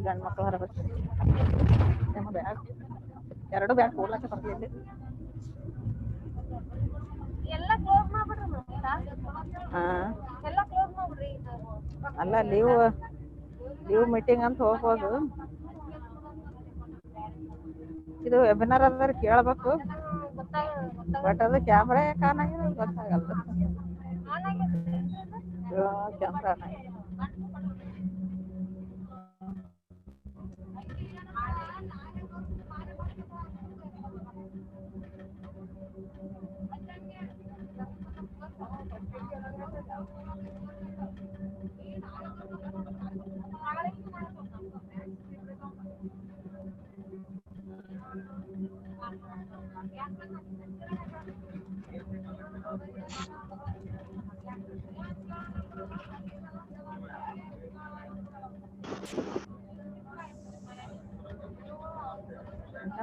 ಗಂಡು ಮಕ್ಕಳು ಹೊರಬೇಕು ನಮ್ಮ ಬ್ಯಾಗ್ ಎರಡು ಬ್ಯಾಗ್ ಹೋಗ್ಲಾಕ ಬರಲಿಲ್ಲ. ಅಲ್ಲ ಲೀವ್ ಮೀಟಿಂಗ್ ಅಂತ ಹೋಗ್ಬೋದು. ಇದು ವೆಬಿನಾರ್ ಅದ್ರ ಕೇಳ್ಬೇಕು, ಬಟ್ ಅದು ಕ್ಯಾಮ್ರಾ ಕಾಣಂಗಿಲ್ಲ, ಗೊತ್ತಾಗಲ್ಲ. ಕ್ಯಾಮ್ರಾ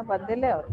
ಬಂದಿಲ್ಲ ಅವ್ರು.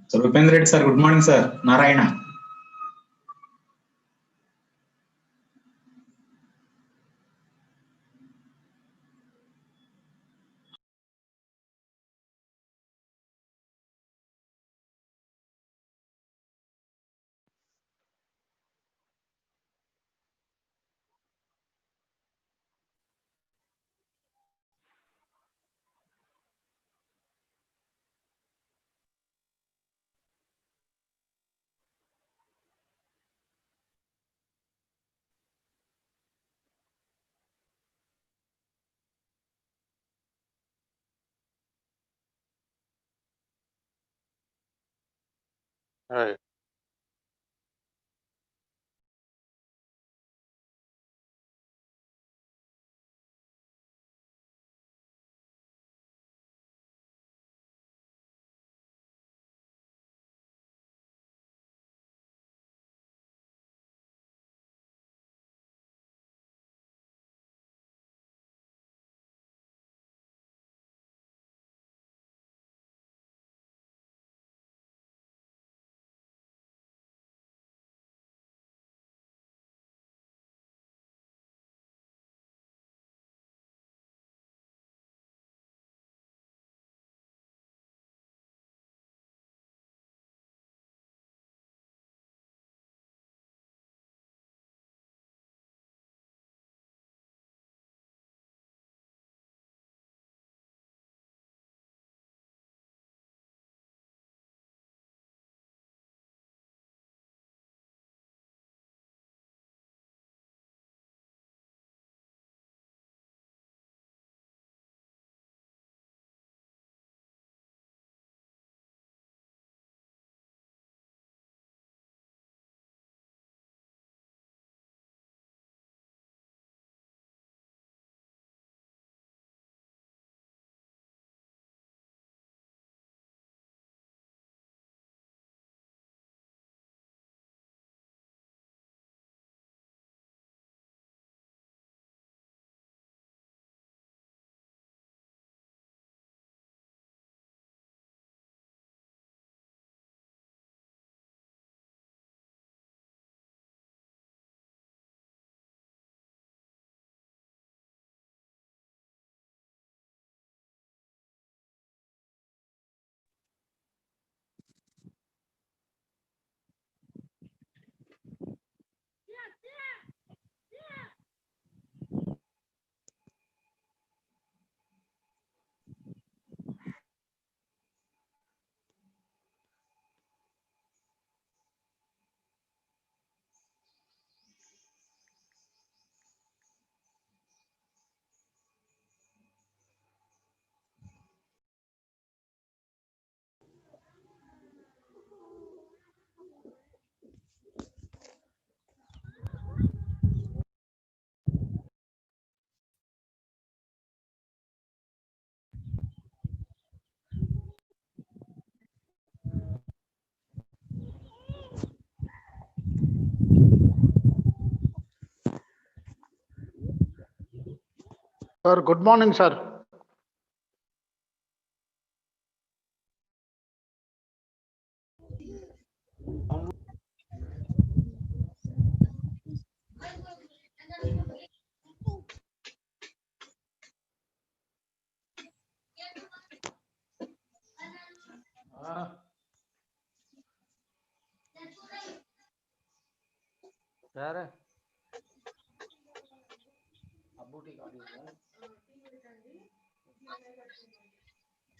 Sir Upendra Reddy sir, good morning sir. Narayana. Right. Sir, good morning, sir.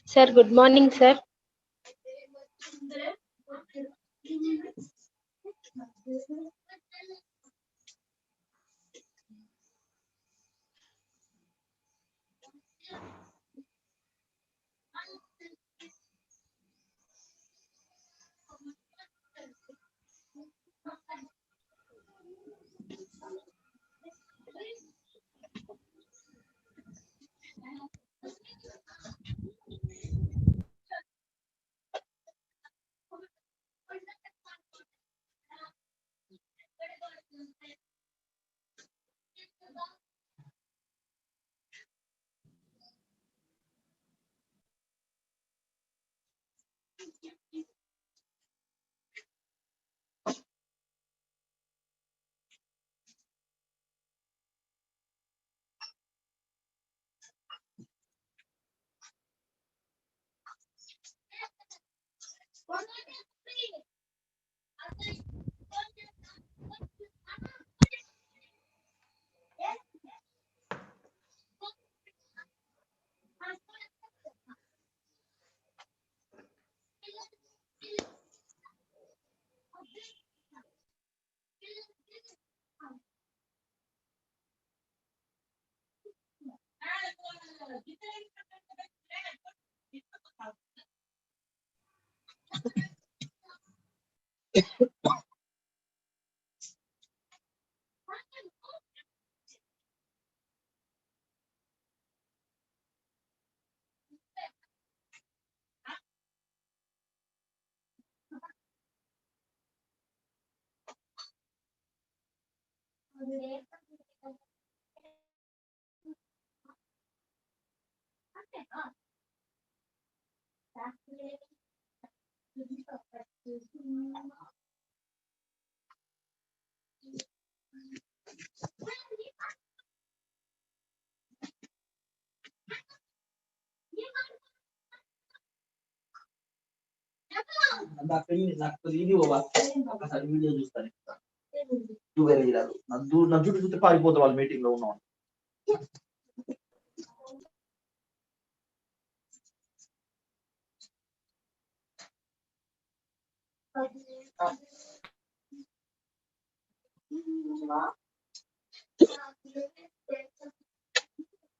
Sir, good morning, sir. నాకు ఇది ఒకసారి వీడియో చూస్తాను నువ్వు వెళ్ళిరాదు నా చుట్టూ చుట్టూ పారిపోతావు వాళ్ళ మీటింగ్ లో ఉన్నావు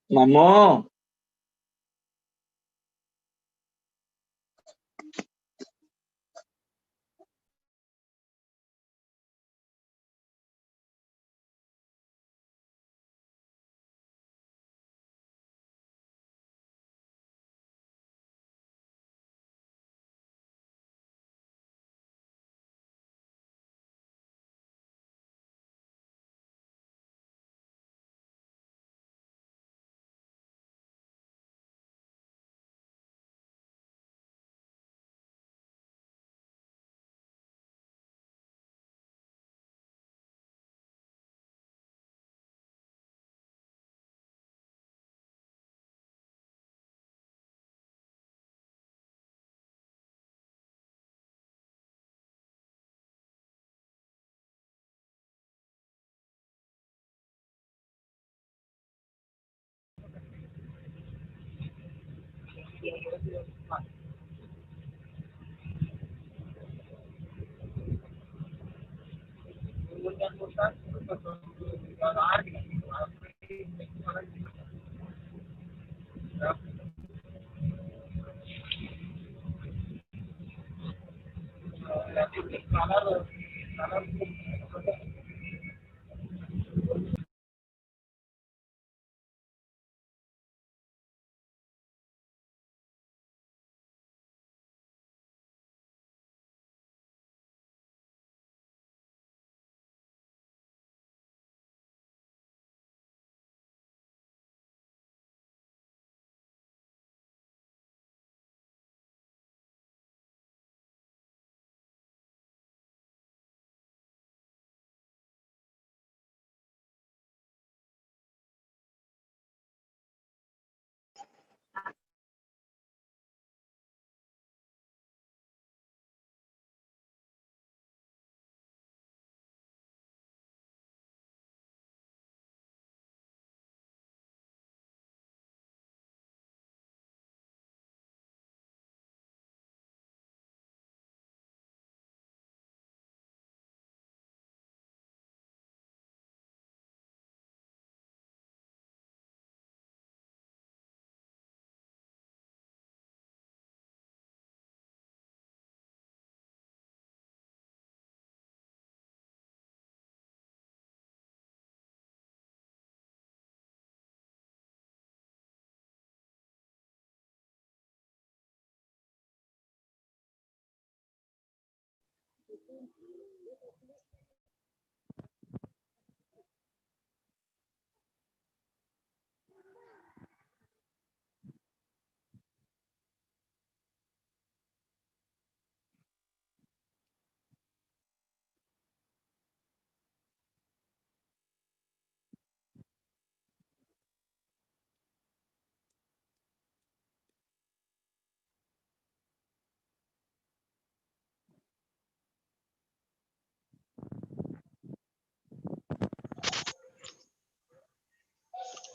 మమ్మో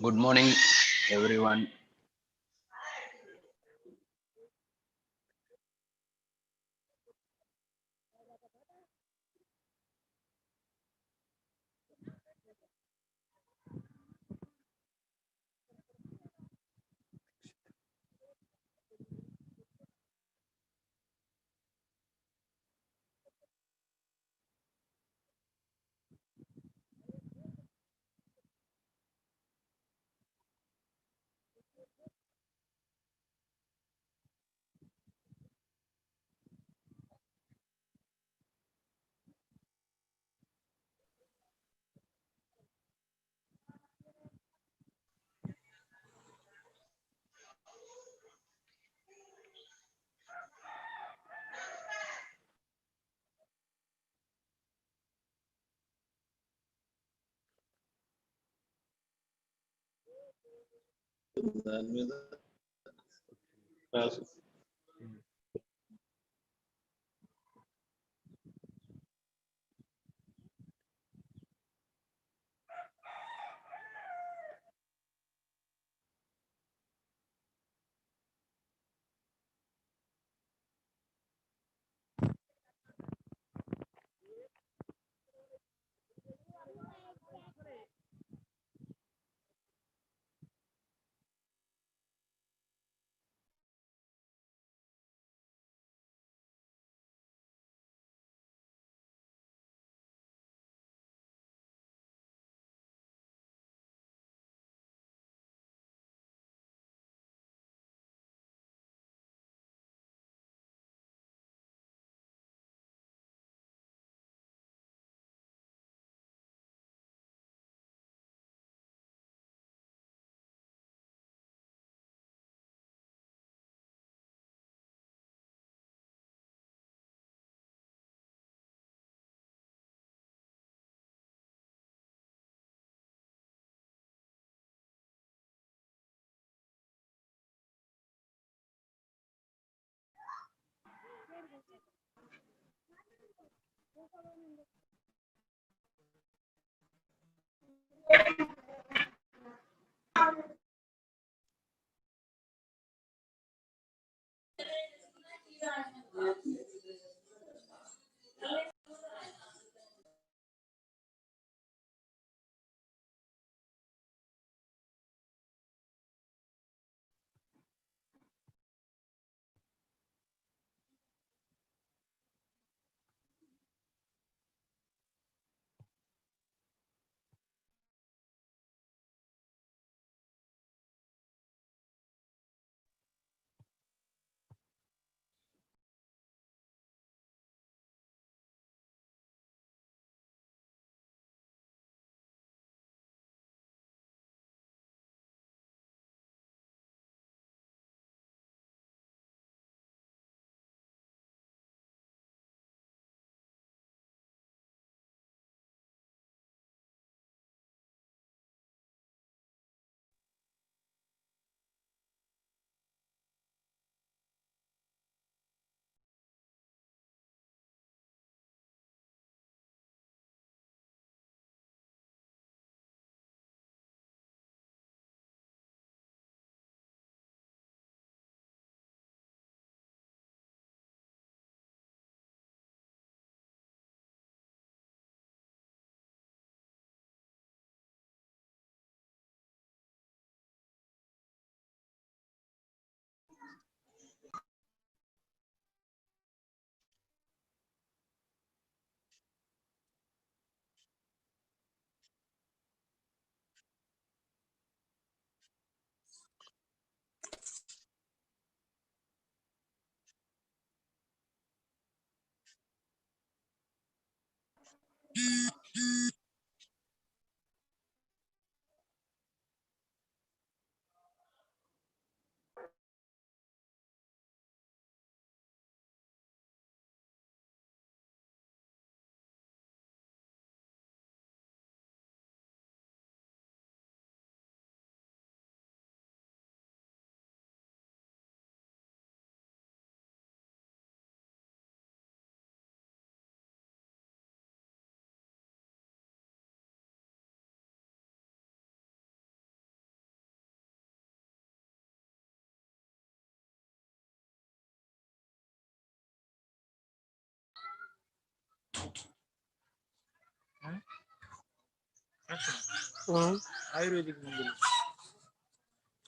Good morning, everyone.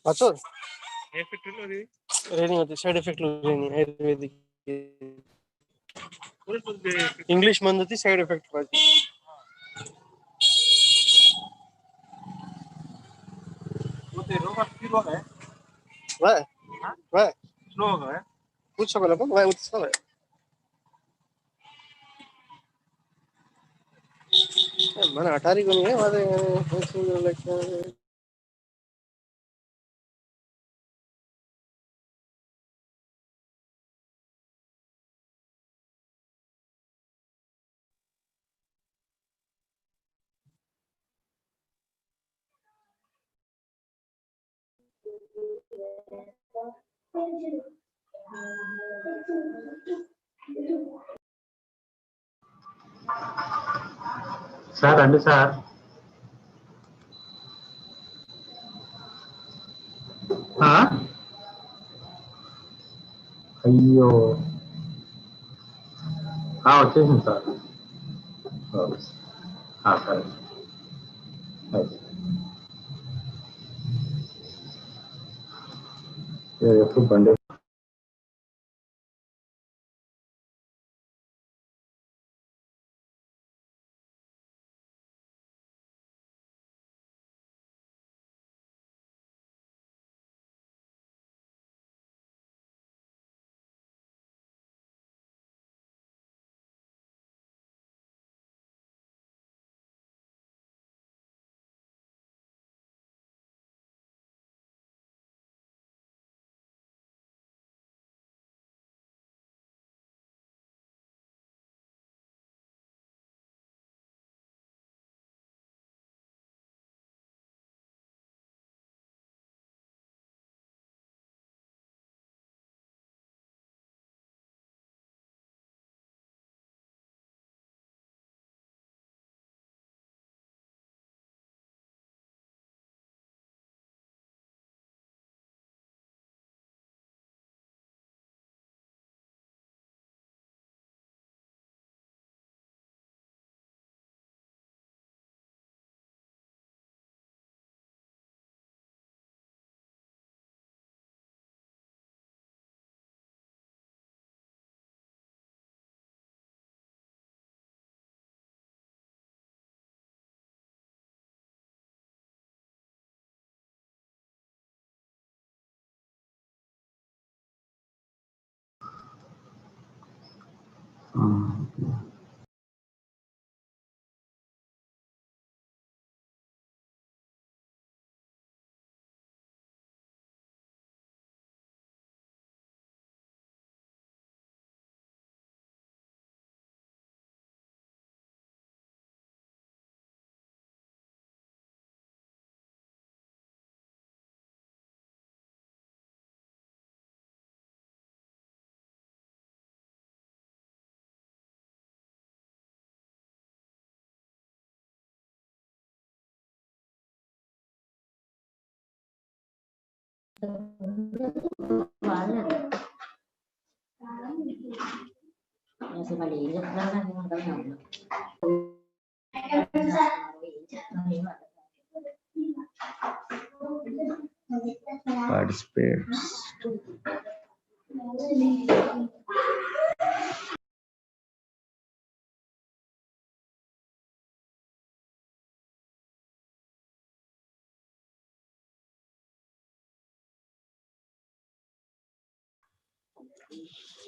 अच्छा रेनी होती साइड इफेक्ट रेनी आयुर्वेदिक इंग्लिश मंद होती साइड इफेक्ट पाहिजे वाह वाह स्लो है कुछ बोला पण वाह उत्सव है मन अटारी कोनी है वादे సార్ రండి సార్. అయ్యో వచ్చేసింది సార్. సరే ఎప్పుడు బండి participates.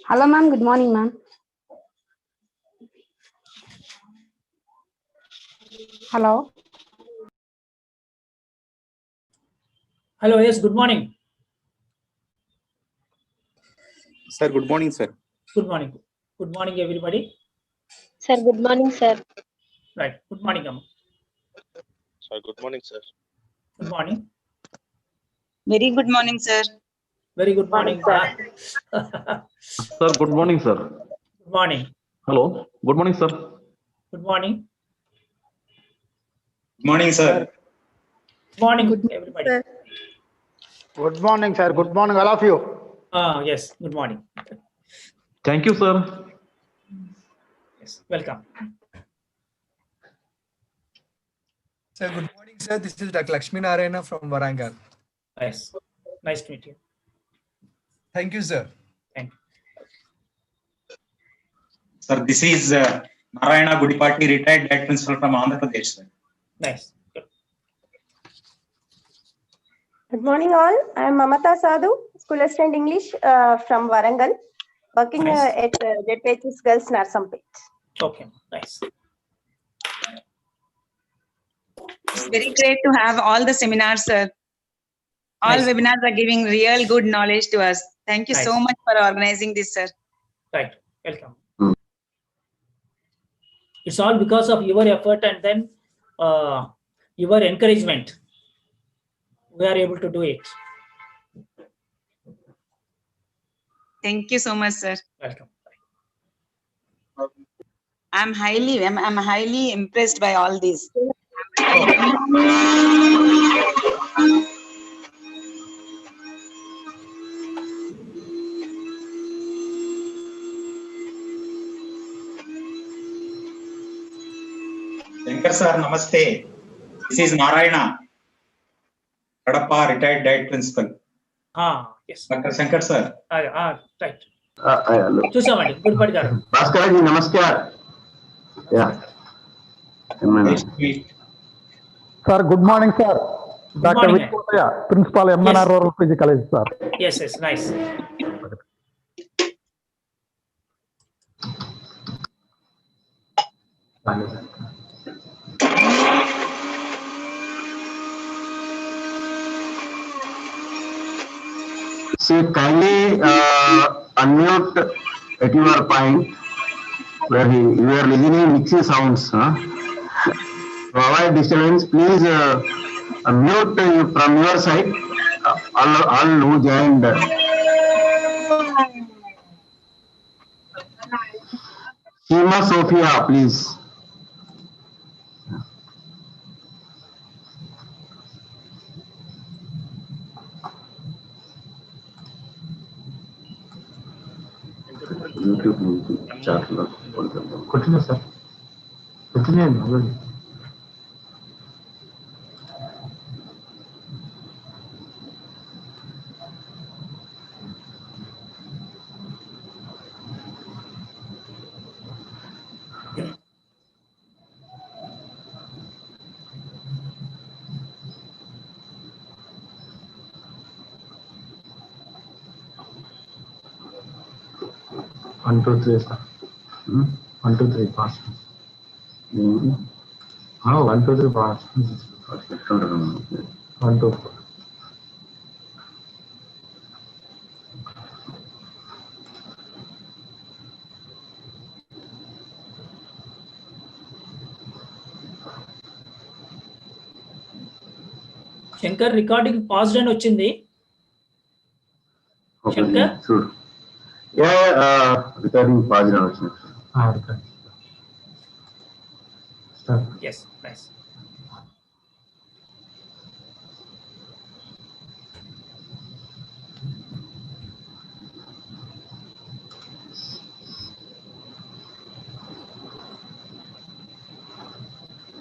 Hello, ma'am. Good morning, ma'am. Hello. Hello, yes, good morning. Sir, good morning, sir. Good morning. Good morning, everybody. Sir, good morning, sir. Right. Good morning, Amma. Sir, good morning, sir. Good morning. Very good morning, sir. Very good morning. Sir, good morning, sir. Good morning. Hello. Good morning, sir. Good morning. Good morning, sir. Good morning, everybody. Sir. Good morning, sir. Good morning, all of you. Yes, good morning. Thank you, sir. Yes, welcome. Sir, good morning, sir. This is Dr. Lakshmi Narayana from Warangal. Yes, nice to meet you. Thank you, sir. Thank you. Sir, this is Narayana Gudipati, retired diet principal from Andhra Pradesh, sir. Nice. Good. Good morning, all. I am Mamata Sadhu, School Assistant English from Warangal, working Nice. at ZPHS Girls Narsampet. Okay, nice. It's very great to have all the seminars, sir. All Nice. webinars are giving real good knowledge to us. Thank you so Nice. much for organizing this, sir. Right. Welcome. It's all because of your effort and then your encouragement. We are able to do it. Thank you so much, sir. Welcome. I'm highly impressed by all this. Shankar sir, namaste. This is Narayana, Kadapa, retired diet principal. Yes. Dr. Shankar sir. Right. Hello. చూసామండి గుడిపడి గారు. భాస్కర్ జీ నమస్కార్. Yeah. Nice to meet. Sir, good morning, sir. Dr. morning, Vikotaya, Principal, MNR Rural PG College, sir. Yes, nice. See, kindly unmute at your point where you are listening mixing sounds. To avoid disturbance, please mute from your side. All who joined. Seema Sophia, please. YouTube chat lo continue, sir. Continue. One, two, three, sir. 1, 2, 3, pass. Oh, 1, 2, 3, pass. 1, 2, 4. Shankar recording paused అని వచ్చింది. Shankar Sure. Yeah, recording paused అని వచ్చింది. Recording. Start. Yes, nice.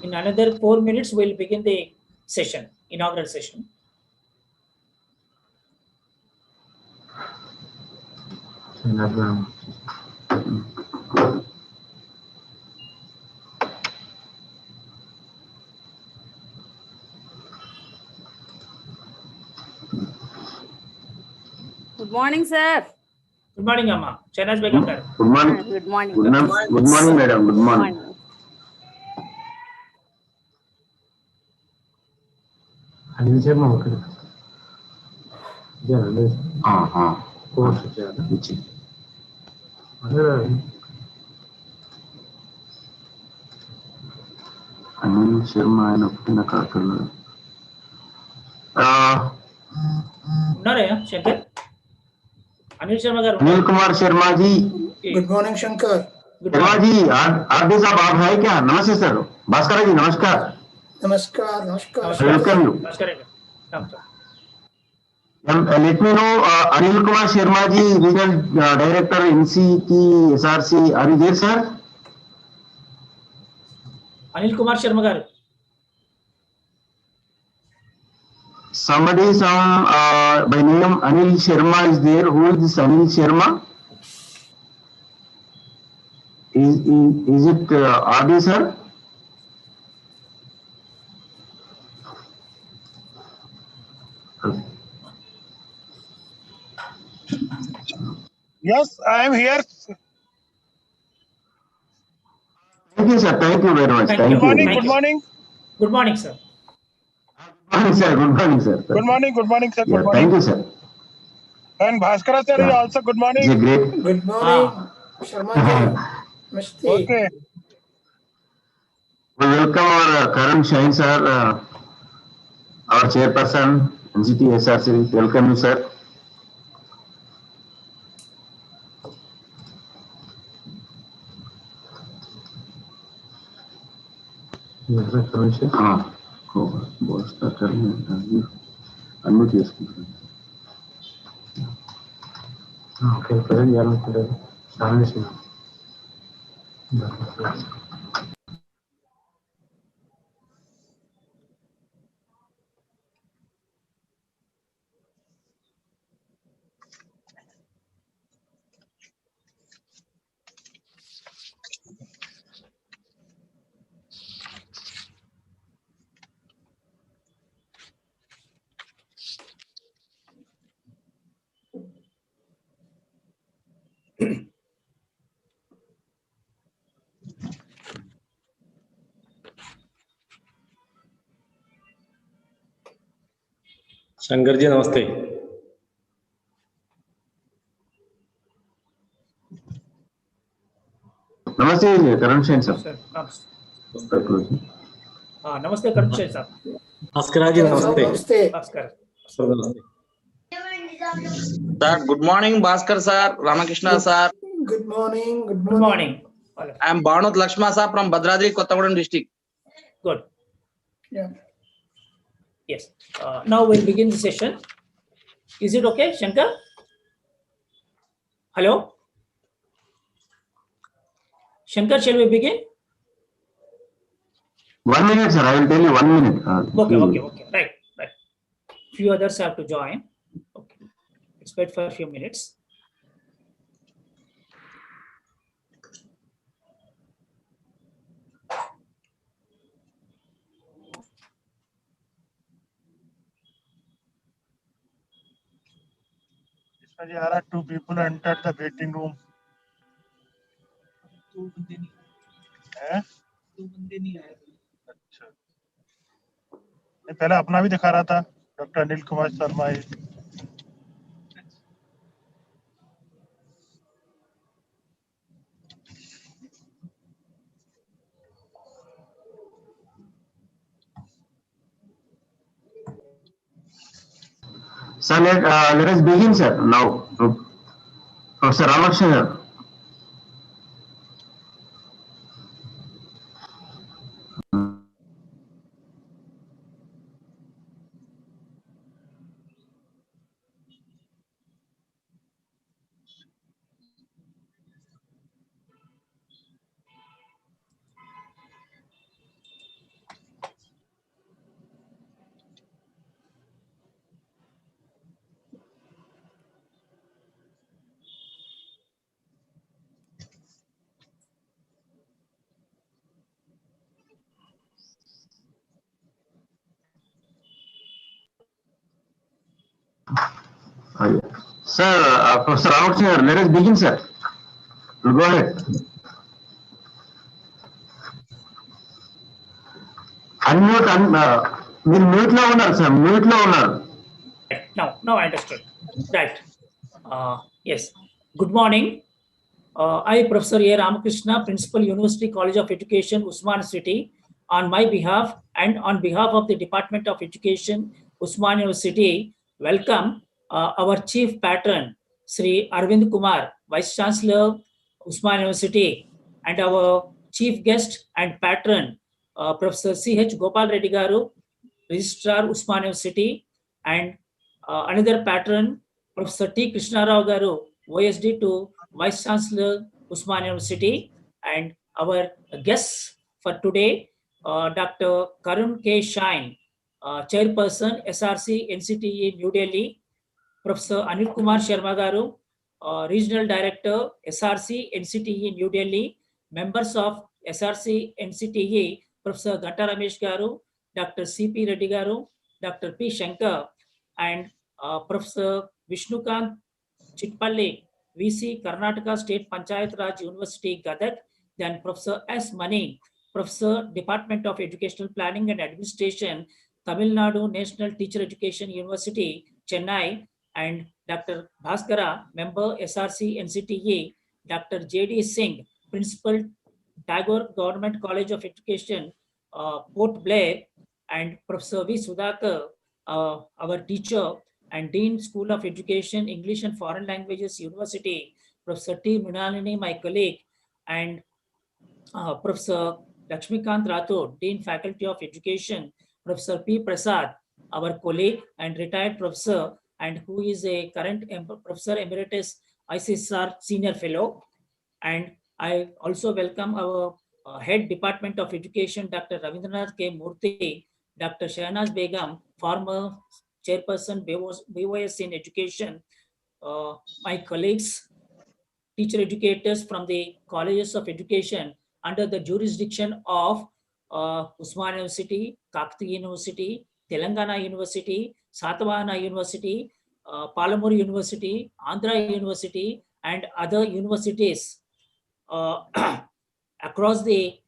In another 4 minutes, we'll begin the session, inaugural session. Good morning, sir. Good morning, Amma. Shahnaz Begum garu. Good morning. Good morning. Good morning, madam. Good morning. Anil Sharma ఒకటి ఇదేనండి course చేయాలి అదే అనిల్ శర్మ ఆయన ఒకటి నాకు అక్కడ ఉన్నారా Shankar? Anil Sharma garu Anil Kumar Sharma ji. Good morning Shankar. Sharma ji RD sahab आप है क्या? नमस्ते सर। भास्कर जी नमस्कार। नमस्कार नमस्कार वेलकम यू। नमस्कार। Let me know Anil Kumar Sharma ji regional director NCT SRC are you there sir? Anil Kumar Sharma garu Somebody by name Anil Sharma is there. Who is this Anil Sharma? Is it RD sir? Yes, I am here. Thank you sir. Thank you very much. Thank you. Good morning. Good morning sir. Good morning sir. Good morning sir. Good morning. Good morning sir. Good Yeah, morning. thank you sir. And Bhaskara sir is also good morning. It's a great. Good morning Sharma ji नमस्ते। Okay. We welcome our Karan Shahin sir, our chairperson NCT SRC. Welcome you sir. Unmute చేసుకుంటాను. Okay present చేయాలనుకుంటారు సామేశ్వరం शंकर जी नमस्ते। नमस्ते करण shine sir. नमस्ते करण shine साहब। भास्कर जी नमस्ते। भास्कर नमस्ते sir good morning Bhaskar sir, Ramakrishna sir. Good morning good morning. I am Bhanut Lakshma sir from Bhadradri, Kottagudem district. Good. Yeah. Yes. Now we'll begin the session. Is it okay, Shankar? Hello? Shankar, shall we begin? 1 minute sir, I will tell you 1 minute. Okay. Right. Few others have to join. Okay. Let's wait for a few minutes. Two people entered the waiting room. अच्छा, पहले अपना भी दिखा रहा था doctor Anil Kumar Sharma. Sir, let us begin sir now. Professor Ramakrishnan. Sir, Professor Ramakrishnan, let us begin sir. Go ahead. Unmute మీరు mute లో ఉన్నారు సార్, మ్యూట్ లో ఉన్నారు. Now I understood. Right. Yes. Good morning. I, Professor A. Ramakrishna, Principal, University College of Education, Usman City, on my behalf and on behalf of the Department of Education, Usman University, welcome our Chief Patron, Sri Arvind Kumar, Vice Chancellor, Usman University, and our Chief Guest and Patron, Professor C.H. Gopal Reddy Garu, Registrar, Usman University, and another patron, Professor T. Krishna Rao Garu, OSD to Vice Chancellor, Usman University, and our guests for today, Dr. Karun K. Shine, Chairperson, SRC, NCTE, New Delhi, Professor Anil Kumar Sharma Garu, Regional Director, SRC, NCTE, New Delhi, members of SRC, NCTE, Professor Gata Ramesh Garu, Dr. C.P. Reddy Garu, Dr. P. Shankar, and Professor Vishnukant Chitpalli, VC, Karnataka State Panchayat Raj University, Gadag, then Professor S. Mani, Professor, Department of Educational Planning and Administration, Tamil Nadu National Teacher Education University, Chennai, and Dr. Bhaskara, member SRC, NCTE, Dr. J.D. Singh, Principal, Tagore Government College of Education, Port Blair, and Professor V. Sudhakar, our teacher and Dean, School of Education, English and Foreign Languages University, Professor T. Mrinalini, my colleague, and Professor Lakshmikant Rathod, Dean, Faculty of Education, Professor P. Prasad, our colleague and retired professor, and who is a current Professor Emeritus ICSR Senior Fellow. And I also welcome our Head Department of Education, Dr. Ravindranath K. Murthy, Dr. Shahnaz Begum, former Chairperson, BOS in Education, my colleagues, teacher educators from the colleges of education under the jurisdiction of Usman University, Kakatiya University, Telangana University, Satavahana University, Palamur University, Andhra University, and other universities across the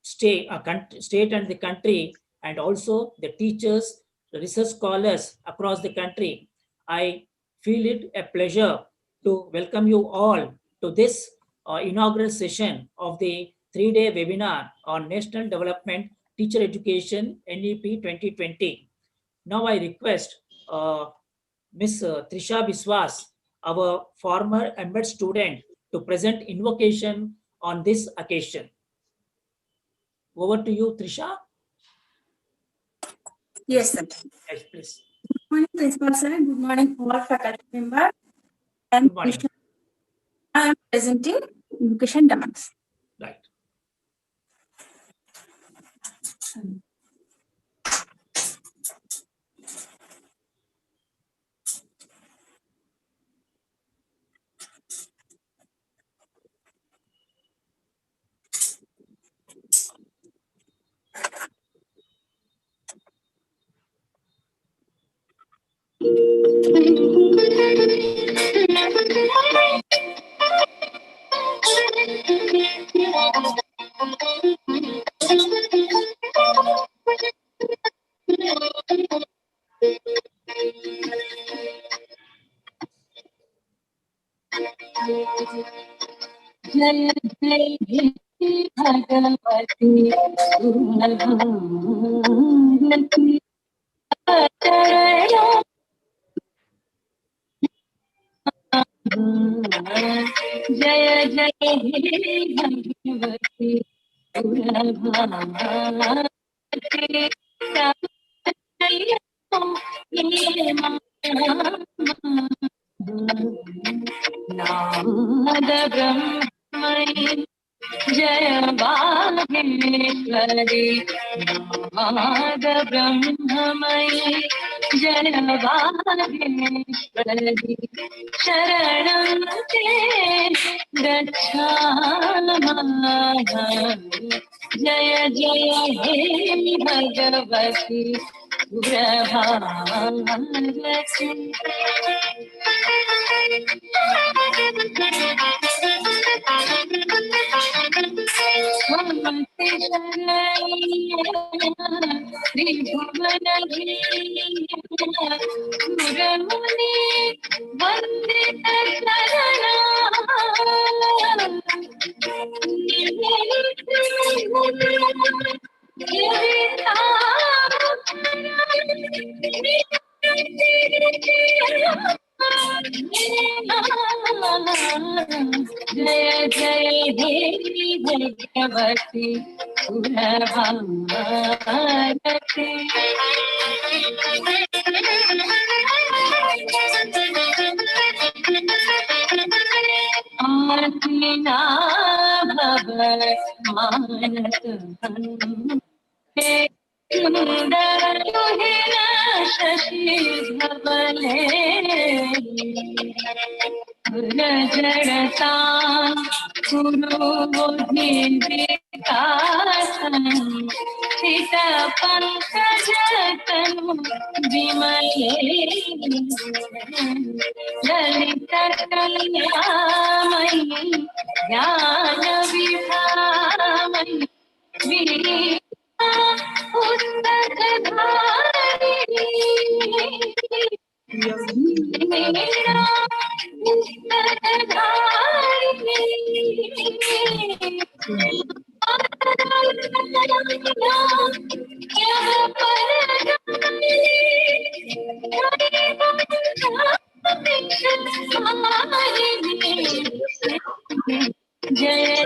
state and the country, and also the teachers, the research scholars across the country. I feel it a pleasure to welcome you all to this inaugural session of the 3-day webinar on National Development Teacher Education, NEP 2020. Now I request Ms. Trisha Biswas, our former embed student, to present invocation on this occasion. Over to you, Trisha. Yes, sir. Yes, please. Good morning, Principal Sir. Good morning, all faculty members. I am presenting invocation dance. Right. जय जय हे भगवती भगवती जय जय हे भगवती नाद ब्रह्मणि जय वागेश्वरी नाद ब्रह्ममयि जय वागेश्वरी शरणं ते गच्छामः जय जय हे भगवती प्रभावती त्रिभुवनगीयमुरमुनि वन्दित जय जय देवी भगवती सुरभारती आत्मिना भव मानत सुन्दरुहिण शशि धवले जड़ता कुरुभिर्विकासन् सित पंकजतनु विमले ललित कल्यामयि ज्ञान विभामयि वीणा पुस्तकधारिणी वीणा जय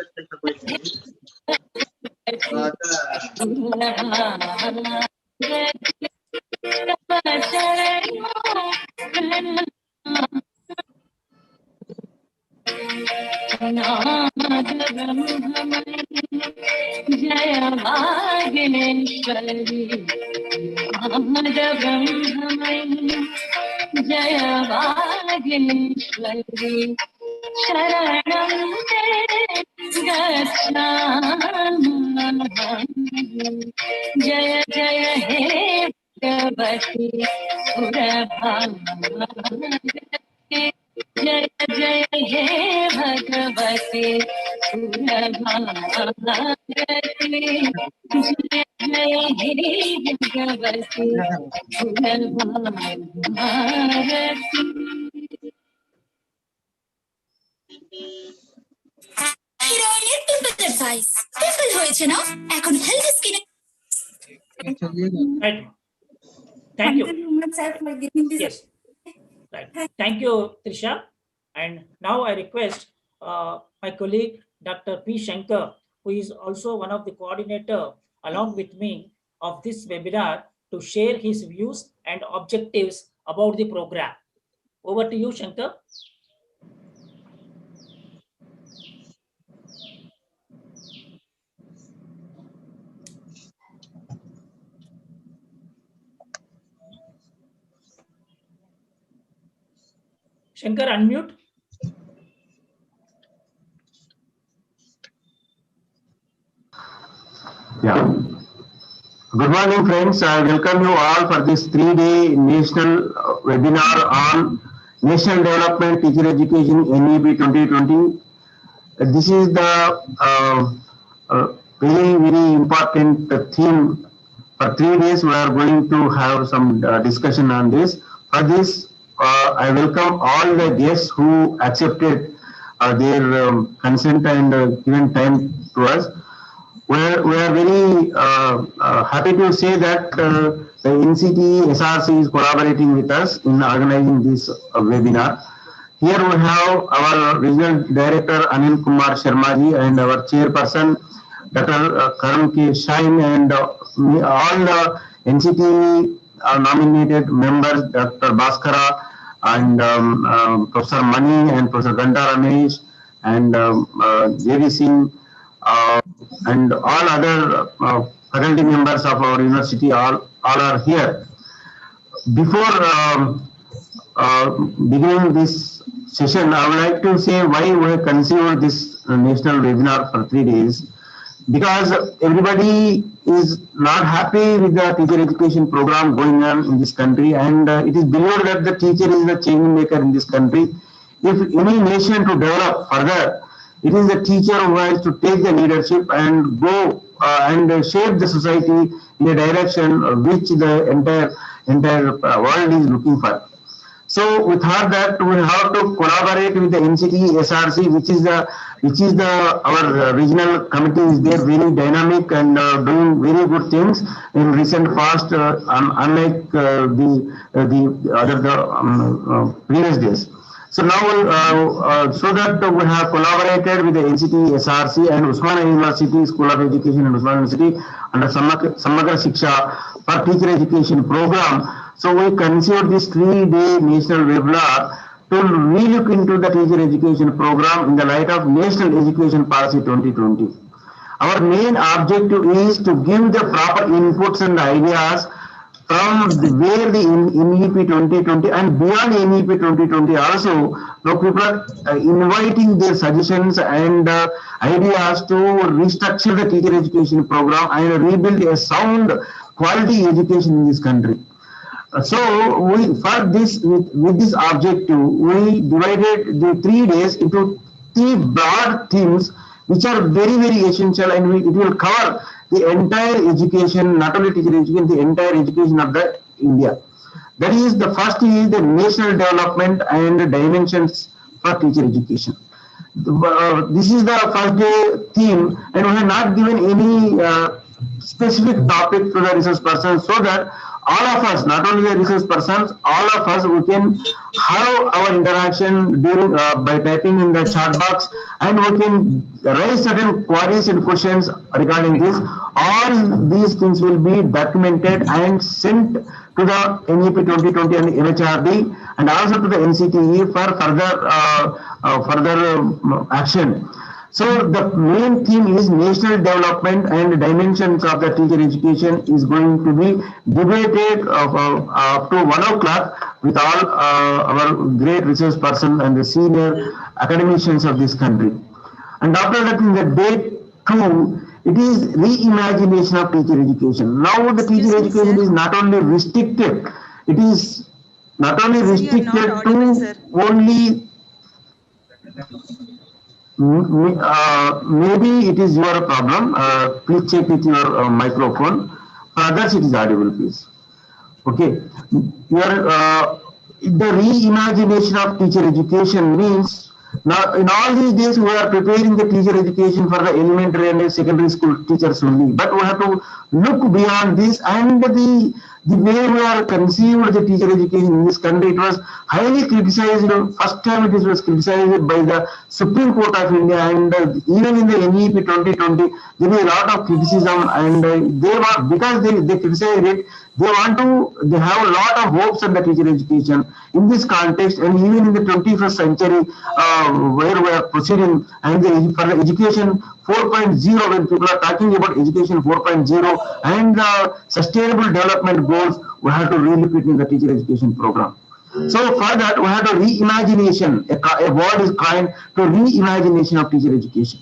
जय वागेश्वरी नाद ब्रह्ममयी जय वागेश्वरी शरणं ते गच्छामि जय जय हे भगवती सुरभारती जय जय हे भगवती सुरभारती जय जय हे भगवती सुरभारती হিরোইনের পিম্পল অ্যাডভাইস পিম্পল হয়েছে না এখন হেলদি স্কিনে Right. Thank you. sir for giving this Yes. Right. Thank you, Trisha. And now I request my colleague, Dr. P. Shankar, who is also one of the coordinator along with me of this webinar, to share his views and objectives about the program. Over to you, Shankar. Shankar, unmute. Yeah. Good morning, friends. I welcome you all for this 3-day national webinar on National Development Teacher Education NEP 2020. This is the very, very important theme. For 3 days, we are going to have some discussion on this. For this, I welcome all the guests who accepted their consent and given time to us. We are very happy to say that the NCT SRC is collaborating with us in organizing this webinar. Here we have our Regional Director Anil Kumar Sharmaji and our Chairperson Dr. Karan K. Shine and all the NCT nominated members Dr. Bhaskara and Professor Mani and Professor Ganda Ramesh and J.V. Singh and all other faculty members of our university all are here. Before beginning this session, I would like to say why we have conceived this national webinar for 3 days. Because everybody is not happy with the teacher education program going on in this country, and it is believed that the teacher is the change maker in this country. If any nation to develop further, it is the teacher who has to take the leadership and go and shape the society in a direction which the entire world is looking for. So we thought that we have to collaborate with the NCT SRC, which is our regional committee is there, very dynamic and doing very good things in recent past, unlike the other previous days. So now, so that we have collaborated with the NCT SRC and Usmania University School of Education and Usmania University under Samagra Shiksha for teacher education program. So we considered this 3-day national webinar to relook into the teacher education program in the light of National Education Policy 2020. Our main objective is to give the proper inputs and ideas from where the NEP 2020 and beyond NEP 2020 also. Now people are inviting their suggestions and ideas to restructure the teacher education program and rebuild a sound quality education in this country. So we, for this, with this objective, we divided the 3 days into 3 broad themes, which are very, very essential, and it will cover the entire education, not only teacher education, the entire education of the India. That is, the first is the national development and dimensions for teacher education. This is the first day theme, and we have not given any specific topic to the resource persons, so that all of us, not only the resource persons, all of us, we can have our interaction during by typing in the chat box, and we can raise certain queries and questions regarding this. All these things will be documented and sent to the NEP 2020 and MHRD, and also to the NCTE for further action. So the main theme is national development and dimensions of the teacher education is going to be debated up to 1 o'clock with all our great resource person and the senior academicians of this country. And after that, in the day 2, it is reimagination of teacher education. Now the teacher education is not only restricted, it is not only restricted to only maybe it is your problem. Please check with your microphone. For others, it is audible, please. Okay. The reimagination of teacher education means now in all these days we are preparing the teacher education for the elementary and secondary school teachers only. But we have to look beyond this, and the way we are conceived the teacher education in this country, it was highly criticized. First time it was criticized by the Supreme Court of India, and even in the NEP 2020, there was a lot of criticism, and they were, because they criticized it, they have a lot of hopes on the teacher education in this context, and even in the 21st century, where we are proceeding, and for the education 4.0, when people are talking about education 4.0 and sustainable development goals, we have to relook it in the teacher education program. So for that, we have to reimagination, a word is coined to reimagination of teacher education.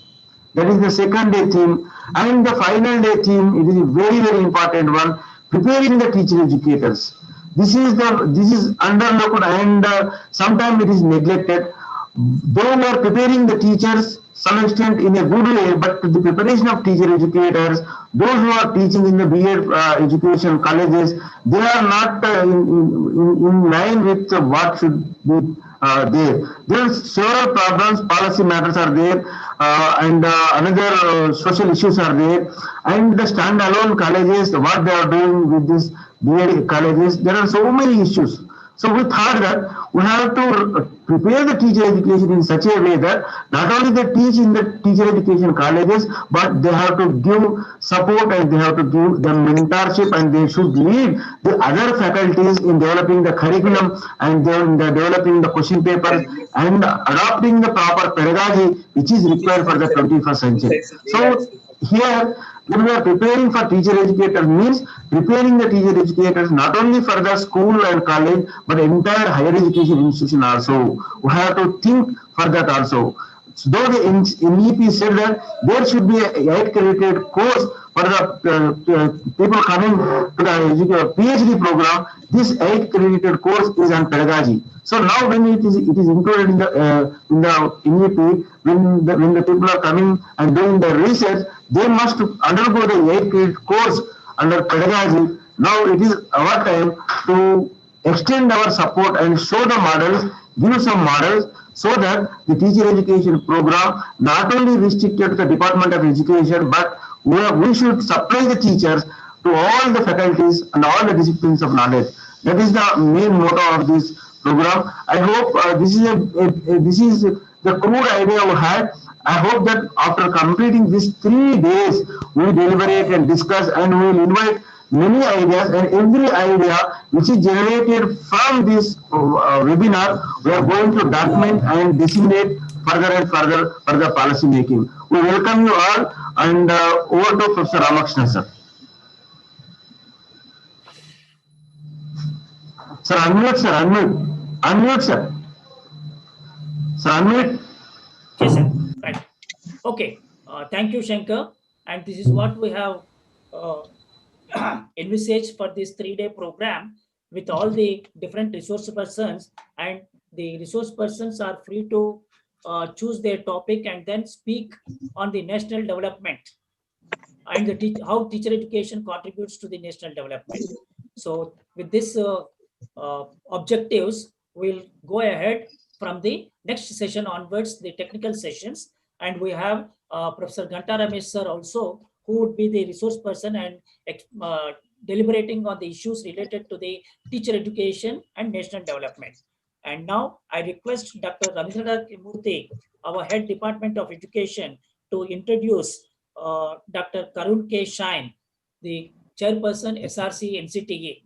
That is the second day theme. And the final day theme, it is a very, very important one, preparing the teacher educators. This is underlooked, and sometimes it is neglected. Though we are preparing the teachers some extent in a good way, but the preparation of teacher educators, those who are teaching in the B.Ed education colleges, they are not in line with what should be there. There are several problems, policy matters are there, and another social issues are there, and the standalone colleges, what they are doing with these B.Ed colleges, there are so many issues. So we thought that we have to prepare the teacher education in such a way that not only they teach in the teacher education colleges, but they have to give support, and they have to give them mentorship, and they should lead the other faculties in developing the curriculum, and then developing the question papers, and adopting the proper pedagogy which is required for the 21st century. So here, when we are preparing for teacher educators, means preparing the teacher educators not only for the school and college, but entire higher education institution also. We have to think for that also. So though the NEP said that there should be a 8-credited course for the people coming to the PhD program, this 8-credited course is on pedagogy. So now when it is included in the NEP, when the people are coming and doing the research, They must undergo the 8 credit course under pedagogy. Now it is our time to extend our support and show the models, give some models, so that the teacher education program not only restricted to the Department of Education, but we should supply the teachers to all the faculties and all the disciplines of knowledge. That is the main motto of this program. I hope this is the crude idea we had. I hope that after completing these 3 days, we deliberate and discuss, and we will invite many ideas, and every idea which is generated from this webinar, we are going to document and disseminate further and further for the policy making. We welcome you all, and over to Professor Ramakrishnan, sir. Sir, unmute, sir, unmute. Unmute, sir. Sir, unmute. Yes, sir. Right. Okay. Thank you, Shankar. And this is what we have envisaged for this 3-day program with all the different resource persons, and the resource persons are free to choose their topic and then speak on the national development and how teacher education contributes to the national development. So with this objectives, we'll go ahead from the next session onwards, the technical sessions, and we have Professor Ghanta Ramesh sir also, who would be the resource person and deliberating on the issues related to the teacher education and national development. And now I request Dr. Ravindranath Murthy, our head Department of Education, to introduce Dr. Karun K. Shine, the chairperson SRC NCTE.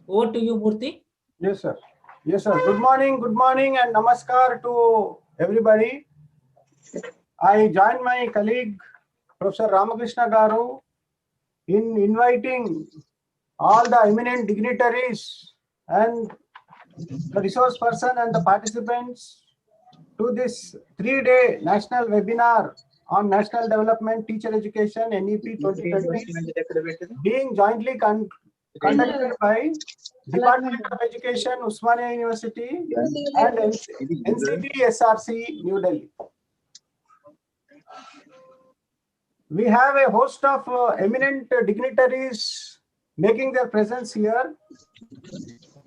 Over to you, Murthy. Yes, sir. Yes, sir. Good morning, and namaskar to everybody. I join my colleague, Professor Ramakrishna Garu, in inviting all the eminent dignitaries and the resource person and the participants to this 3-day national webinar on national development, teacher education, NEP-2020, being jointly conducted by Department of Education, Usmania University, and NCT SRC, New Delhi. We have a host of eminent dignitaries making their presence here.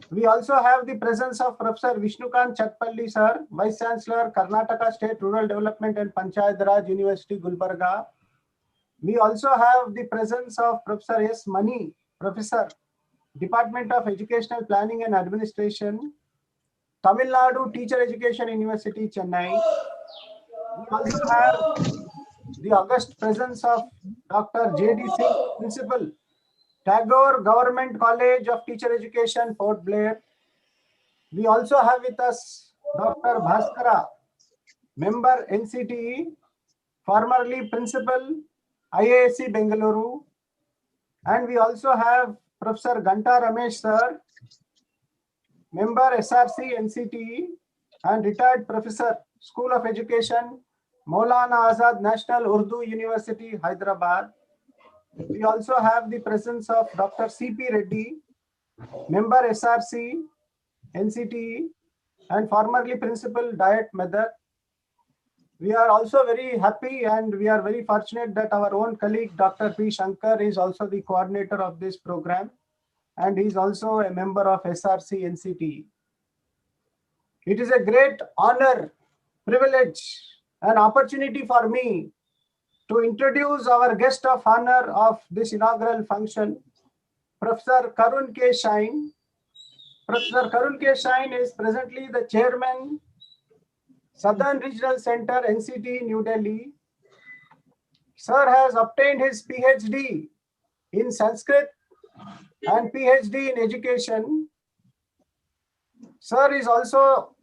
We also have the presence of Professor Vishnukant Chatpalli sir, Vice Chancellor, Karnataka State Rural Development and Panchayat Raj University, Gulbarga. We also have the presence of Professor S. Mani, Professor, Department of Educational Planning and Administration, Tamil Nadu Teacher Education University, Chennai. We also have the august presence of Dr. J.D. Singh, Principal, Tagore Government College of Teacher Education, Port Blair. We also have with us Dr. Bhaskara, Member NCTE, formerly Principal, IASC Bengaluru. And we also have Professor Ghanta Ramesh sir, Member SRC NCTE and retired Professor, School of Education, Maulana Azad National Urdu University, Hyderabad. We also have the presence of Dr. C.P. Reddy, Member SRC, NCTE, and formerly Principal, Diet Method. We are also very happy and we are very fortunate that our own colleague, Dr. P. Shankar, is also the coordinator of this program, and he is also a member of SRC, NCTE. It is a great honor, privilege, and opportunity for me to introduce our guest of honor of this inaugural function, Professor Karun K. Shine. Professor Karun K. Shine is presently the chairman, Southern Regional Center, NCT, New Delhi. Sir has obtained his PhD in Sanskrit and PhD in education. Sir is also,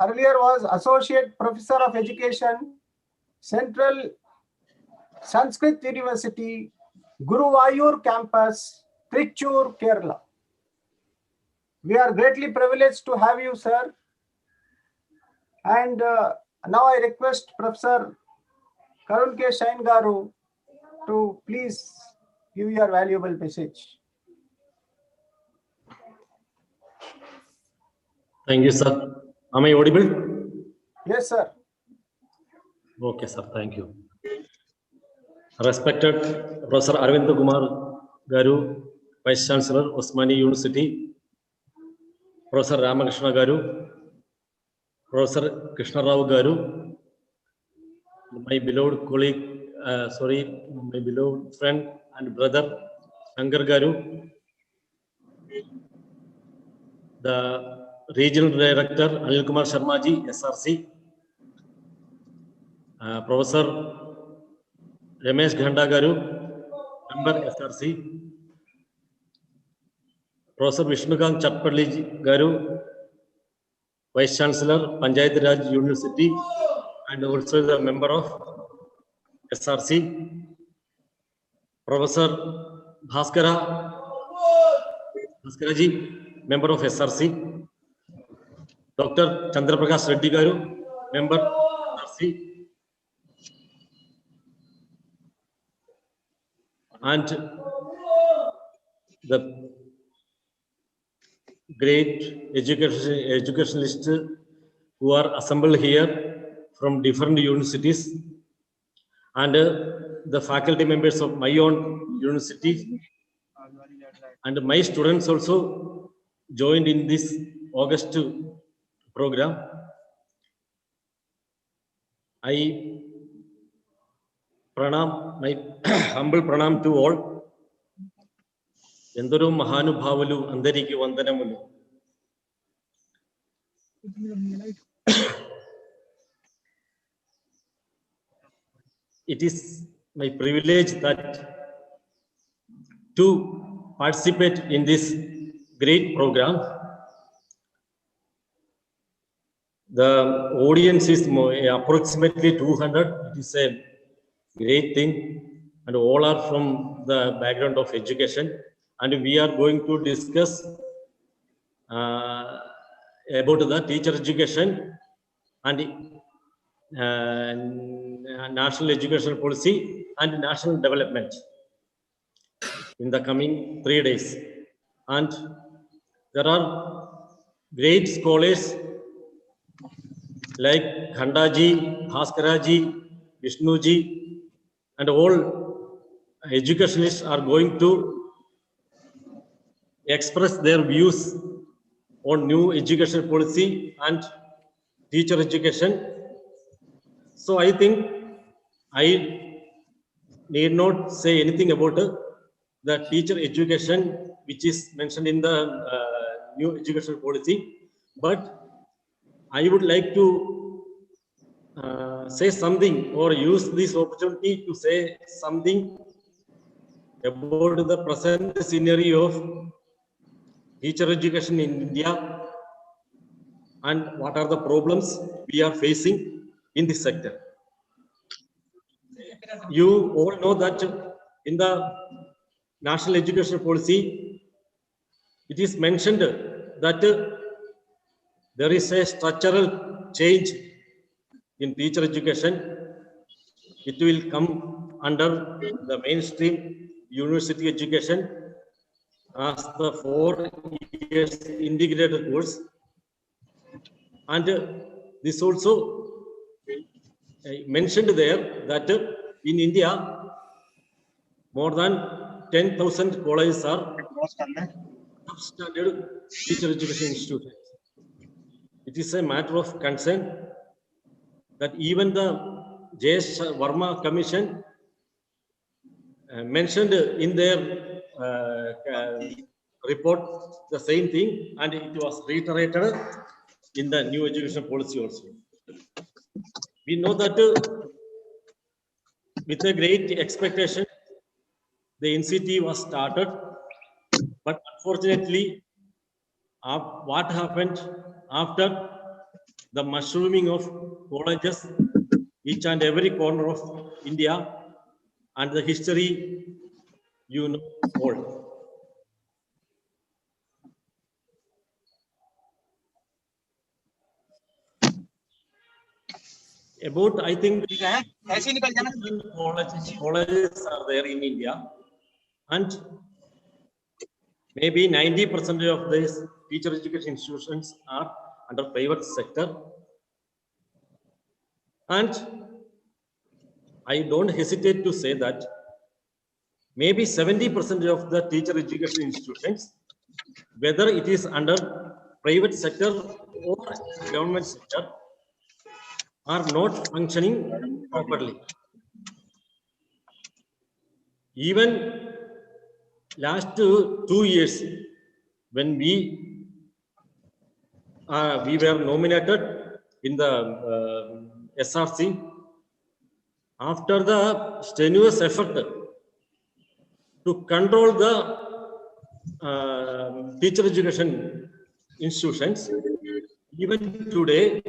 earlier was Associate Professor of Education, Central Sanskrit University, Guruvayur Campus, Trichur, Kerala. We are greatly privileged to have you, sir. And now I request Professor Karun K. Shine Garu to please give your valuable message. Thank you, sir. Am I audible? Yes, sir. Okay, sir. Thank you. Respected Professor Arvind Kumar Garu, Vice Chancellor, Osmani University, Professor Ramakrishna Garu, Professor Krishna Rao Garu, my beloved colleague, my beloved friend and brother, Shankar Garu, the Regional Director, Anil Kumar Sharma ji, SRC, Professor Ramesh Ghanda Garu, Member SRC, Professor Vishnukant Chatpalli Garu, Vice Chancellor, Panchayat Raj University, and also the member of SRC, Professor Bhaskara ji, member of SRC, Dr. Chandra Prakash Reddy Garu, member SRC, and the great educationalists who are assembled here from different universities, and the faculty members of my own university, and my students also joined in this August program. I pranam, my humble pranam to all. Endaru Mahanubhavalu, Andariki Vandanamulu. It is my privilege that to participate in this great program. The audience is approximately 200. It is a great thing, and all are from the background of education. And we are going to discuss about the teacher education and national education policy and national development in the coming 3 days. And there are great scholars like Khandaji, Bhaskaraji, Vishnuji, and all educationists are going to express their views on new education policy and teacher education. So I think I need not say anything about the teacher education which is mentioned in the new education policy, but I would like to say something or use this opportunity to say something about the present scenario of teacher education in India and what are the problems we are facing in this sector. You all know that in the national education policy, it is mentioned that there is a structural change in teacher education. It will come under the mainstream university education as the 4 years integrated course. And this also mentioned there that in India, more than 10,000 colleges are substandard teacher education institutions. It is a matter of concern that even the J.S. Verma Commission mentioned in their report the same thing, and it was reiterated in the new education policy also. We know that with a great expectation, the NCT was started, but unfortunately, what happened after the mushrooming of colleges, each and every corner of India, and the history you know all. About, I think, colleges are there in India, and maybe 90% of these teacher education institutions are under private sector. And I don't hesitate to say that maybe 70% of the teacher education institutions, whether it is under private sector or government sector, are not functioning properly. Even last 2 years, when we were nominated in the SRC, after the strenuous effort to control the teacher education institutions, even today,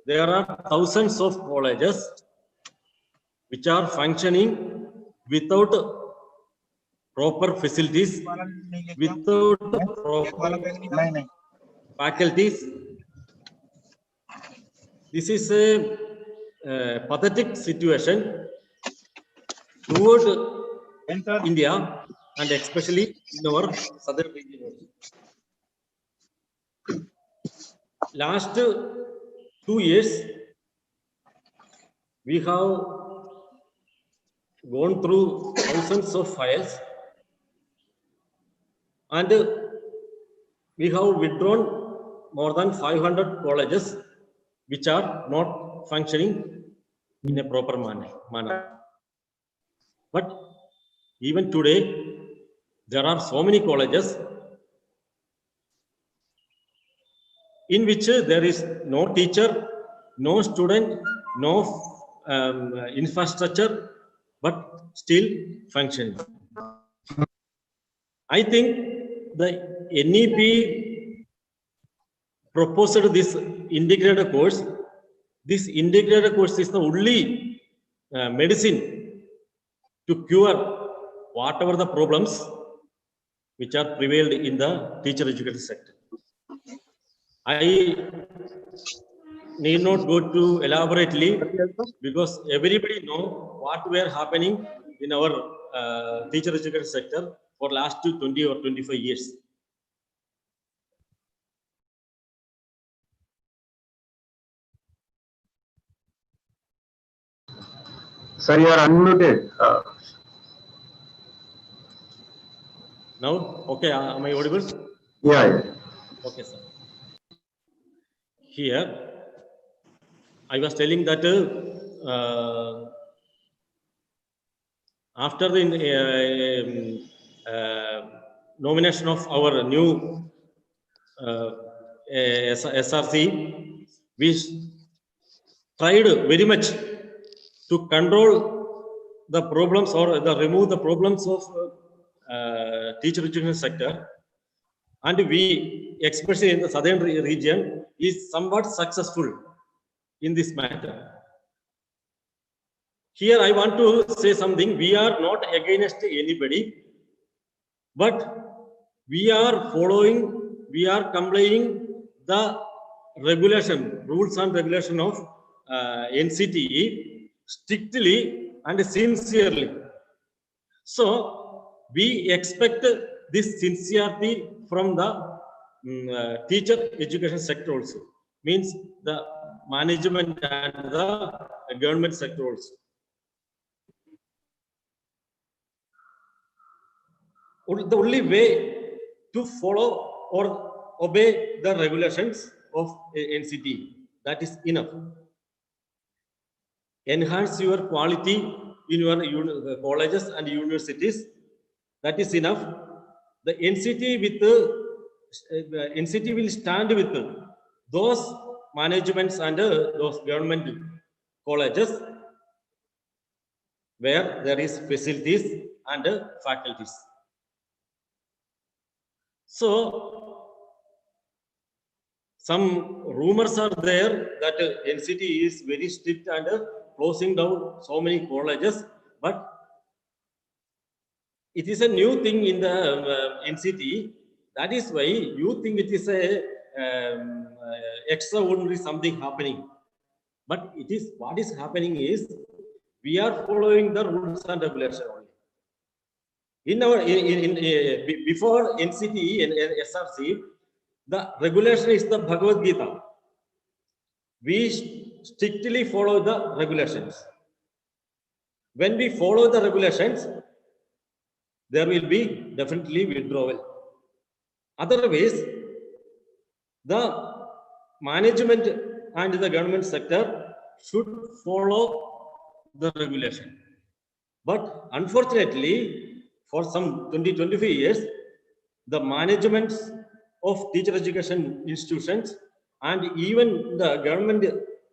there are thousands of colleges which are functioning without proper facilities, without proper faculties. This is a pathetic situation toward India and especially in our southern region. Last 2 years, we have gone through thousands of files and we have withdrawn more than 500 colleges which are not functioning in a proper manner. But even today, there are so many colleges in which there is no teacher, no student, no infrastructure, but still functioning. I think the NEP proposed this integrated course. This integrated course is the only medicine to cure whatever the problems which are prevailed in the teacher education sector. I need not go to elaborately because everybody know what were happening in our teacher education sector for last 20 or 25 years. Sir, you are unmuted. Now, okay, am I audible? Yeah. Okay, sir. Here, I was telling that after the nomination of our new SRC, we tried very much to control the problems or remove the problems of teacher education sector, and we, especially in the southern region, is somewhat successful in this matter. Here I want to say something. We are not against anybody, but we are following, we are complying the regulation, rules and regulation of NCTE strictly and sincerely. So we expect this sincerity from the teacher education sector also, means the management and the government sector also. The only way to follow or obey the regulations of NCT, that is enough. Enhance your quality in your colleges and universities, that is enough. The NCT will stand with those managements and those government colleges where there is facilities and faculties. So, some rumors are there that NCT is very strict and closing down so many colleges, but it is a new thing in the NCT. That is why you think it is a extraordinary something happening. But it is what is happening is we are following the rules and regulations only. In our before NCT and SRC, the regulation is the Bhagavad Gita. We strictly follow the regulations. when we follow the regulations, there will be definitely withdrawal. Otherwise, the management and the government sector should follow the regulation. But unfortunately, for some 20-25 years, the management of teacher education institutions and even the government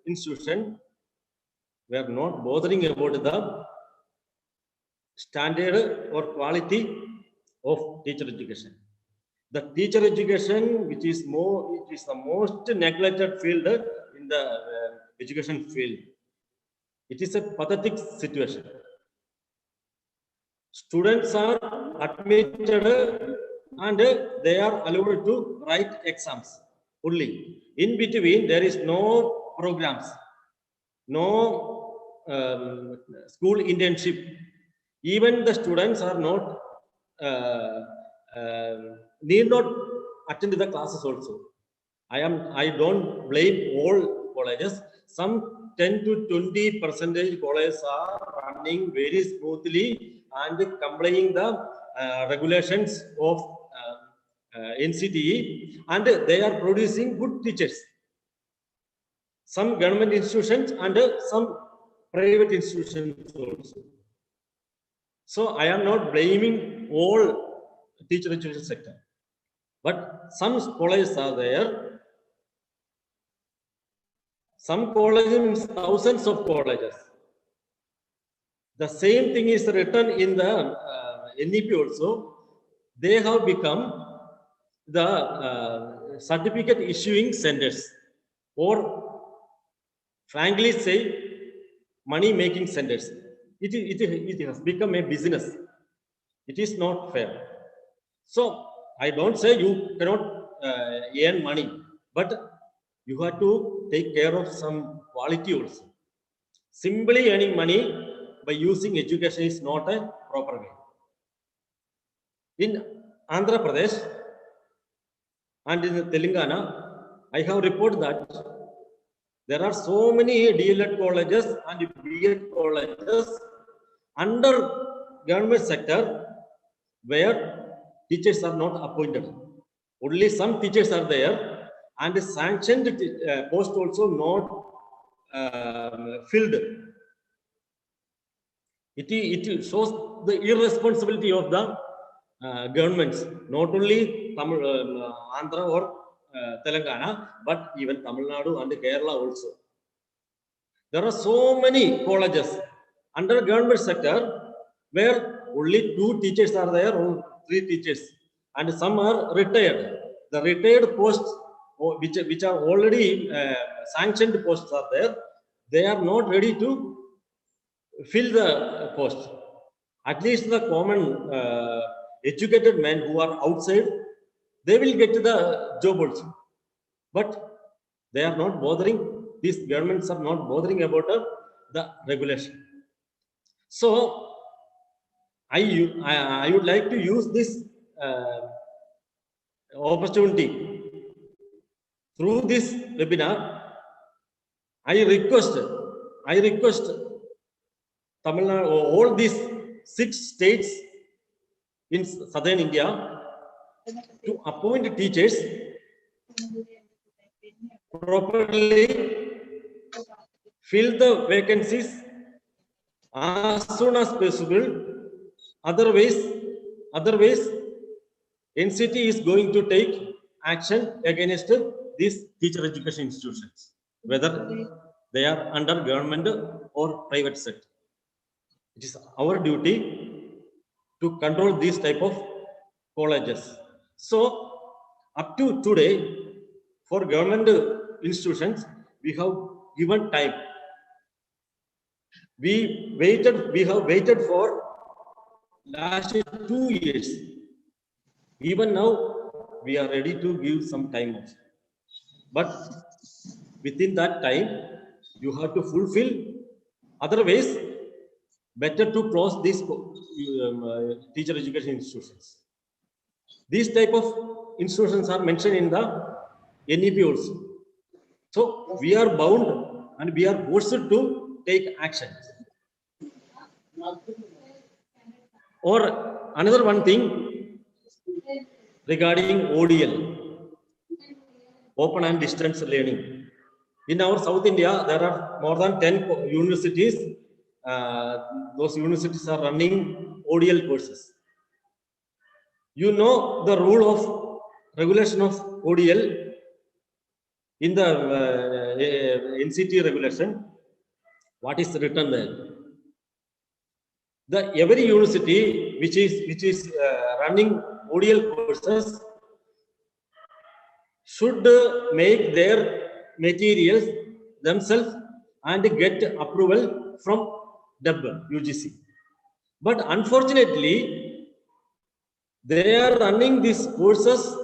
institution were not bothering about the standard or quality of teacher education. The teacher education, which is the most neglected field in the education field. It is a pathetic situation. Students are admitted and they are allowed to write exams only. In between, there is no programs, no school internship. Even the students are not need not attend the classes also. I don't blame all colleges. Some 10 to 20% colleges are running very smoothly and complying the regulations of NCTE, and they are producing good teachers. Some government institutions and some private institutions also. So I am not blaming all teacher education sector, but some colleges are there. Some colleges means thousands of colleges. The same thing is written in the NEP also. They have become the certificate issuing centers, or frankly say, money making centers. It has become a business. It is not fair. So I don't say you cannot earn money, but you have to take care of some quality also. Simply earning money by using education is not a proper way. In Andhra Pradesh and in Telangana, I have reported that there are so many DLED colleges and BEd colleges under government sector where teachers are not appointed. Only some teachers are there, and sanctioned post also not filled. It shows the irresponsibility of the governments, not only Tamil, Andhra or Telangana, but even Tamil Nadu and Kerala also. There are so many colleges under government sector where only 2 teachers are there or 3 teachers, and some are retired. The retired posts, which are already sanctioned posts are there, they are not ready to fill the post. At least the common educated men who are outside, they will get the job also. But they are not bothering, these governments are not bothering about the regulation. So I would like to use this opportunity through this webinar. I request Tamil Nadu, all these 6 states in southern India to appoint teachers properly, fill the vacancies as soon as possible. Otherwise, NCT is going to take action against these teacher education institutions, whether they are under government or private sector. It is our duty to control these type of colleges. So up to today, for government institutions, we have given time. We have waited for last 2 years. Even now, we are ready to give some time also. But within that time, you have to fulfill. Otherwise, better to close these teacher education institutions. These type of institutions are mentioned in the NEP also. So we are bound and we are forced to take action. Or another one thing regarding ODL, open and distance learning. In our South India, there are more than 10 universities. Those universities are running ODL courses. You know the rule of regulation of ODL in the NCT regulation. What is written there? Every university which is running ODL courses should make their materials themselves and get approval from DEB UGC. But unfortunately, they are running these courses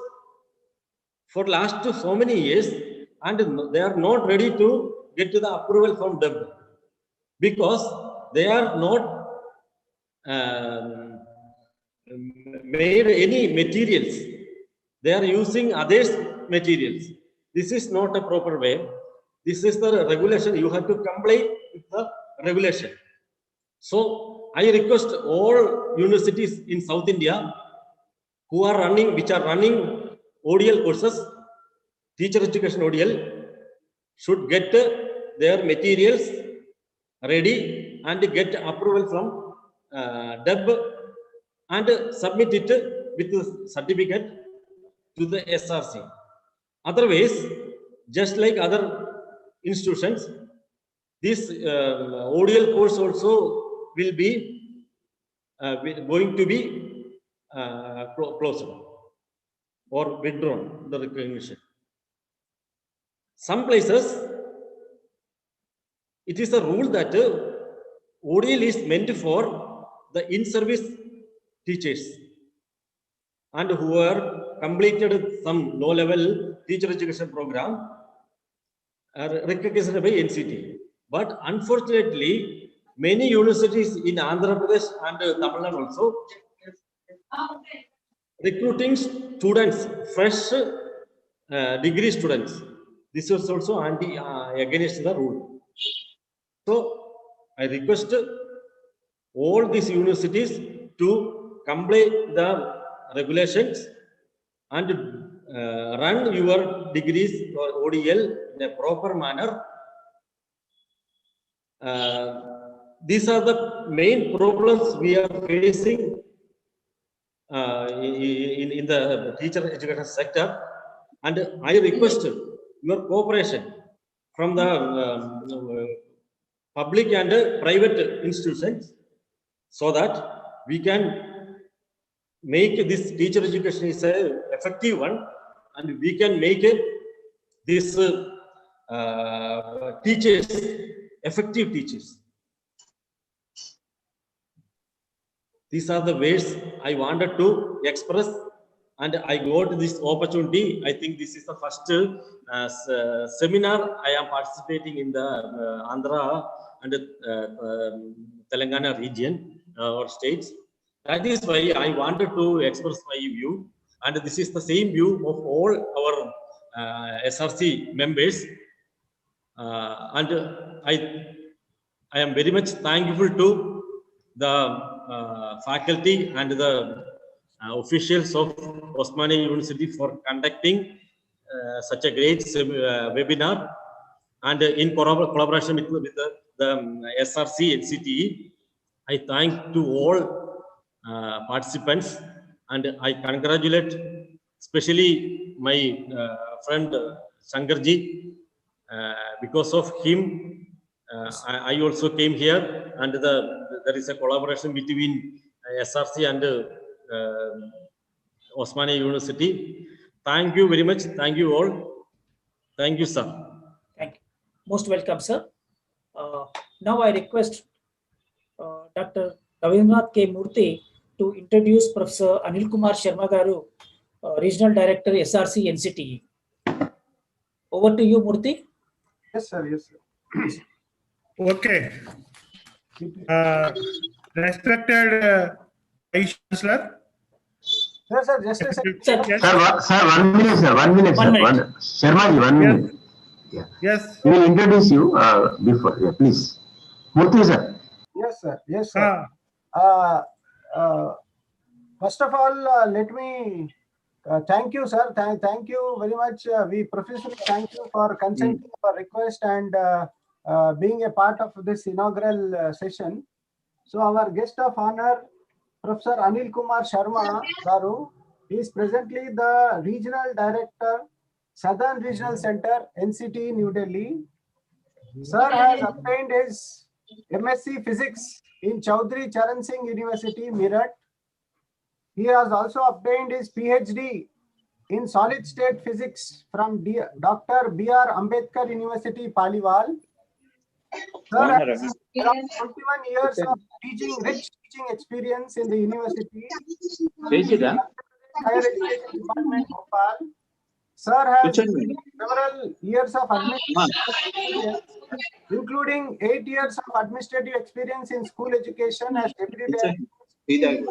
for last so many years, and they are not ready to get to the approval from DEB because they are not made any materials. They are using others materials. This is not a proper way. This is the regulation. You have to comply with the regulation. So I request all universities in South India which are running ODL courses, teacher education ODL, should get their materials ready and get approval from DEB and submit it with the certificate to the SRC. Otherwise, just like other institutions, this ODL course also will be going to be closed or withdrawn the recognition. Some places, it is a rule that ODL is meant for the in-service teachers and who are completed some low-level teacher education program are recognized by NCT. But unfortunately, many universities in Andhra Pradesh and Tamil Nadu also recruiting students, fresh degree students. This is also against the rule. So I request all these universities to comply the regulations and run your degrees or ODL in a proper manner. These are the main problems we are facing in the teacher education sector, and I request your cooperation from the public and private institutions so that we can make this teacher education is a effective one, and we can make this teachers effective teachers. These are the ways I wanted to express, and I got this opportunity. I think this is the first seminar I am participating in the Andhra and Telangana region or states. That is why I wanted to express my view, and this is the same view of all our SRC members. And I am very much thankful to the faculty and the officials of Osmania University for conducting such a great webinar, and in collaboration with the SRC and CTE. I thank to all participants, and I congratulate especially my friend Shankarji. Because of him, I also came here, and there is a collaboration between SRC and Osmania University. Thank you very much. Thank you all. Thank you, sir. Thank you. Most welcome, sir. Now I request Dr. Ravindranath K. Murthy to introduce Professor Anil Kumar Sharma Garu, Regional Director, SRC NCTE. Over to you, Murthy. Yes, sir. Yes, sir. Okay. Respected Vice Chancellor. Sir, just a second. Sir, 1 minute, sir. 1 minute, sir. Sharmaji, 1 minute. Yes. We will introduce you before. Yeah, please. Murthy, sir. Yes, sir. Yes, sir. Ah, First of all, let me thank you, sir. Thank you very much. We profusely thank you for consenting our request and being a part of this inaugural session. So our guest of honor, Professor Anil Kumar Sharma Garu, is presently the Regional Director, Southern Regional Center, NCT, New Delhi. Sir has obtained his MSc Physics in Chaudhry Charan Singh University, Meerut. He has also obtained his PhD in solid state physics from Dr. B.R. Ambedkar University, Paliwal. Sir has around 21 years of rich teaching experience in the university. Higher Education Department, Bhopal. Sir has several years of administrative experience, including 8 years of administrative experience in school education as deputy director, joint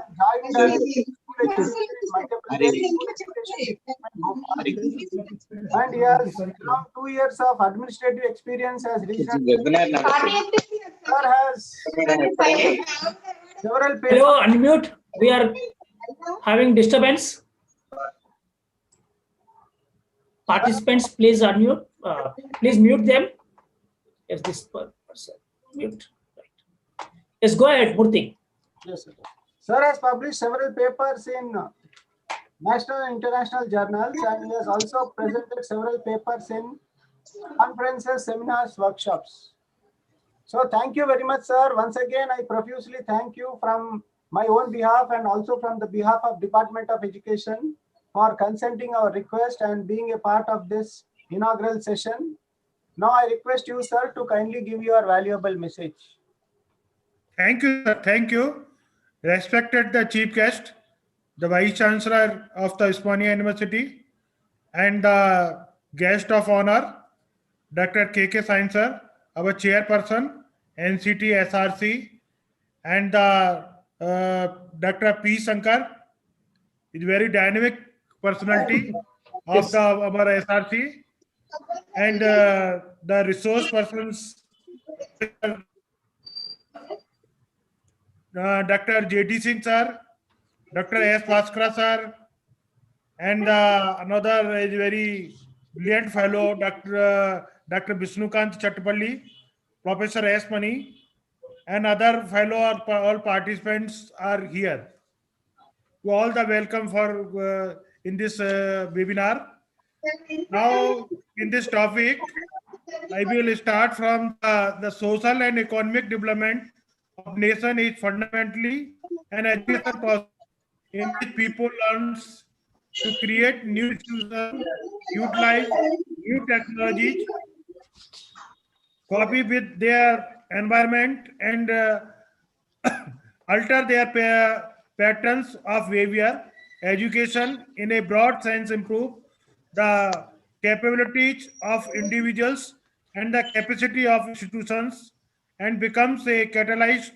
director school education in Madhya Pradesh School Education Department, Bhopal, and he has around 2 years of administrative experience as regional. Sir has several papers. Hello, unmute. We are having disturbance. Participants, please unmute. Please mute them. Yes, this person. Mute. Right. Yes, go ahead, Murthy. Yes, sir. Sir has published several papers in national and international journals, and he has also presented several papers in conferences, seminars, workshops. So thank you very much, sir. Once again, I profusely thank you from my own behalf and also from the behalf of Department of Education for consenting our request and being a part of this inaugural session. Now I request you, sir, to kindly give your valuable message. thank you, sir. Thank you. Respected the chief guest, the Vice Chancellor of the Osmania University, and the guest of honor, Dr. K.K. Sain sir, our chairperson, NCT SRC, and Dr. P. Shankar, is very dynamic personality of the our SRC, and the resource persons, Dr. J.D. Singh sir, Dr. S. Bhaskara sir, and another is very brilliant fellow, Dr. Vishnukant Chattapalli, Professor S. Mani, and other fellow all participants are here. To all the welcome for in this webinar. Now, in this topic, I will start from the social and economic development of nation is fundamentally an education process in which people learns to create new institutions, utilize new technologies, copy with their environment, and alter their patterns of behavior. Education, in a broad sense, improve the capabilities of individuals and the capacity of institutions, and becomes a catalyst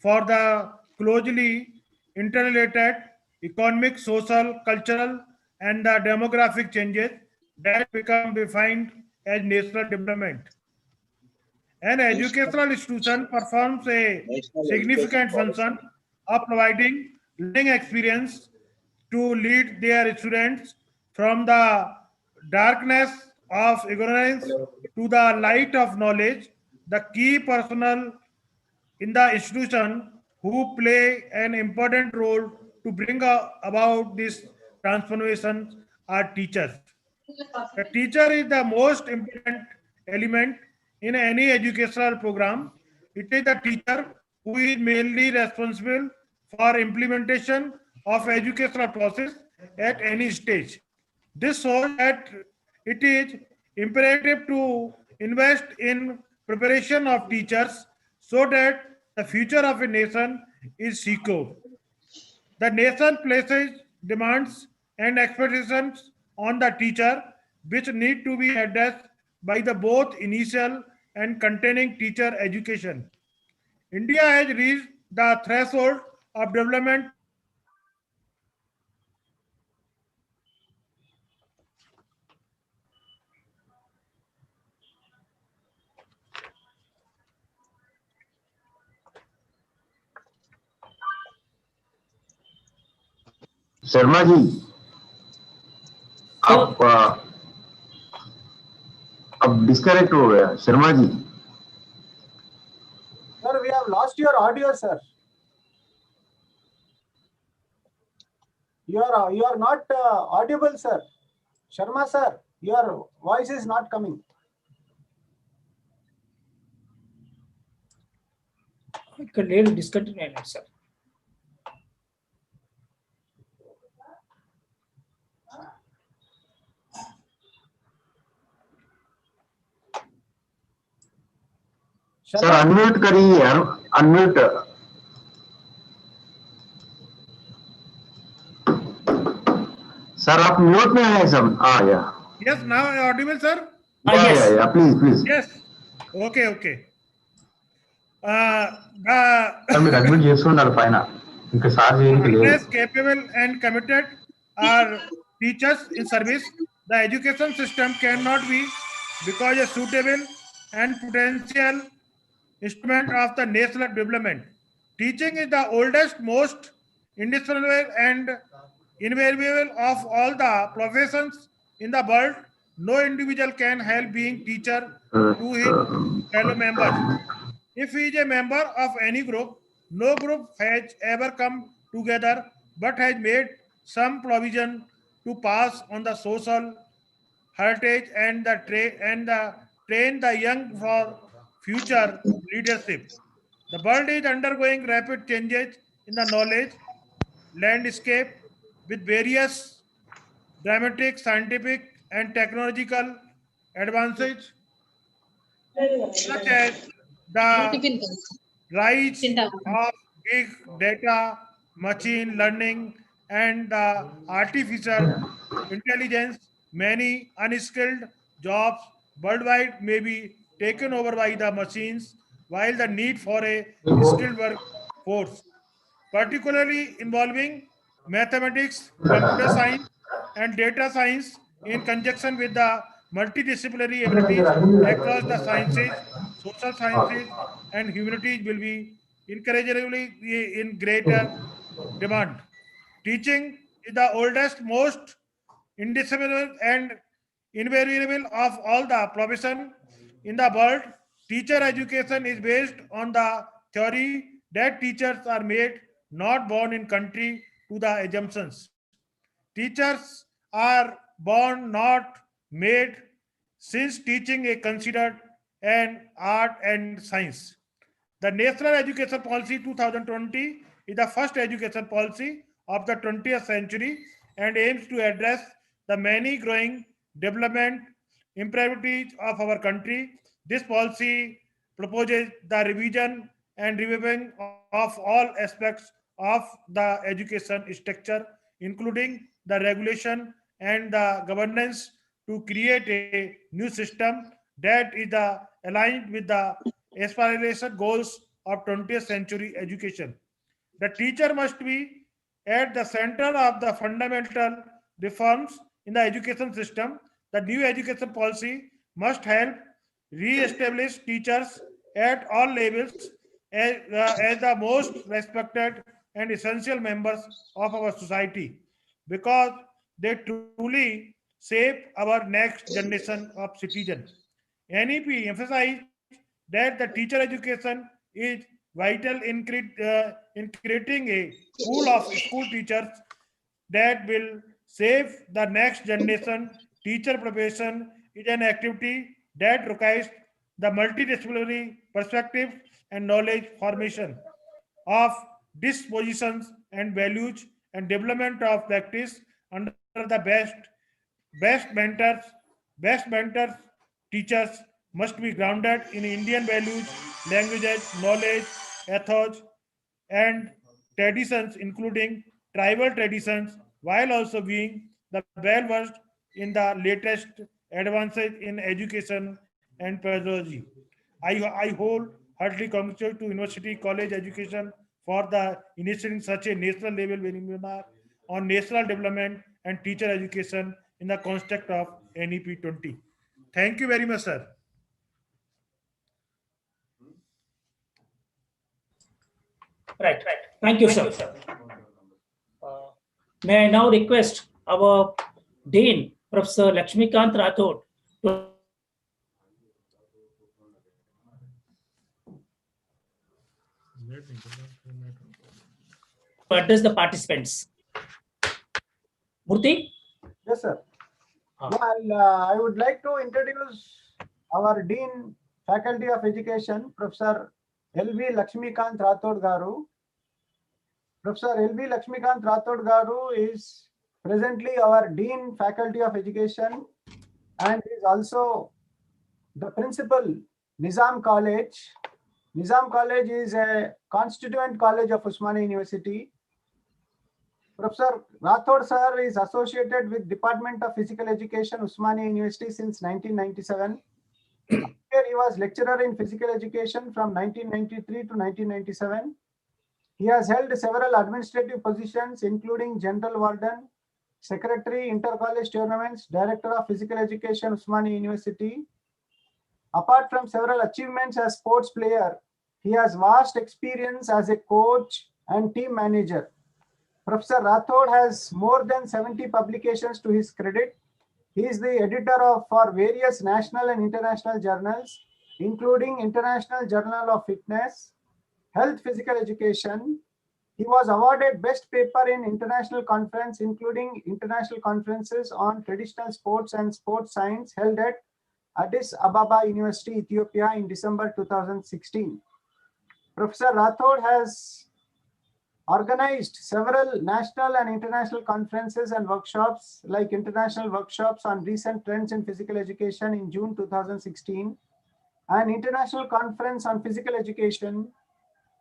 for the closely interrelated economic, social, cultural, and the demographic changes that become defined as national development. An educational institution performs a significant function of providing learning experience to lead their students from the darkness of ignorance to the light of knowledge. The key personnel in the institution who play an important role to bring about this transformation are teachers. The teacher is the most important element in any educational program. It is the teacher who is mainly responsible for implementation of educational process at any stage. This shows that it is imperative to invest in preparation of teachers so that the future of a nation is secure. The nation places demands and expectations on the teacher which need to be addressed by the both initial and continuing teacher education. India has reached the threshold of development Sharma ji आप अब disconnect हो गया Sharma ji. Sir, we have lost your audio, sir. You are not audible, sir. Sharma sir, your voice is not coming. ఇక్కడ లేదు, discontinue అయినాడు sir. Sir unmute करिए यार, unmute. Sir आप म्यूट में हैं सब. या Yes, now audible, sir? या प्लीज. Yes. Okay. మీరు అడ్మిట్ చేస్తున్నారు పైన ఇంకా సార్ చేయడానికి లేదు. Capable and committed are teachers in service. The education system cannot be because a suitable and potential instrument of the national development. Teaching is the oldest, most indispensable and invariable of all the professions in the world. No individual can help being teacher to his fellow members. If he is a member of any group, no group has ever come together but has made some provision to pass on the social heritage and train the young for future leadership. The world is undergoing rapid changes in the knowledge landscape with various dramatic scientific and technological advances such as the rise of big data, machine learning, and the artificial intelligence. Many unskilled jobs worldwide may be taken over by the machines, while the need for a skilled workforce, particularly involving mathematics, computer science, and data science, in conjunction with the multidisciplinary abilities across the sciences, social sciences, and humanities, will be increasingly in greater demand. Teaching is the oldest, most indispensable and invariable of all the profession in the world. Teacher education is based on the theory that teachers are made, not born in country, to the assumptions. Teachers are born, not made, since teaching is considered an art and science. The National Education Policy 2020 is the first education policy of the 20th century and aims to address the many growing development imperatives of our country. This policy proposes the revision and reviewing of all aspects of the education structure, including the regulation and the governance, to create a new system that is aligned with the aspiration goals of 20th century education. The teacher must be at the center of the fundamental reforms in the education system. The new education policy must help re-establish teachers at all levels as the most respected and essential members of our society, because they truly shape our next generation of citizens. NEP emphasized that the teacher education is vital in creating a pool of school teachers that will save the next generation. Teacher profession is an activity that requires the multidisciplinary perspective and knowledge formation of dispositions and values and development of practice under the best mentors. Best mentors teachers must be grounded in Indian values, languages, knowledge, ethos, and traditions, including tribal traditions, while also being the well versed in the latest advances in education and pedagogy. I wholeheartedly congratulate to University College Education for the initiating such a national level webinar on national development and teacher education in the context of NEP-20. Thank you very much, sir. Right. Thank you, sir. May I now request our Dean, Professor Lakshmikant Rathod, to address the participants. Murthy? Yes, sir. I would like to introduce our Dean, Faculty of Education, Professor L.V. Lakshmikant Rathod Garu. Professor L.V. Lakshmikant Rathod Garu is presently our Dean, Faculty of Education, and is also the principal, Nizam College. Nizam College is a constituent college of Usmania University. Professor Rathod sir is associated with Department of Physical Education, Usmania University since 1997. Here he was lecturer in physical education from 1993 to 1997. He has held several administrative positions, including General Warden, Secretary, Inter-College Tournaments, Director of Physical Education, Usmania University. Apart from several achievements as sports player, he has vast experience as a coach and team manager. Professor Rathod has more than 70 publications to his credit. He is the editor for various national and international journals, including International Journal of Fitness, Health Physical Education. He was awarded Best Paper in International Conference, including international conferences on traditional sports and sports science held at Addis Ababa University, Ethiopia in December 2016. Professor Rathod has organized several national and international conferences and workshops, like international workshops on recent trends in physical education in June 2016, and international conference on physical education,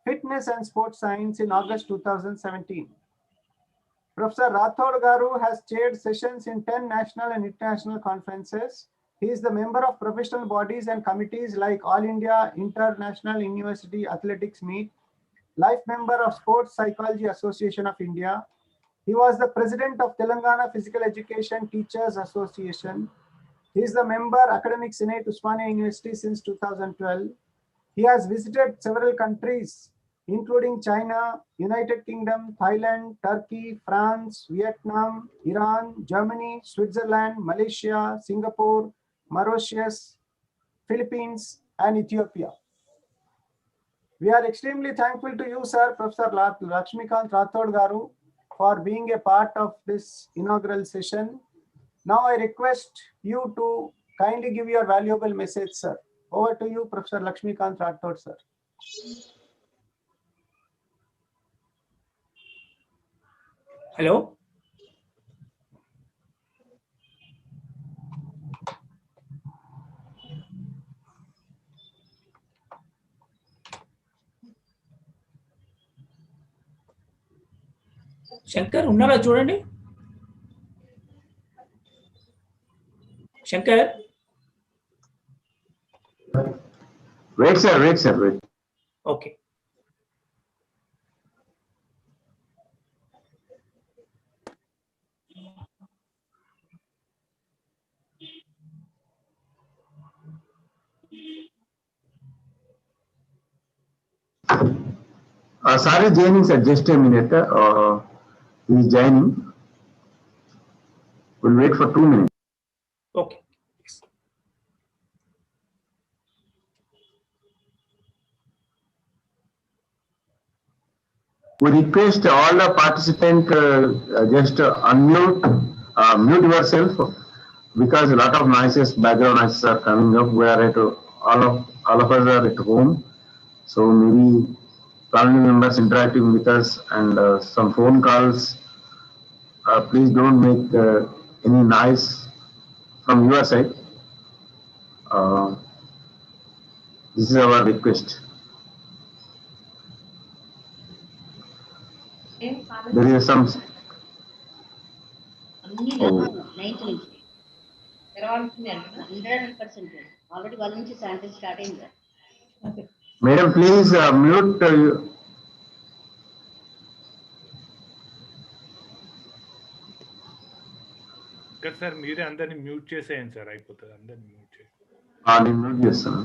fitness and sports science in August 2017. Professor Rathod Garu has chaired sessions in 10 national and international conferences. He is the member of professional bodies and committees like All India International University Athletics Meet, life member of Sports Psychology Association of India. He was the president of Telangana Physical Education Teachers Association. He is the member Academic Senate Usmania University since 2012. He has visited several countries, including China, United Kingdom, Thailand, Turkey, France, Vietnam, Iran, Germany, Switzerland, Malaysia, Singapore, Mauritius, Philippines, and Ethiopia. We are extremely thankful to you, sir, Professor Lakshmikant Rathod Garu, for being a part of this inaugural session. Now I request you to kindly give your valuable message, sir. Over to you, Professor Lakshmikant Rathod, sir. Hello? Shankar ఉన్నారా చూడండి Shankar Wait, sir, wait, sir, wait. Okay. Sorry, joining, sir. Just a minute. He is joining. We'll wait for 2 minutes. Okay. We request all the participants just mute yourself because a lot of noises, background noises are coming up. We are at all of us are at home, so maybe family members interacting with us and some phone calls. Please don't make any noise from your side. This is our request. There is some. Oh. Madam, please mute. Sir మీరే అందరిని mute చేసేయండి sir అయిపోతుంది అందరిని mute చేయండి నేను mute చేస్తాను.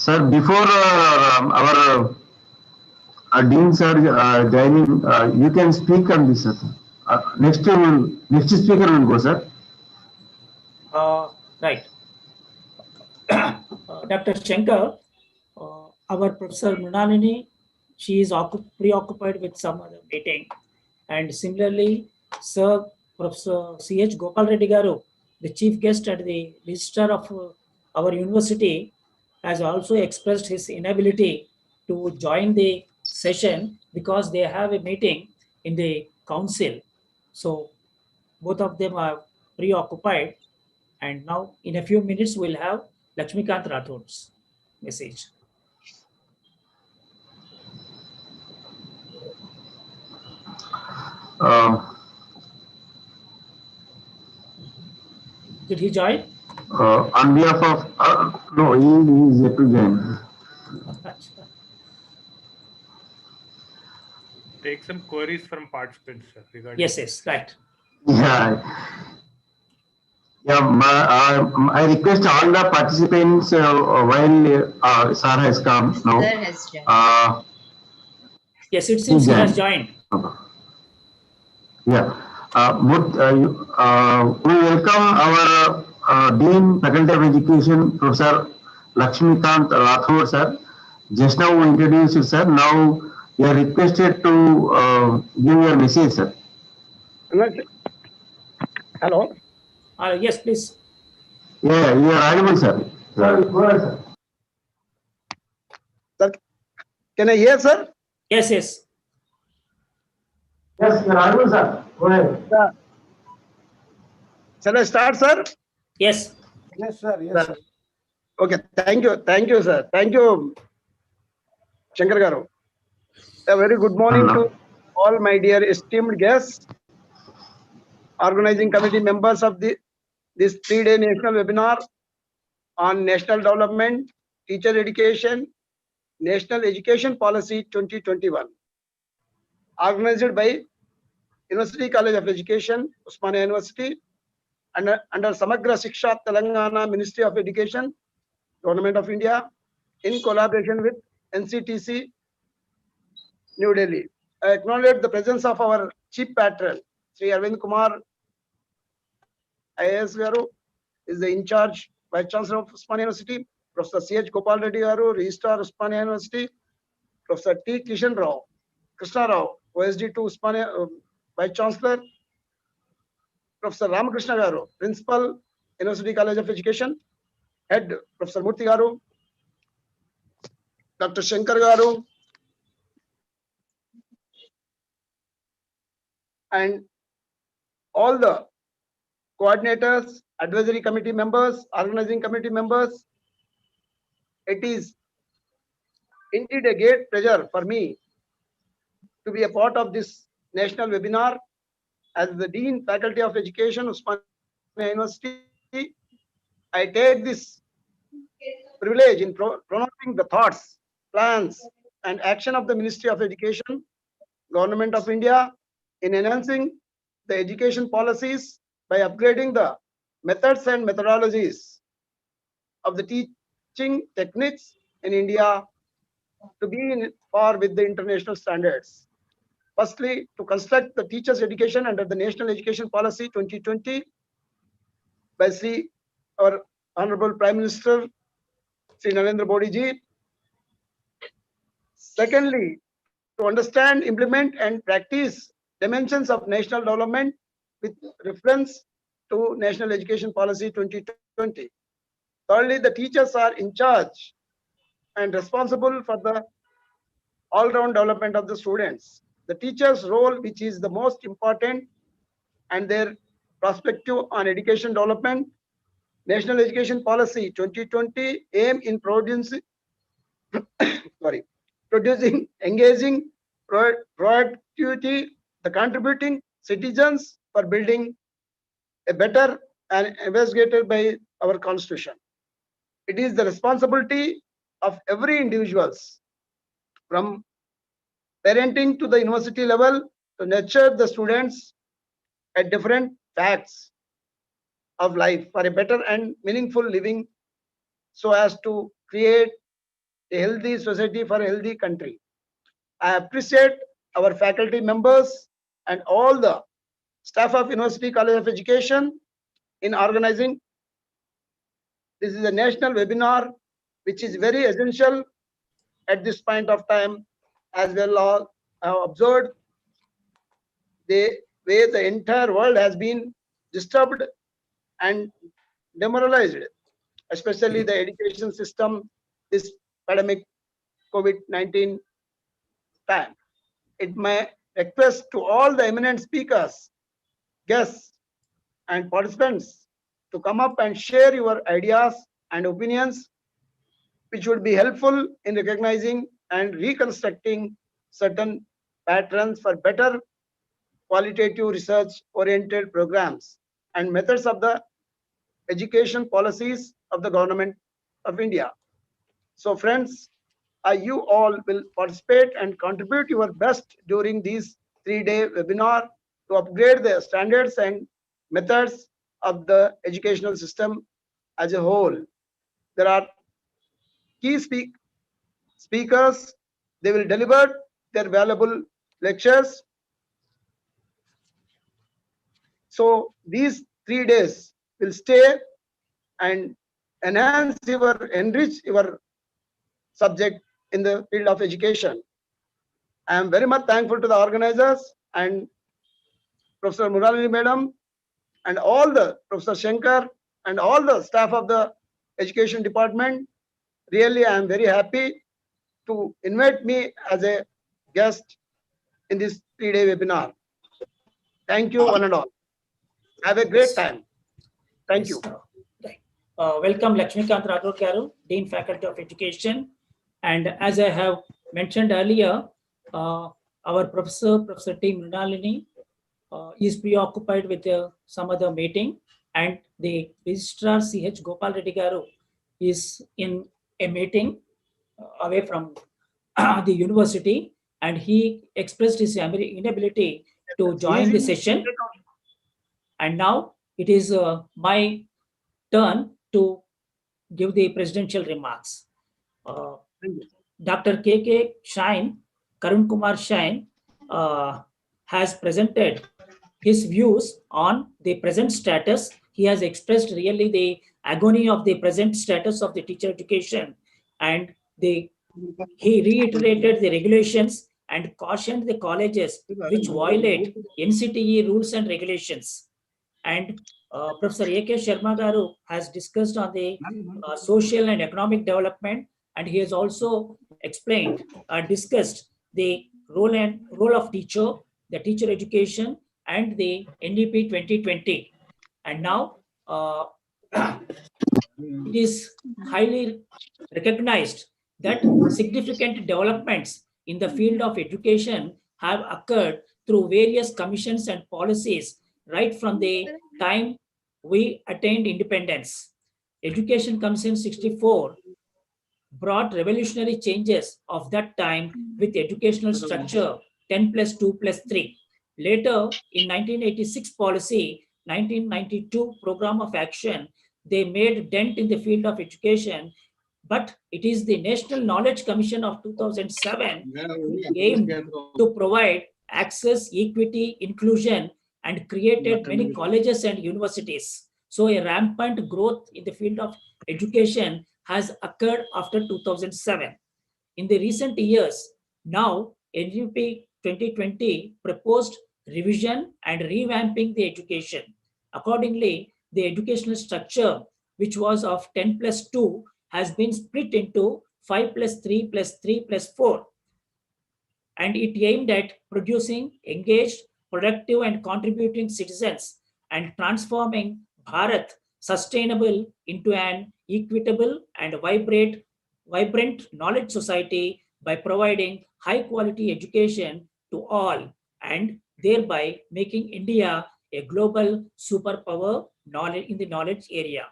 Sir, before our dean sir joining, you can speak on this, sir. Next speaker will go, sir. Right. Dr. Shankar, our Professor Mrinalini, she is preoccupied with some other meeting. And similarly, Sir Professor C.H. Gopal Reddy Garu, the chief guest and the registrar of our university, has also expressed his inability to join the session because they have a meeting in the council. So both of them are preoccupied. And now in a few minutes, we'll have Lakshmikant Rathod's message. Did he join? On behalf of, no, he is yet to join. Take some queries from participants, sir, regarding. Yes, right. Yeah. Yeah, I request all the participants while Sir has come now. Sir has joined. Yes, it seems he has joined. Yeah. We welcome our Dean, Faculty of Education, Professor Lakshmikant Rathod, sir. Just now we introduced you, sir. Now you are requested to give your message, sir. Hello. Yes, please. Yeah, you are audible, sir. Sir, go ahead, sir. Sir, can I hear, sir? Yes. Yes, you are audible, sir. Go ahead. Shall I start, sir? Yes. Yes, sir. Yes, sir. Okay, thank you. Thank you, sir. Thank you, Shankar Garu. A very good morning to all my dear esteemed guests, organizing committee members of this 3-day national webinar on national development, teacher education, national education policy 2021, organized by University College of Education, Usmania University, under Samagra Shiksha Telangana Ministry of Education, Government of India, in collaboration with NCTC, New Delhi. I acknowledge the presence of our chief patron, Sri Arvind Kumar IAS Garu, is the in-charge Vice Chancellor of Usmania University, Professor C.H. Gopal Reddy Garu, Registrar Usmania University, Professor T. Kishan Rao, Krishna Rao, OSD to Usmania Vice Chancellor, Professor Ramakrishna Garu, Principal, University College of Education, Head Professor Murthy Garu, Dr. Shankar Garu, and all the coordinators, advisory committee members, organizing committee members. It is indeed a great pleasure for me to be a part of this national webinar as the Dean, Faculty of Education, Usmania University. I take this privilege in pronouncing the thoughts, plans, and action of the Ministry of Education, Government of India, in enhancing the education policies by upgrading the methods and methodologies of the teaching techniques in India to be in par with the international standards. Firstly, to construct the teachers' education under the National Education Policy 2020 by our Honorable Prime Minister, Sri Narendra Modi ji. Secondly, to understand, implement, and practice dimensions of national development with reference to National Education Policy 2020. Thirdly, the teachers are in charge and responsible for the all-round development of the students. The teacher's role, which is the most important, and their perspective on education development. National Education Policy 2020 aim in producing, engaging, proactivity, the contributing citizens for building a better and investigated by our constitution. It is the responsibility of every individuals from parenting to the university level to nurture the students at different facts of life for a better and meaningful living so as to create a healthy society for a healthy country. I appreciate our faculty members and all the staff of University College of Education in organizing. This is a national webinar which is very essential at this point of time, as well as I have observed the way the entire world has been disturbed and demoralized, especially the education system, this pandemic COVID-19 time. It may request to all the eminent speakers, guests, and participants to come up and share your ideas and opinions, which would be helpful in recognizing and reconstructing certain patterns for better qualitative research-oriented programs and methods of the education policies of the government of India. So friends, you all will participate and contribute your best during these 3-day webinar to upgrade the standards and methods of the educational system as a whole. There are key speakers. They will deliver their valuable lectures. So these 3 days will stay and enrich your subject in the field of education. I am very much thankful to the organizers and Professor Murali Madam and all the Professor Shankar and all the staff of the education department. Really, I am very happy to invite me as a guest in this 3-day webinar. Thank you, one and all. Have a great time. Thank you. Welcome, Lakshmikant Rathod Garu, Dean Faculty of Education. And as I have mentioned earlier, our Professor T. Mrinalini, is preoccupied with some other meeting, and the Registrar C.H. Gopal Reddy Garu is in a meeting away from the university, and he expressed his inability to join the session. And now it is my turn to give the presidential remarks. Dr. K.K. Shine, Karun Kumar Shine, has presented his views on the present status. He has expressed really the agony of the present status of the teacher education, and he reiterated the regulations and cautioned the colleges which violate NCTE rules and regulations. And Professor A.K. Sharma Garu has discussed on the social and economic development, and he has also explained, discussed the role of teacher, the teacher education, and the NEP 2020. And now it is highly recognized that significant developments in the field of education have occurred through various commissions and policies right from the time we attained independence. Education Commission 64 brought revolutionary changes of that time with educational structure 10+2+3. Later, in 1986 policy, 1992 program of action, they made dent in the field of education, but it is the National Knowledge Commission of 2007 aimed to provide access, equity, inclusion, and created many colleges and universities. So a rampant growth in the field of education has occurred after 2007. In the recent years, now NEP 2020 proposed revision and revamping the education. Accordingly, the educational structure, which was of 10+2, has been split into 5+3+3+4. And it aimed at producing engaged, productive, and contributing citizens and transforming Bharat sustainable into an equitable and vibrant knowledge society by providing high quality education to all, and thereby making India a global superpower in the knowledge area.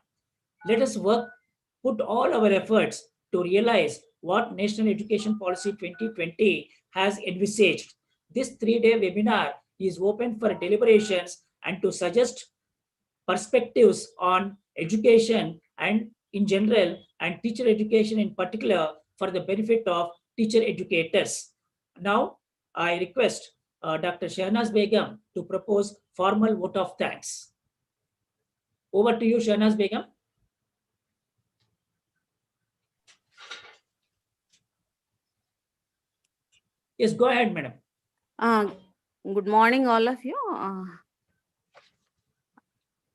Let us put all our efforts to realize what National Education Policy 2020 has envisaged. This 3-day webinar is open for deliberations and to suggest perspectives on education and in general and teacher education in particular for the benefit of teacher educators. Now, I request Dr. Shahnaz Begum to propose formal vote of thanks. Over to you, Shahnaz Begum. Yes, go ahead, madam. Good morning, all of you.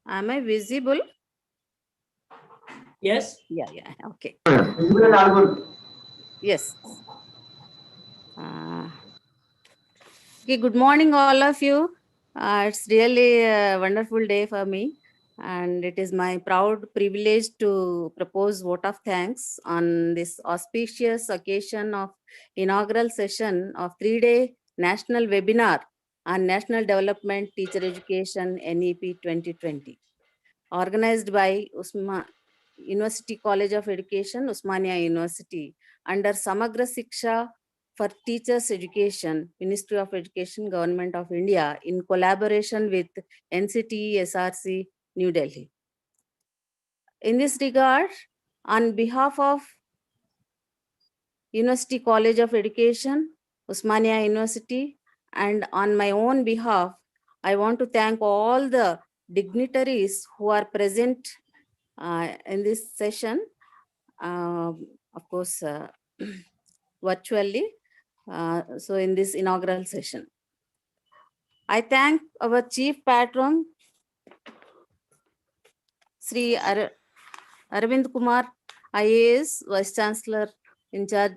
Am I visible? Yes. Yeah, okay. Yes. Okay, good morning, all of you. It's really a wonderful day for me, and it is my proud privilege to propose vote of thanks on this auspicious occasion of inaugural session of 3-day national webinar on National Development Teacher Education NEP 2020, organized by University College of Education, Usmania University, under Samagra Siksha for Teachers Education, Ministry of Education, Government of India, in collaboration with NCTE SRC, New Delhi. In this regard, on behalf of University College of Education, Usmania University, and on my own behalf, I want to thank all the dignitaries who are present in this session, of course, virtually. So in this inaugural session, I thank our chief patron, Sri Arvind Kumar, IAS, Vice Chancellor in charge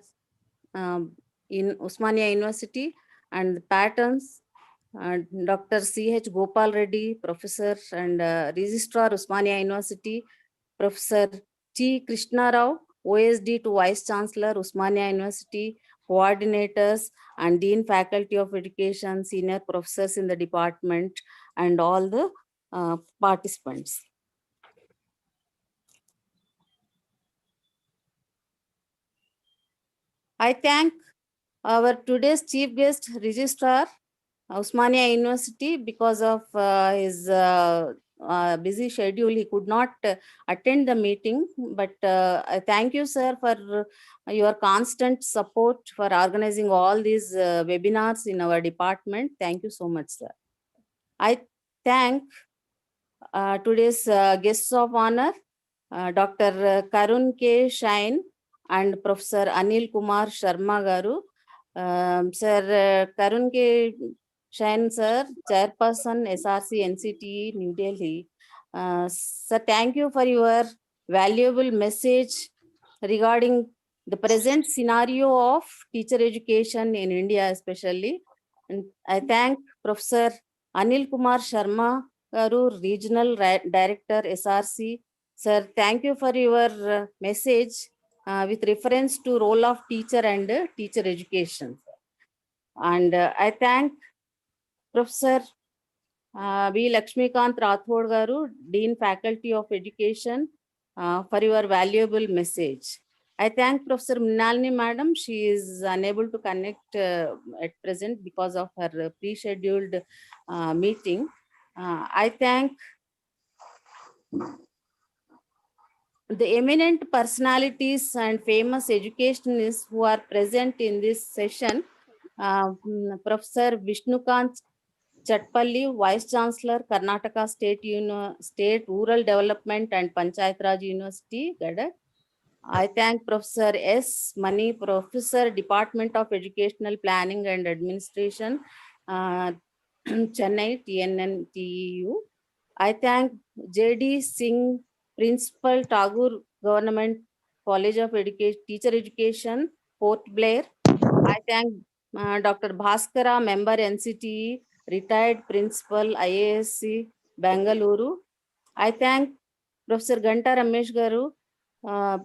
in Usmania University, and the patrons, Dr. C.H. Gopal Reddy, Professor and Registrar, Usmania University, Professor T. Krishna Rao, OSD to Vice Chancellor, Usmania University, coordinators and Dean Faculty of Education, senior professors in the department, and all the participants. I thank our today's chief guest, Registrar, Usmania University, because of his busy schedule, he could not attend the meeting. But I thank you, sir, for your constant support for organizing all these webinars in our department. Thank you so much, sir. I thank today's guests of honor, Dr. Karun K. Shain and Professor Anil Kumar Sharma Garu. Sir Karun K. Shain, sir, Chairperson, SRC, NCTE, New Delhi. Sir, thank you for your valuable message regarding the present scenario of teacher education in India, especially. And I thank Professor Anil Kumar Sharma Garu, Regional Director, SRC. Sir, thank you for your message with reference to role of teacher and teacher education. And I thank Professor B. Lakshmikant Rathod Garu, Dean Faculty of Education, for your valuable message. I thank Professor Mrinalini Madam. She is unable to connect at present because of her pre-scheduled meeting. I thank the eminent personalities and famous educationists who are present in this session. Professor Vishnukant Chatpalli, Vice Chancellor, Karnataka State Rural Development and Panchayat Raj University, Gadak. I thank Professor S. Mani, Professor, Department of Educational Planning and Administration, Chennai, TNNTU. I thank J.D. Singh, Principal, Tagore Government College of Education, Teacher Education, Port Blair. I thank Dr. Bhaskara, Member NCTE, Retired Principal, IASC, Bangalore. I thank Professor Ganta Ramesh Garu,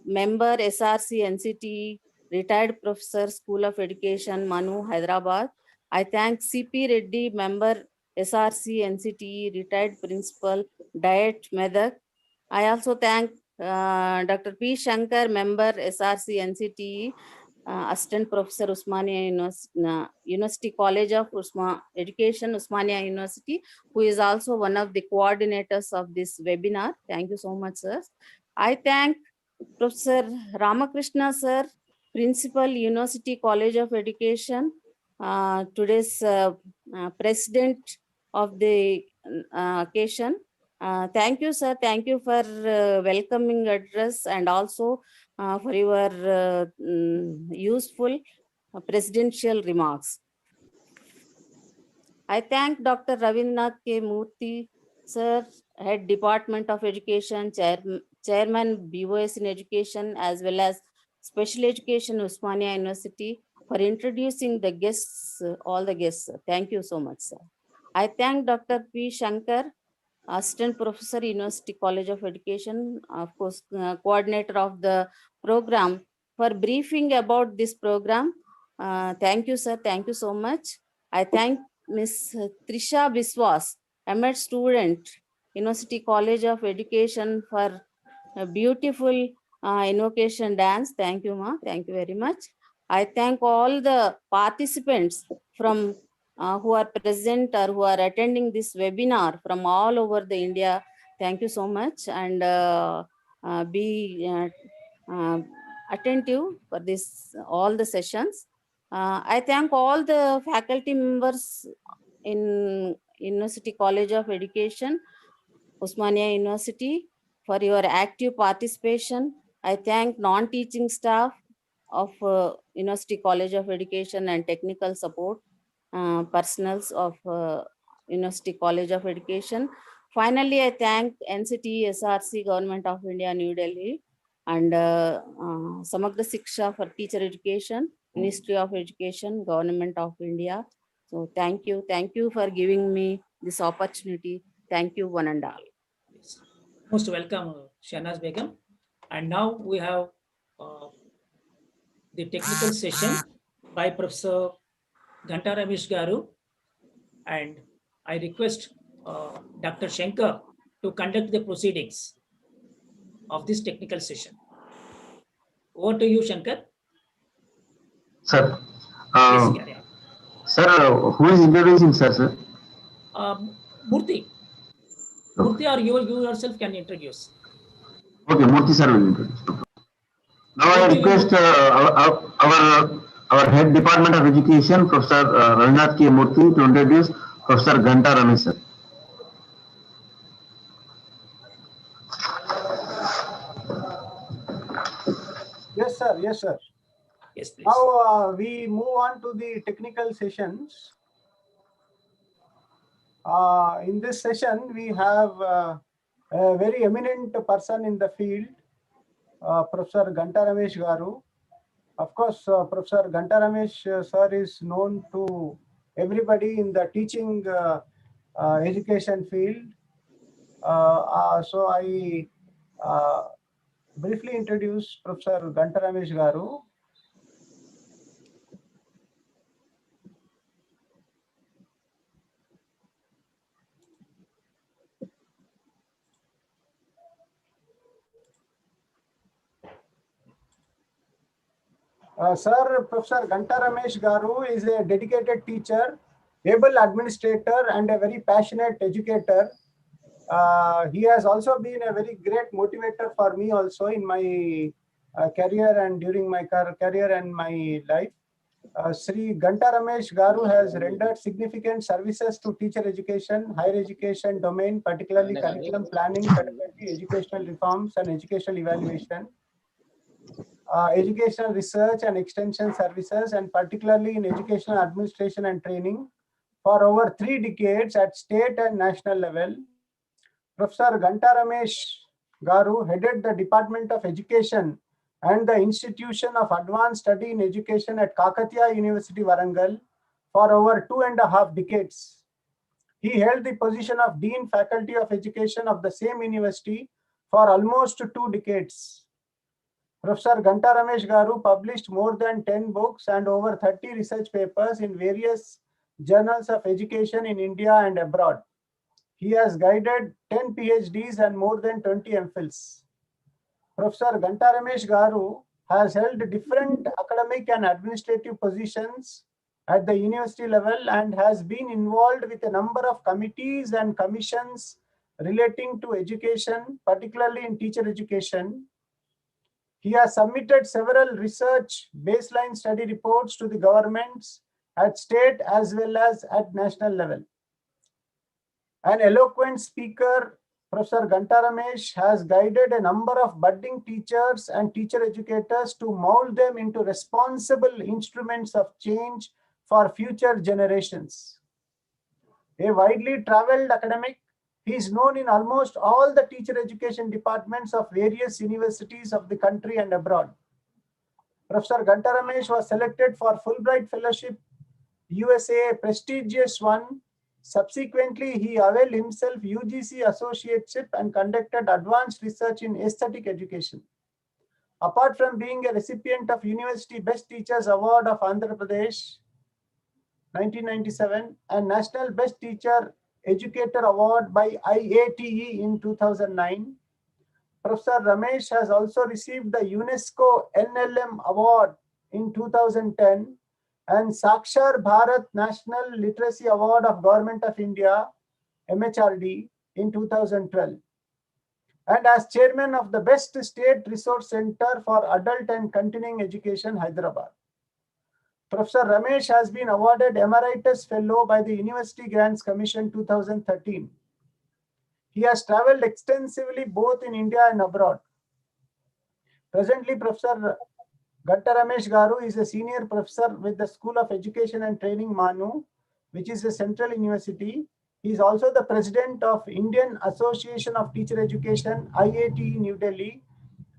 Member SRC, NCTE, Retired Professor, School of Education, Manu, Hyderabad. I thank CP Reddy, Member SRC, NCTE, Retired Principal, Diet, Medak. I also thank Dr. P. Shankar, Member SRC, NCTE, Assistant Professor, Usmania University College of Education, Usmania University, who is also one of the coordinators of this webinar. Thank you so much, sir. I thank Professor Ramakrishna, sir, Principal, University College of Education, today's president of the occasion. Thank you, sir. Thank you for welcoming address and also for your useful presidential remarks. I thank Dr. Ravindranath K. Murthy, sir, Head Department of Education, Chairman BOS in Education, as well as Special Education, Osmania University, for introducing the guests, all the guests. Thank you so much, sir. I thank Dr. P. Shankar, Assistant Professor, University College of Education, of course, coordinator of the program, for briefing about this program. Thank you, sir. Thank you so much. I thank Ms. Trisha Biswas, MA student, University College of Education, for a beautiful invocation dance. Thank you, ma. Thank you very much. I thank all the participants from who are present or who are attending this webinar from all over the India. Thank you so much, and be attentive for this all the sessions. I thank all the faculty members in University College of Education, Osmania University, for your active participation. I thank non-teaching staff of University College of Education and technical support personals of University College of Education. Finally, I thank NCT, SRC, Government of India, New Delhi, and Samagra Shiksha for teacher education, Ministry of Education, Government of India. So thank you. Thank you for giving me this opportunity. Thank you, one and all. Most welcome, Shahnaz Begum. And now we have the technical session by Professor Ghanta Ramesh Garu. And I request Dr. Shankar to conduct the proceedings of this technical session. Over to you, Shankar. Sir, Yes, carry on. sir, who is introducing, sir? Murthy. Murthy, or you yourself can introduce. Okay, Murthy sir will introduce. Now I request our head department of education, Professor Ravindranath K. Murthy, to introduce Professor Ghanta Ramesh sir. Yes, sir. Yes, sir. Yes, please. Now we move on to the technical sessions. In this session, we have a very eminent person in the field, Professor Ghanta Ramesh Garu. Of course, Professor Ghanta Ramesh sir is known to everybody in the teaching education field. So I briefly introduce Professor Ghanta Ramesh Garu. Sir, Professor Ghanta Ramesh Garu is a dedicated teacher, able administrator, and a very passionate educator. He has also been a very great motivator for me also in my career and during my career and my life. Sri Ghanta Ramesh Garu has rendered significant services to teacher education, higher education domain, particularly curriculum planning, pedagogy, educational reforms, and educational evaluation. Educational research and extension services, and particularly in educational administration and training for over 3 decades at state and national level. Professor Ghanta Ramesh Garu headed the Department of Education and the Institution of Advanced Study in Education at Kakatiya University, Warangal for over 2.5 decades. He held the position of Dean Faculty of Education of the same university for almost 2 decades. Professor Ghanta Ramesh Garu published more than 10 books and over 30 research papers in various journals of education in India and abroad. He has guided 10 PhDs and more than 20 MPhils. Professor Ghanta Ramesh Garu has held different academic and administrative positions at the university level and has been involved with a number of committees and commissions relating to education, particularly in teacher education. He has submitted several research baseline study reports to the governments at state as well as at national level. An eloquent speaker, Professor Ganta Ramesh has guided a number of budding teachers and teacher educators to mold them into responsible instruments of change for future generations. A widely traveled academic, he is known in almost all the teacher education departments of various universities of the country and abroad. Professor Ganta Ramesh was selected for Fulbright Fellowship, USA, a prestigious one. Subsequently, he availed himself UGC associateship and conducted advanced research in aesthetic education. Apart from being a recipient of University Best Teachers Award of Andhra Pradesh 1997 and National Best Teacher Educator Award by IATE in 2009, Professor Ramesh has also received the UNESCO NLM Award in 2010 and Sakshar Bharat National Literacy Award of Government of India, MHRD, in 2012. And as chairman of the Best State Resource Center for Adult and Continuing Education, Hyderabad. Professor Ramesh has been awarded Emeritus Fellow by the University Grants Commission 2013. He has traveled extensively both in India and abroad. Presently, Professor Ganta Ramesh Garu is a senior professor with the School of Education and Training, Manu, which is a central university. He is also the president of Indian Association of Teacher Education, IATE, New Delhi,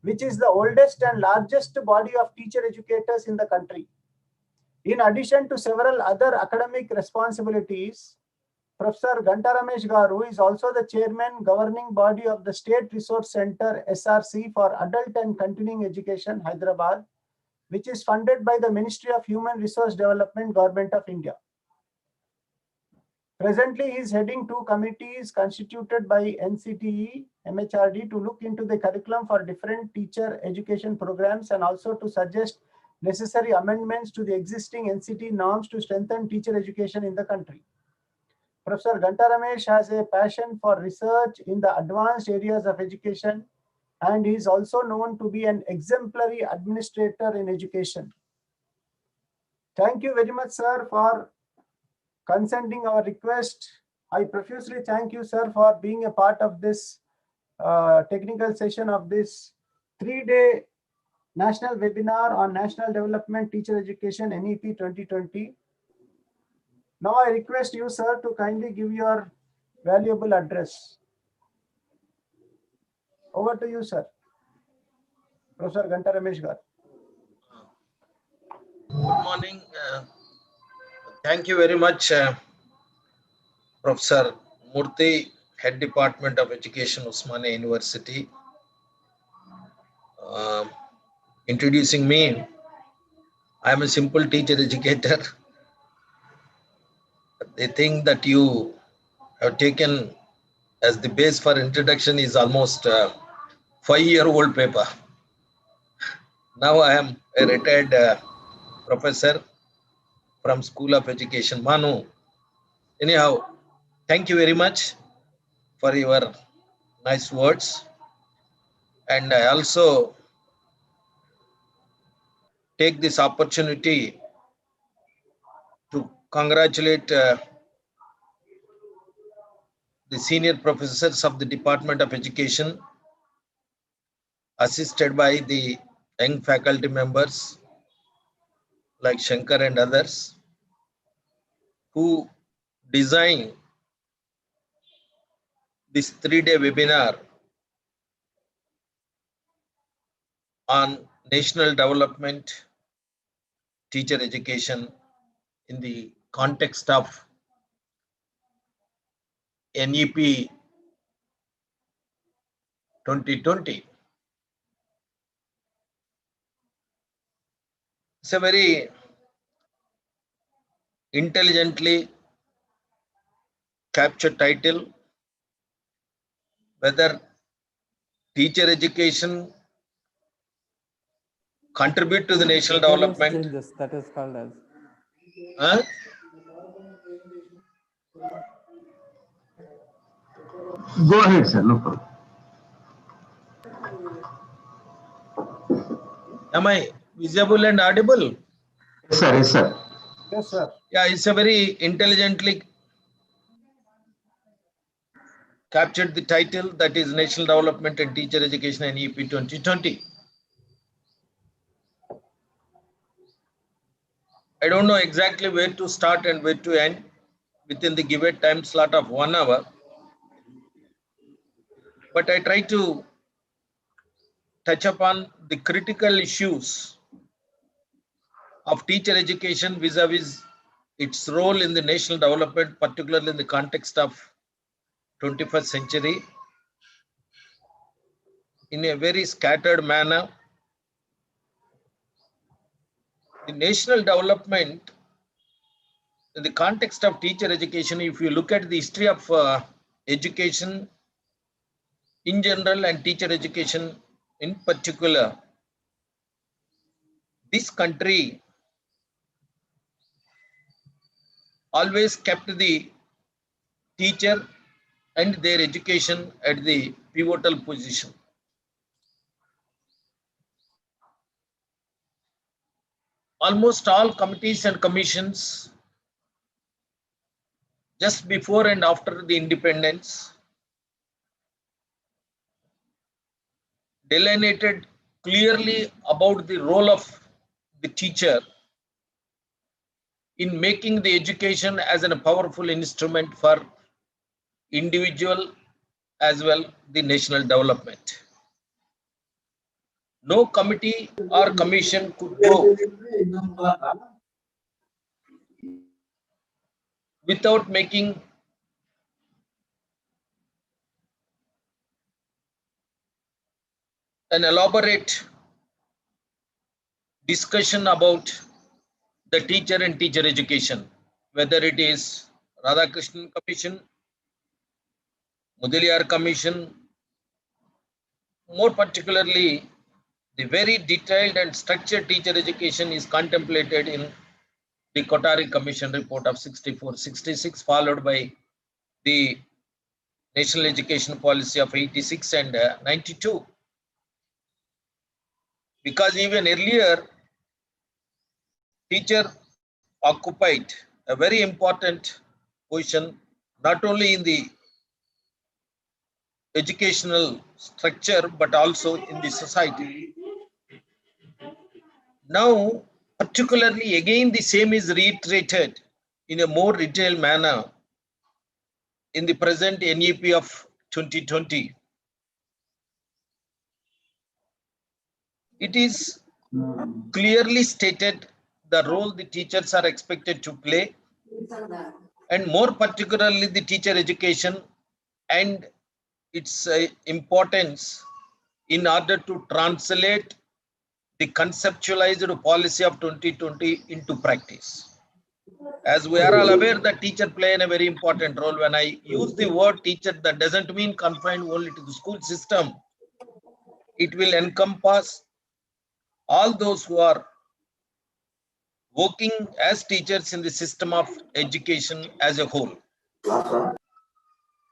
which is the oldest and largest body of teacher educators in the country. In addition to several other academic responsibilities, Professor Ganta Ramesh Garu is also the chairman governing body of the State Resource Center, SRC, for Adult and Continuing Education, Hyderabad, which is funded by the Ministry of Human Resource Development, Government of India. Presently, he is heading two committees constituted by NCTE, MHRD to look into the curriculum for different teacher education programs and also to suggest necessary amendments to the existing NCT norms to strengthen teacher education in the country. Professor Ganta Ramesh has a passion for research in the advanced areas of education, and he is also known to be an exemplary administrator in education. Thank you very much, sir, for consenting our request. I profusely thank you, sir, for being a part of this technical session of this 3-day national webinar on National Development Teacher Education, NEP 2020. Now I request you, sir, to kindly give your valuable address. Over to you, sir. Professor Ganta Ramesh Garu. Good morning. Thank you very much, Professor Murthy, Head Department of Education, Osmania University. Introducing me, I am a simple teacher educator. The thing that you have taken as the base for introduction is almost 5-year-old paper. Now I am a retired professor from School of Education, Manu. Anyhow, thank you very much for your nice words. And I also take this opportunity to congratulate the senior professors of the Department of Education, assisted by the young faculty members like Shankar and others, who designed this 3-day webinar on national development, teacher education in the context of NEP 2020. It's a very intelligently captured title, whether teacher education contribute to the national development. Changes, that is called as. Go ahead, sir. No problem. Am I visible and audible? Yes, sir. Yes, sir. Yes, sir. Yeah, it's a very intelligently captured the title, that is National Development and Teacher Education NEP 2020. I don't know exactly where to start and where to end within the given time slot of 1 hour, but I try to touch upon the critical issues of teacher education vis-a-vis its role in the national development, particularly in the context of 21st century, in a very scattered manner. The national development in the context of teacher education, if you look at the history of education in general and teacher education in particular, this country always kept the teacher and their education at the pivotal position. Almost all committees and commissions just before and after the independence delineated clearly about the role of the teacher in making the education as a powerful instrument for individual as well the national development. No committee or commission could go without making an elaborate discussion about the teacher and teacher education, whether it is Radhakrishnan Commission, Mudaliar Commission, more particularly the very detailed and structured teacher education is contemplated in the Kothari Commission report of 64-66, followed by the National Education Policy of 86 and 92. Because even earlier, teacher occupied a very important position, not only in the educational structure, but also in the society. Now, particularly again, the same is reiterated in a more detailed manner in the present NEP of 2020. It is clearly stated the role the teachers are expected to play, and more particularly the teacher education and its importance in order to translate the conceptualized policy of 2020 into practice. As we are all aware that teacher play a very important role. When I use the word teacher, that doesn't mean confined only to the school system. It will encompass all those who are working as teachers in the system of education as a whole.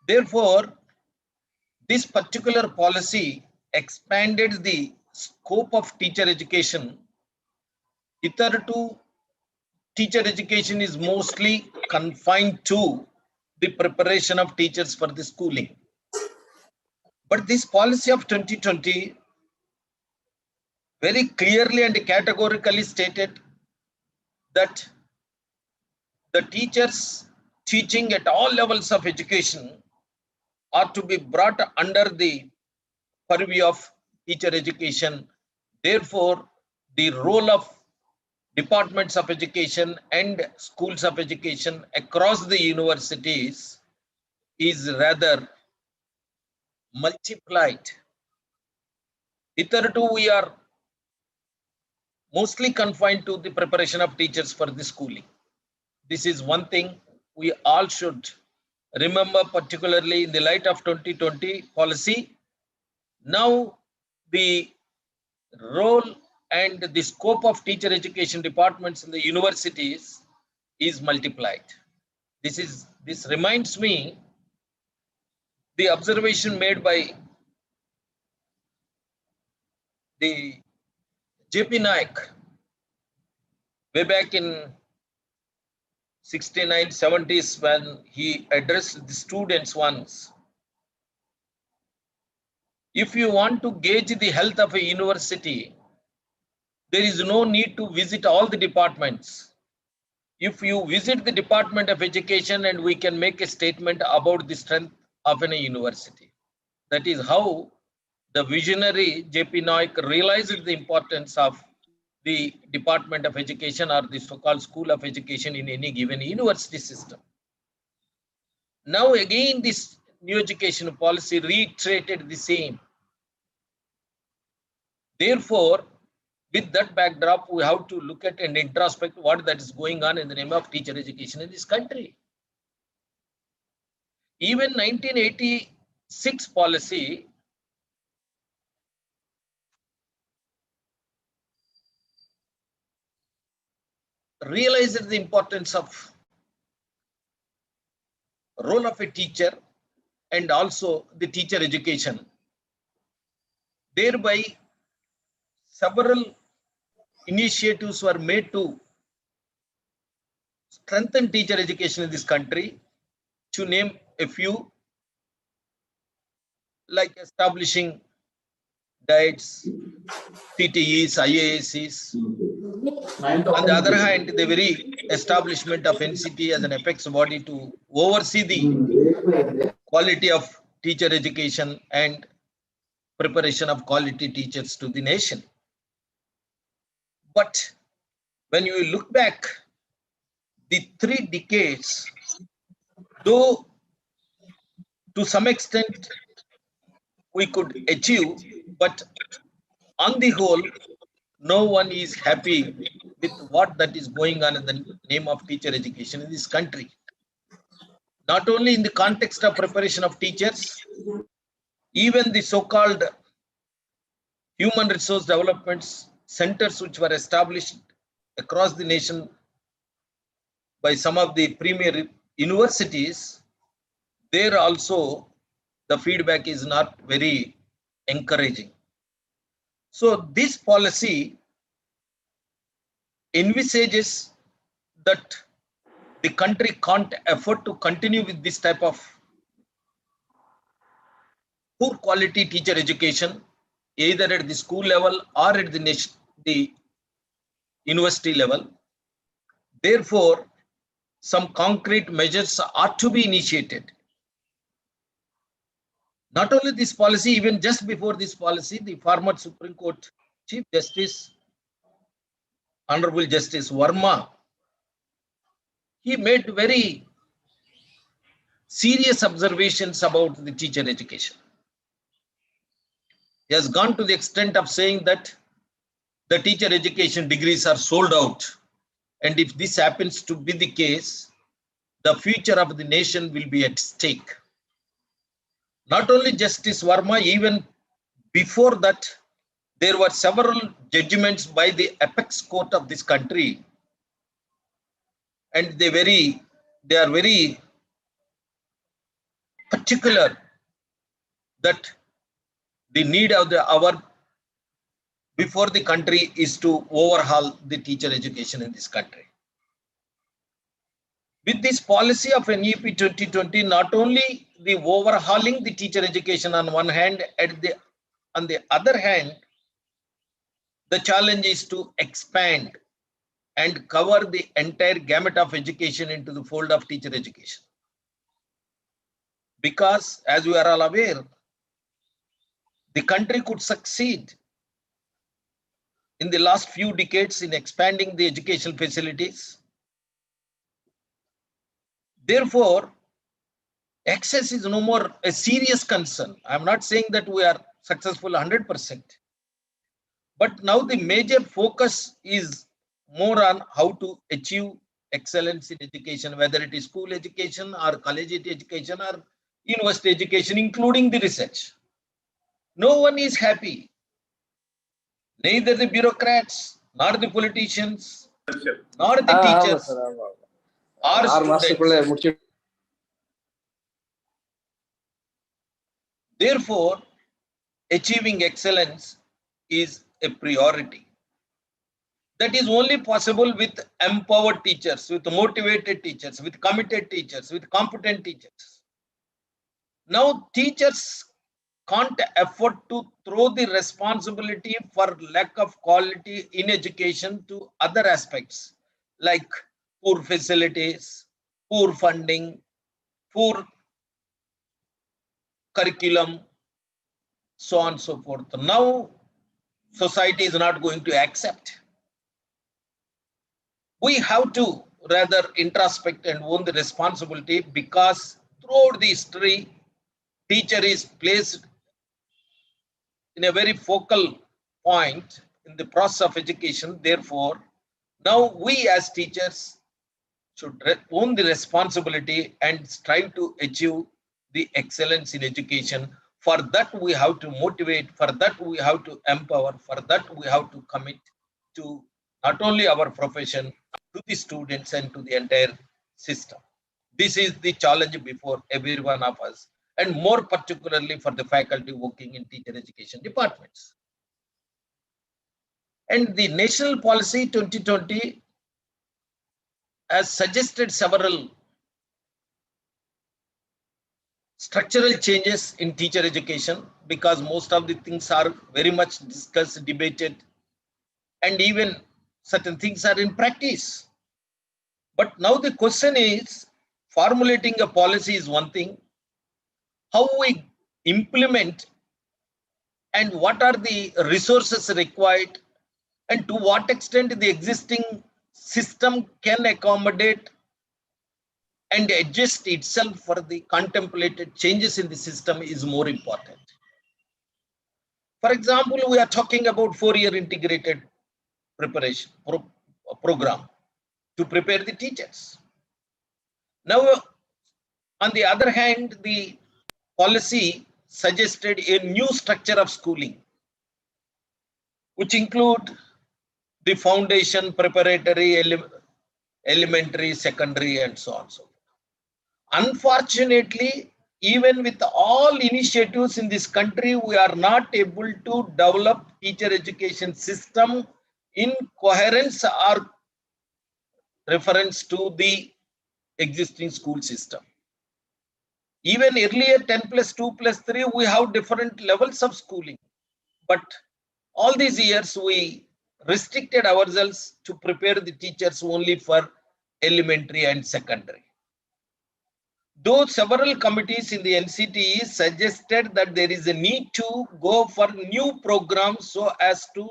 Therefore, this particular policy expanded the scope of teacher education. Hitherto, teacher education is mostly confined to the preparation of teachers for the schooling. But this policy of 2020 very clearly and categorically stated that the teachers teaching at all levels of education are to be brought under the purview of teacher education. Therefore, the role of departments of education and schools of education across the universities is rather multiplied. Hitherto, we are mostly confined to the preparation of teachers for the schooling. This is one thing we all should remember, particularly in the light of 2020 policy. Now, the role and the scope of teacher education departments in the universities is multiplied. This reminds me the observation made by the J.P. Naik, way back in 69, 70s, when he addressed the students once, if you want to gauge the health of a university, there is no need to visit all the departments. If you visit the Department of Education, and we can make a statement about the strength of a university. That is how the visionary J.P. Naik realized the importance of the Department of Education, or the so-called School of Education, in any given university system. Now again, this new education policy reiterated the same. Therefore, with that backdrop, we have to look at and introspect what that is going on in the name of teacher education in this country. Even 1986 policy realized the importance of role of a teacher and also the teacher education. Thereby, several initiatives were made to strengthen teacher education in this country. To name a few, like establishing diets, CTEs, IASs. On the other hand, the very establishment of NCT as an apex body to oversee the quality of teacher education and preparation of quality teachers to the nation. But when you look back, the 3 decades, though to some extent we could achieve, but on the whole, no one is happy with what that is going on in the name of teacher education in this country. Not only in the context of preparation of teachers, even the so-called human resource development centers which were established across the nation by some of the premier universities, there also the feedback is not very encouraging. So this policy envisages that the country can't afford to continue with this type of poor quality teacher education, either at the school level or at the university level. Therefore, some concrete measures are to be initiated. Not only this policy, even just before this policy, the former Supreme Court Chief Justice, Honorable Justice Verma, he made very serious observations about the teacher education. He has gone to the extent of saying that the teacher education degrees are sold out. And if this happens to be the case, the future of the nation will be at stake. Not only Justice Verma, even before that, there were several judgments by the apex court of this country. And they are very particular that the need of the hour before the country is to overhaul the teacher education in this country. With this policy of NEP 2020, not only the overhauling the teacher education on one hand, on the other hand, the challenge is to expand and cover the entire gamut of education into the fold of teacher education. Because as we are all aware, the country could succeed in the last few decades in expanding the educational facilities. Therefore, access is no more a serious concern. I'm not saying that we are successful 100%. But now the major focus is more on how to achieve excellence in education, whether it is school education or collegiate education or university education, including the research. No one is happy. Neither the bureaucrats, nor the politicians, nor the teachers or students. Therefore, achieving excellence is a priority. That is only possible with empowered teachers, with motivated teachers, with committed teachers, with competent teachers. Now teachers can't afford to throw the responsibility for lack of quality in education to other aspects like poor facilities, poor funding, poor curriculum, so on and so forth. Now society is not going to accept. We have to rather introspect and own the responsibility, because throughout the history, teacher is placed in a very focal point in the process of education. Therefore, now we as teachers should own the responsibility and strive to achieve the excellence in education. For that, we have to motivate, for that, we have to empower, for that, we have to commit to not only our profession, to the students and to the entire system. This is the challenge before every one of us, and more particularly for the faculty working in teacher education departments. And the National Policy 2020 has suggested several structural changes in teacher education, because most of the things are very much discussed, debated, and even certain things are in practice. But now the question is, formulating a policy is one thing, how we implement and what are the resources required, and to what extent the existing system can accommodate and adjust itself for the contemplated changes in the system is more important. For example, we are talking about 4-year integrated preparation program to prepare the teachers. Now, on the other hand, the policy suggested a new structure of schooling, which include the foundation, preparatory, elementary, secondary, and so on. So, unfortunately, even with all initiatives in this country, we are not able to develop teacher education system in coherence or reference to the existing school system. Even earlier 10+2+3, we have different levels of schooling. But all these years, we restricted ourselves to prepare the teachers only for elementary and secondary. Though several committees in the NCTE suggested that there is a need to go for new programs so as to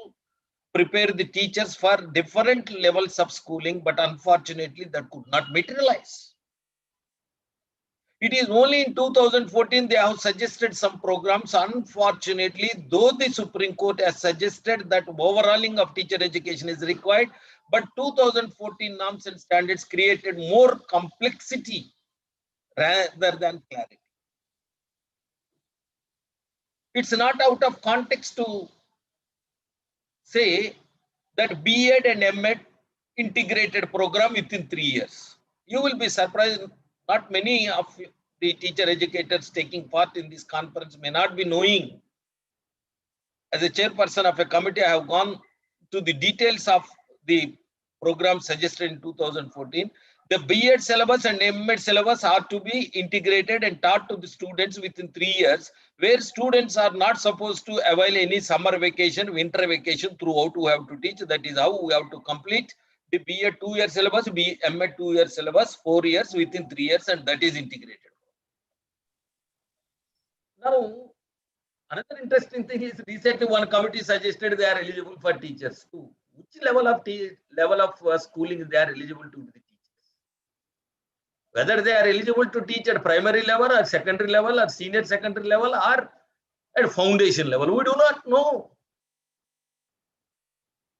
prepare the teachers for different levels of schooling, but unfortunately that could not materialize. It is only in 2014 they have suggested some programs. Unfortunately, though the Supreme Court has suggested that overhauling of teacher education is required, but 2014 norms and standards created more complexity rather than clarity. It's not out of context to say that B.Ed and M.Ed integrated program within 3 years. You will be surprised, not many of the teacher educators taking part in this conference may not be knowing. As a chairperson of a committee, I have gone to the details of the program suggested in 2014. The B.Ed syllabus and M.Ed syllabus are to be integrated and taught to the students within 3 years, where students are not supposed to avail any summer vacation, winter vacation throughout. We have to teach. That is how we have to complete the B.Ed 2-year syllabus, M.Ed 2-year syllabus, 4 years within 3 years, and that is integrated. Now, another interesting thing is recently one committee suggested they are eligible for teachers too. Which level of schooling they are eligible to be teachers? Whether they are eligible to teach at primary level or secondary level or senior secondary level or at foundation level, we do not know.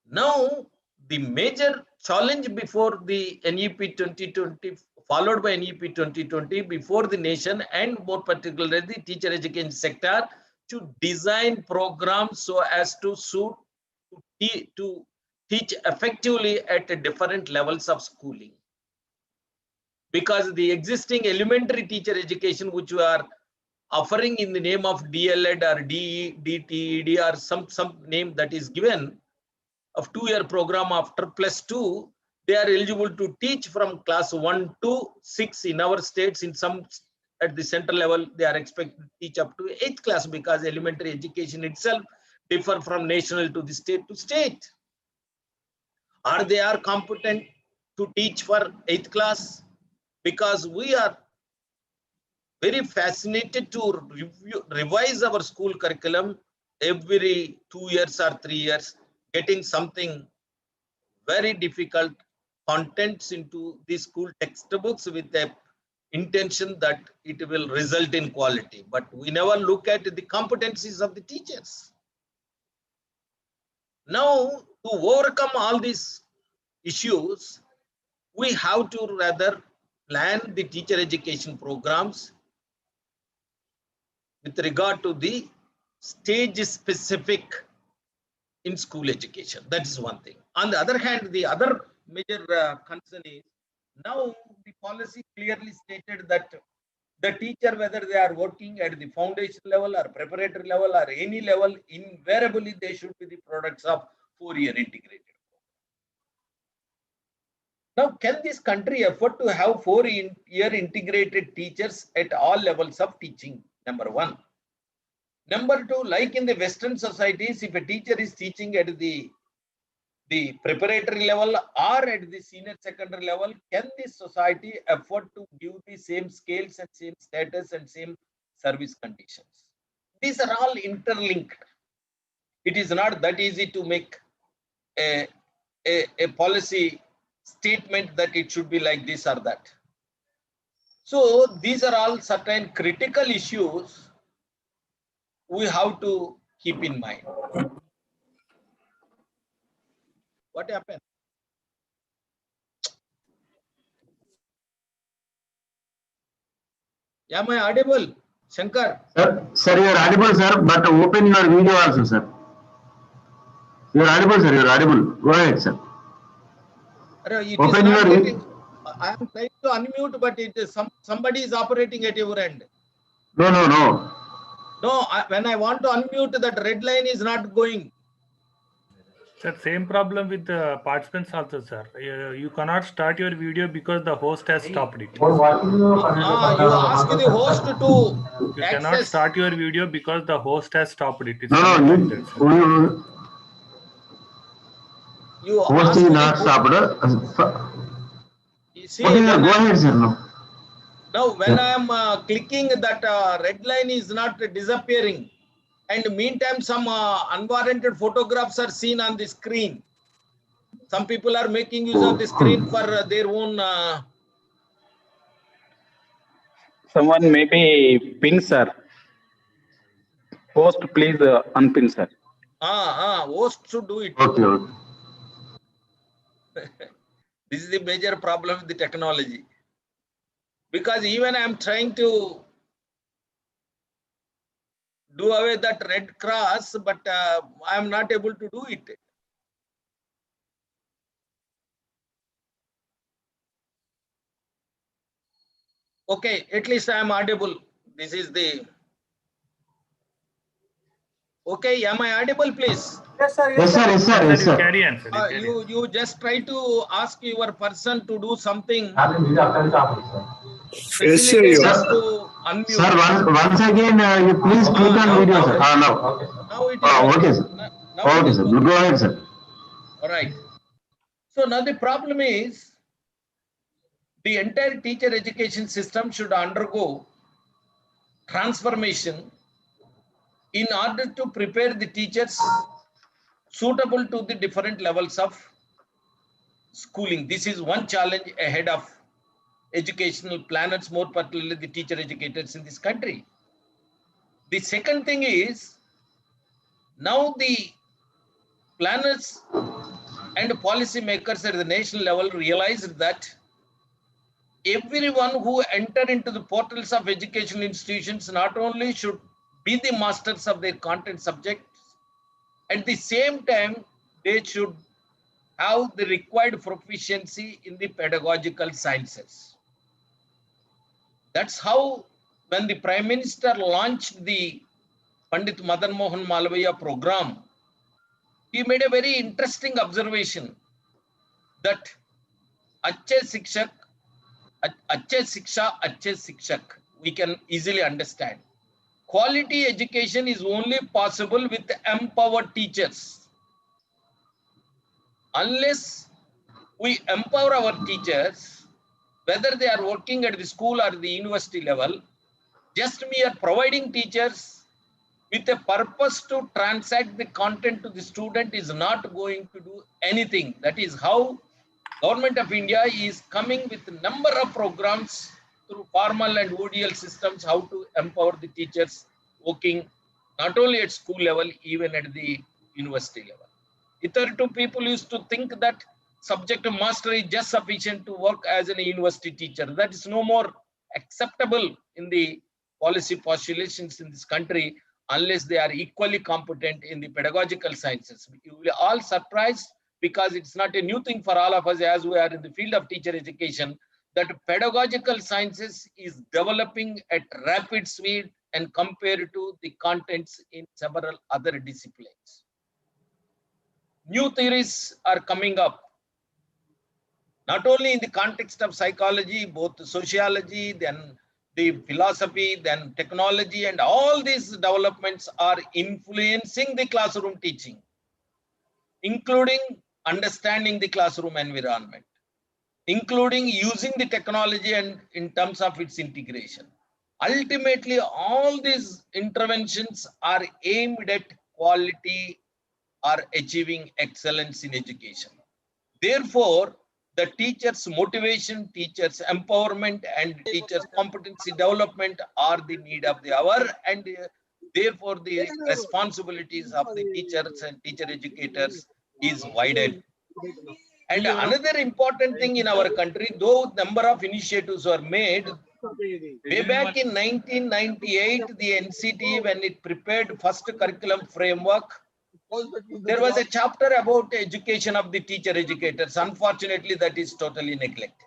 Now, the major challenge before the NEP 2020, followed by NEP 2020, before the nation and more particularly the teacher education sector, to design programs so as to suit to teach effectively at different levels of schooling. Because the existing elementary teacher education, which we are offering in the name of DLED or DE, DTED or some name that is given, of 2-year program after +2, they are eligible to teach from class 1 to 6 in our states. In some at the central level, they are expected to teach up to 8th class because elementary education itself differ from national to the state to state. Or they are competent to teach for 8th class, because we are very fascinated to revise our school curriculum every 2 years or 3 years, getting something very difficult contents into the school textbooks with the intention that it will result in quality. But we never look at the competencies of the teachers. Now, to overcome all these issues, we have to rather plan the teacher education programs with regard to the stage specific in school education. That is one thing. On the other hand, the other major concern is, now the policy clearly stated that the teacher, whether they are working at the foundation level or preparatory level or any level, invariably they should be the products of 4-year integrated. Now, can this country afford to have 4-year integrated teachers at all levels of teaching? Number one. Number two, like in the Western societies, if a teacher is teaching at the preparatory level or at the senior secondary level, can this society afford to give the same scales and same status and same service conditions? These are all interlinked. It is not that easy to make a policy statement that it should be like this or that. So these are all certain critical issues we have to keep in mind. What happened? Am I audible, Shankar? Sir, you are audible, sir, but open your video also, sir. You are audible, sir. You are audible. Go ahead, sir. Open your video. I am trying to unmute, but it is somebody is operating at your end. No. No, when I want to unmute, that red line is not going. Sir, same problem with the participants also, sir. You cannot start your video because the host has stopped it. You ask the host to You cannot start your video because the host has stopped it. It's you host is not stopped. See, go ahead, sir. Now, when I am clicking, that red line is not disappearing. And meantime, some unwarranted photographs are seen on the screen. Some people are making use of the screen for their own. Someone maybe pin, sir. Host, please unpin, sir. Host should do it. Okay. This is the major problem with the technology. Because even I am trying to do away that red cross, but I am not able to do it. Okay, at least I am audible. This is the... Okay, am I audible, please? Yes, sir. You carry on, sir. You just try to ask your person to do something. Yes, sir. To unmute. Sir, once again, you please click on video, sir. Now it is okay, sir. Okay, sir. Go ahead, sir. All right. So now the problem is, the entire teacher education system should undergo transformation in order to prepare the teachers suitable to the different levels of schooling. This is one challenge ahead of educational planners, more particularly the teacher educators in this country. The second thing is, now the planners and policy makers at the national level realized that everyone who enter into the portals of educational institutions not only should be the masters of their content subjects, at the same time, they should have the required proficiency in the pedagogical sciences. That's how, when the Prime Minister launched the Pandit Madan Mohan Malviya program, he made a very interesting observation that Acche Sikshak, Acche Siksha, Acche Sikshak, we can easily understand. Quality education is only possible with empowered teachers. Unless we empower our teachers, whether they are working at the school or the university level, just mere providing teachers with a purpose to transact the content to the student is not going to do anything. That is how Government of India is coming with a number of programs through formal and ODL systems, how to empower the teachers working not only at school level, even at the university level. Hitherto people used to think that subject mastery is just sufficient to work as a university teacher. That is no more acceptable in the policy postulations in this country unless they are equally competent in the pedagogical sciences. You will all surprised because it's not a new thing for all of us as we are in the field of teacher education, that pedagogical sciences is developing at rapid speed and compared to the contents in several other disciplines. New theories are coming up, not only in the context of psychology, both sociology, then the philosophy, then technology, and all these developments are influencing the classroom teaching, including understanding the classroom environment, including using the technology and in terms of its integration. Ultimately, all these interventions are aimed at quality or achieving excellence in education. Therefore, the teachers' motivation, teachers' empowerment, and teachers' competency development are the need of the hour, and therefore the responsibilities of the teachers and teacher educators is widened. And another important thing in our country, though number of initiatives were made, way back in 1998, the NCT, when it prepared first curriculum framework, there was a chapter about education of the teacher educators. Unfortunately, that is totally neglected.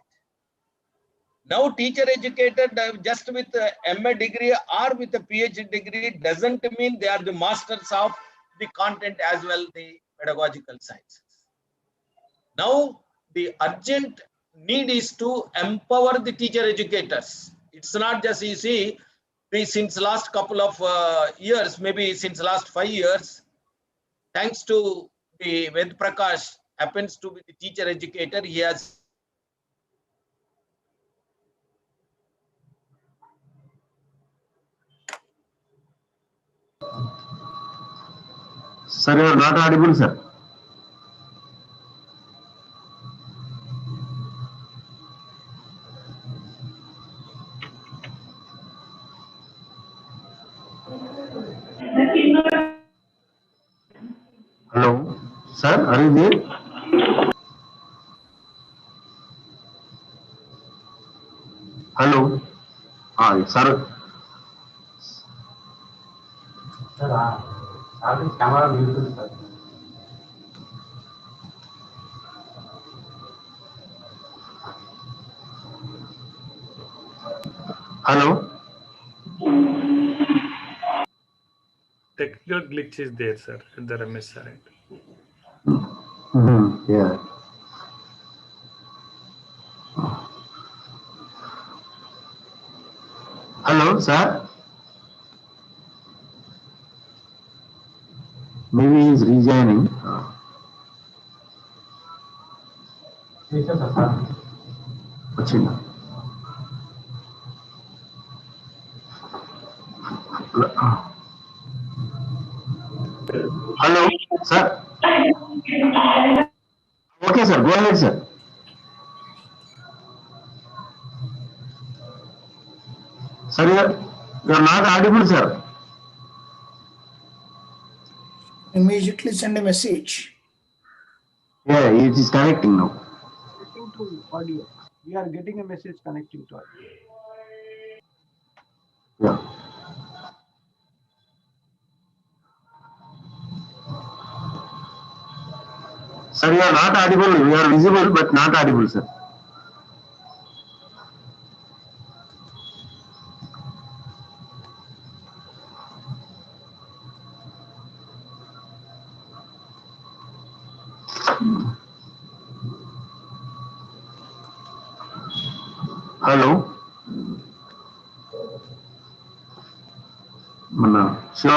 Now, teacher educator just with a MA degree or with a PhD degree doesn't mean they are the masters of the content as well, the pedagogical sciences. Now, the urgent need is to empower the teacher educators. It's not just, you see, since last couple of years, maybe since last 5 years, thanks to the Ved Prakash, happens to be the teacher educator, he has Sir, you are not audible, sir. Hello, sir, are you there? Hello. Sir. Sir, camera muted, sir. Hello. Technical glitch is there, sir, at the Ramesh sir end. Yeah. Hello, sir. Maybe he's rejoining. వచ్చిందా? Hello, sir. Okay, sir. Go ahead, sir. Sir, you are not audible, sir. Immediately send a message. Yeah, it is connecting now. Connecting to audio. We are getting a message connecting to audio. Yeah. Sir, you are not audible. You are visible but not audible, sir. Hello మన Shiva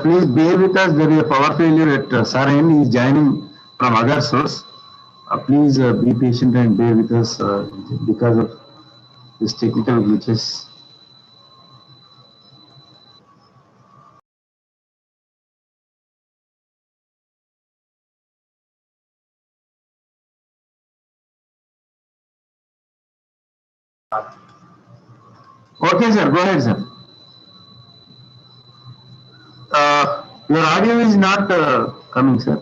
please bear with us. There is a power failure at Sir end. He is joining from other source. Please be patient and bear with us because of this technical glitches. Okay, sir. Go ahead, sir. Your audio is not coming, sir.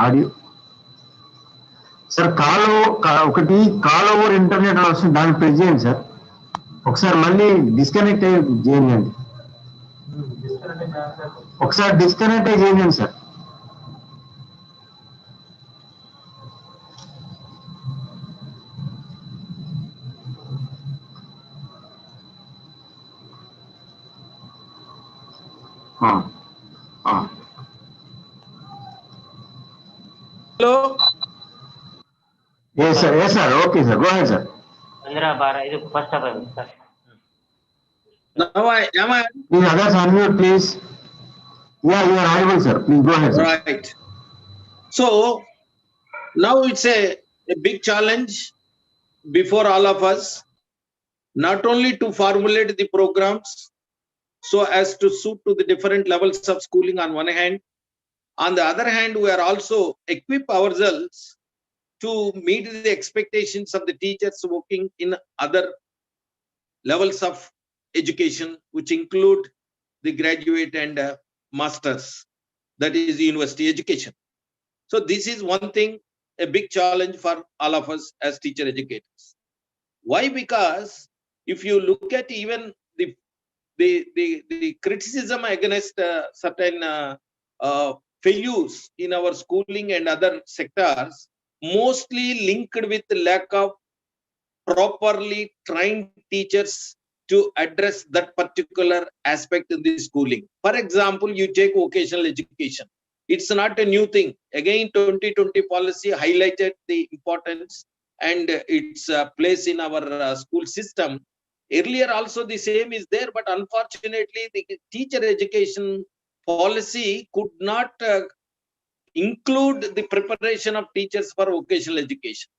Audio sir ఒకటి call over internet వస్తుంది, దాన్ని press చేయండి sir. ఒకసారి మళ్ళీ disconnect చేయండి. ఒకసారి disconnect చేయండి sir. Hello. Yes, sir. Yes, sir. Okay, sir. Go ahead, sir. Now am I? Please, others unmute, please. Yeah, you are audible, sir. Please go ahead, sir. Right. So now it's a big challenge before all of us, not only to formulate the programs so as to suit to the different levels of schooling on one hand. On the other hand, we are also equip ourselves to meet the expectations of the teachers working in other levels of education, which include the graduate and masters, that is university education. So this is one thing, a big challenge for all of us as teacher educators. Why? Because if you look at even the criticism against certain failures in our schooling and other sectors, mostly linked with lack of properly trained teachers to address that particular aspect in the schooling. For example, you take vocational education. It's not a new thing. Again, 2020 policy highlighted the importance and its place in our school system. Earlier also the same is there, but unfortunately the teacher education policy could not include the preparation of teachers for vocational education.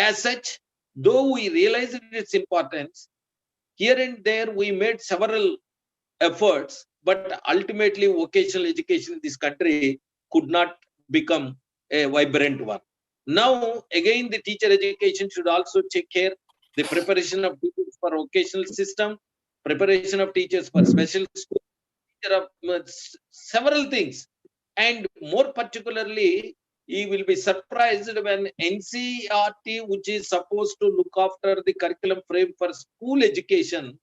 As such, though we realized its importance, here and there we made several efforts, but ultimately vocational education in this country could not become a vibrant one. Now, again, the teacher education should also take care the preparation of teachers for vocational system, preparation of teachers for special school, several things. And more particularly, you will be surprised when NCERT, which is supposed to look after the curriculum frame for school education,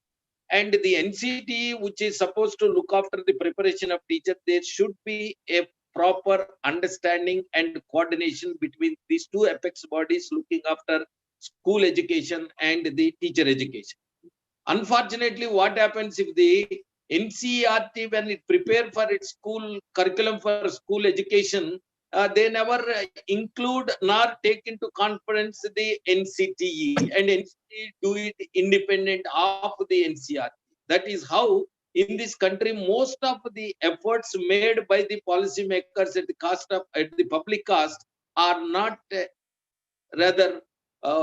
and the NCT, which is supposed to look after the preparation of teachers, there should be a proper understanding and coordination between these two apex bodies looking after school education and the teacher education. Unfortunately, what happens if the NCERT, when it prepared for its school curriculum for school education, they never include nor take into conference the NCTE, and NCTE do it independent of the NCERT. That is how in this country most of the efforts made by the policymakers at the cost of at the public cost are not rather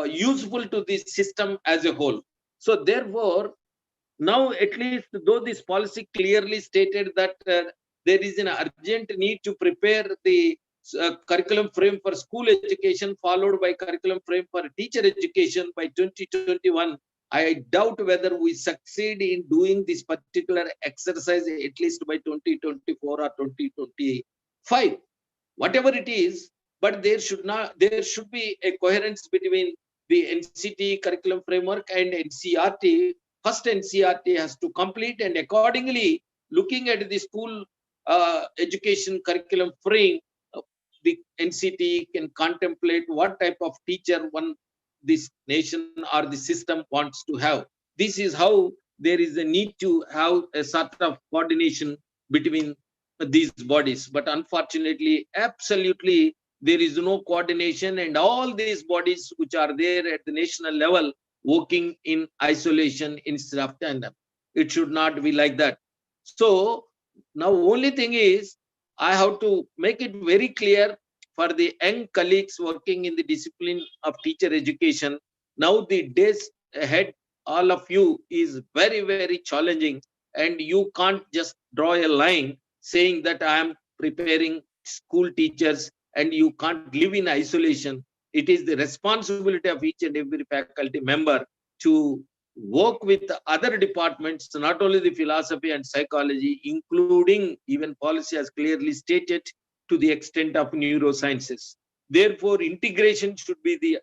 useful to the system as a whole. So therefore, now at least though this policy clearly stated that there is an urgent need to prepare the curriculum frame for school education followed by curriculum frame for teacher education by 2021, I doubt whether we succeed in doing this particular exercise at least by 2024 or 2025. Whatever it is, but there should be a coherence between the NCT curriculum framework and NCERT. First, NCERT has to complete, and accordingly, looking at the school education curriculum frame, the NCT can contemplate what type of teacher this nation or the system wants to have. This is how there is a need to have a sort of coordination between these bodies. But unfortunately, absolutely, there is no coordination, and all these bodies which are there at the national level working in isolation instead of tandem. It should not be like that. So now only thing is, I have to make it very clear for the young colleagues working in the discipline of teacher education. Now the days ahead, all of you, is very, very challenging, and you can't just draw a line saying that I am preparing school teachers and you can't live in isolation. It is the responsibility of each and every faculty member to work with other departments, not only the philosophy and psychology, including even policy as clearly stated to the extent of neurosciences. Therefore, integration should be the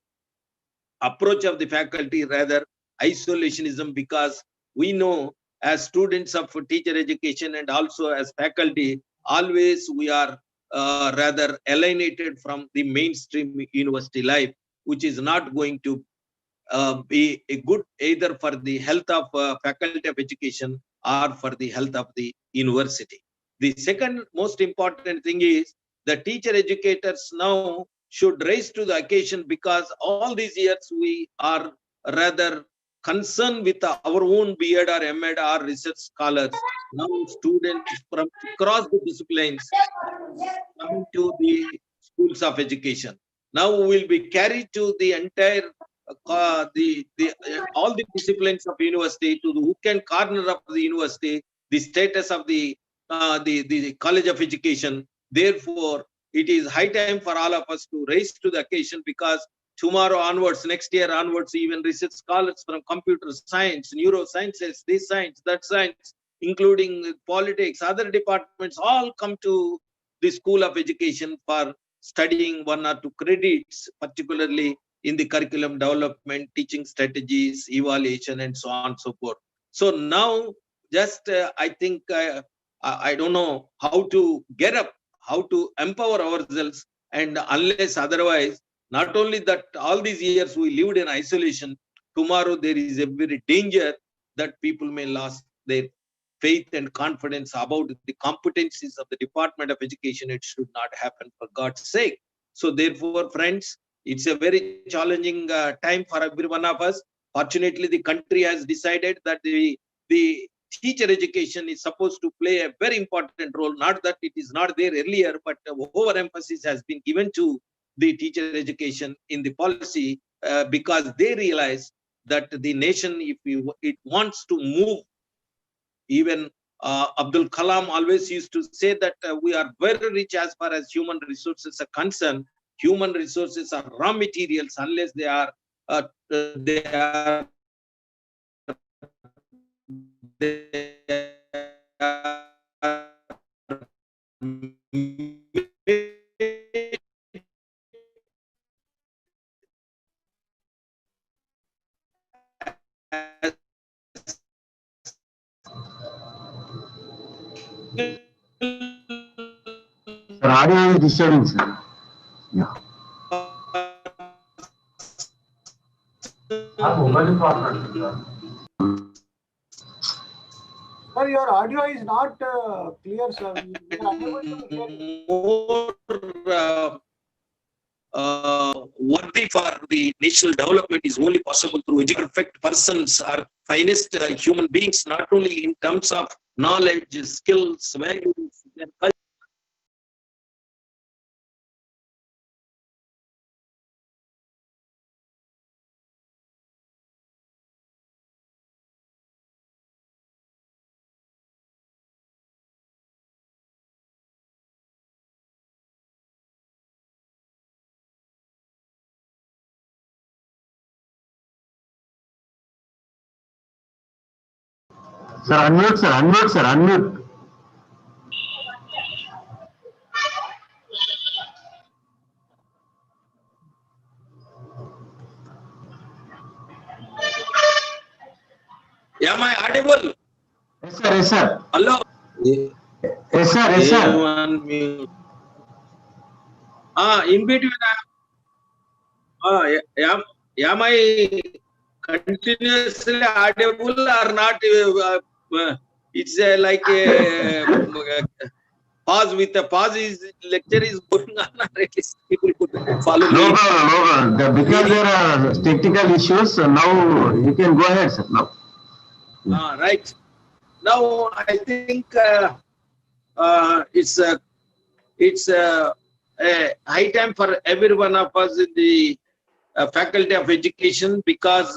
approach of the faculty, rather isolationism, because we know as students of teacher education and also as faculty, always we are rather alienated from the mainstream university life, which is not going to be a good either for the health of faculty of education or for the health of the university. The second most important thing is the teacher educators now should rise to the occasion, because all these years we are rather concerned with our own B.Ed or M.Ed or research scholars. Now students from across the disciplines coming to the schools of education. Now we will be carried to the entire all the disciplines of university, to the hook and corner of the university, the status of the college of education. Therefore, it is high time for all of us to raise to the occasion, because tomorrow onwards, next year onwards, even research scholars from computer science, neurosciences, this science, that science, including politics, other departments, all come to the school of education for studying 1 or 2 credits, particularly in the curriculum development, teaching strategies, evaluation, and so on and so forth. So now, just I think I don't know how to get up, how to empower ourselves, and unless otherwise, not only that all these years we lived in isolation, tomorrow there is a very danger that people may lose their faith and confidence about the competencies of the Department of Education. It should not happen, for God's sake. So therefore, friends, it's a very challenging time for every one of us. Fortunately, the country has decided that the teacher education is supposed to play a very important role. Not that it is not there earlier, but overemphasis has been given to the teacher education in the policy because they realize that the nation, if it wants to move, even Abdul Kalam always used to say that we are very rich as far as human resources are concerned. Human resources are raw materials unless they are they are Sir, audio is disturbing, sir. Yeah. Sir, your audio is not clear, sir. We are unable to hear you. more worthy for the national development is only possible through perfect persons are finest human beings, not only in terms of knowledge, skills, values, their culture. Sir, unmute, sir, unmute, sir, unmute. Am I audible? Yes, sir, yes, sir. Hello? Yes, sir, yes, sir. In between, am I continuously audible or not? It's like a pause. With a pause is lecture is going on. People could follow me. No problem, no problem. Because there are technical issues, so now you can go ahead, sir. Now. Right. Now I think it's a high time for every one of us in the Faculty of Education, because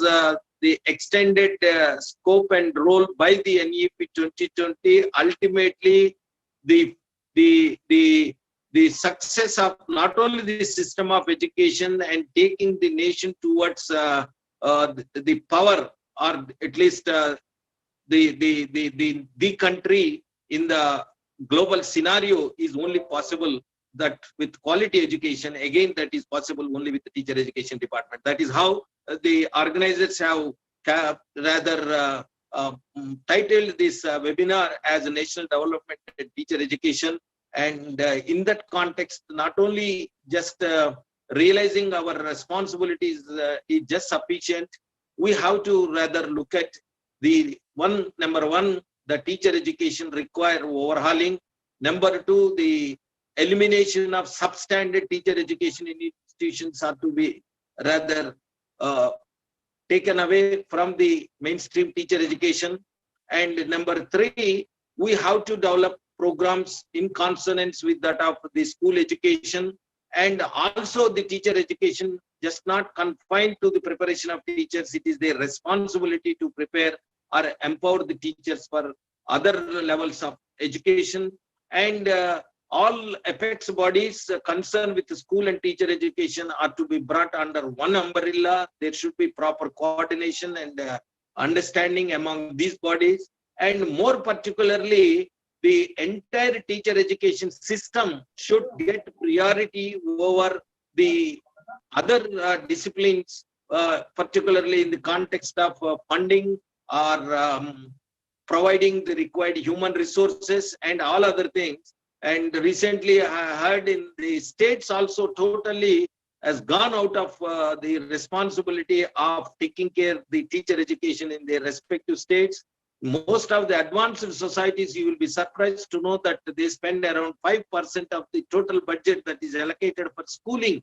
the extended scope and role by the NEP 2020, ultimately the the success of not only the system of education and taking the nation towards the power, or at least the country in the global scenario, is only possible that with quality education. Again, that is possible only with the teacher education department. That is how the organizers have rather titled this webinar as a national development and teacher education. And in that context, not only just realizing our responsibilities is just sufficient. We have to rather look at the number one, the teacher education require overhauling. Number two, the elimination of substandard teacher education in institutions are to be rather taken away from the mainstream teacher education. And number three, we have to develop programs in consonance with that of the school education. And also the teacher education just not confined to the preparation of teachers. It is their responsibility to prepare or empower the teachers for other levels of education. And all apex bodies concerned with the school and teacher education are to be brought under one umbrella. There should be proper coordination and understanding among these bodies. And more particularly, the entire teacher education system should get priority over the other disciplines, particularly in the context of funding or providing the required human resources and all other things. And recently I heard in the states also totally has gone out of the responsibility of taking care of the teacher education in their respective states. Most of the advanced societies, you will be surprised to know that they spend around 5% of the total budget that is allocated for schooling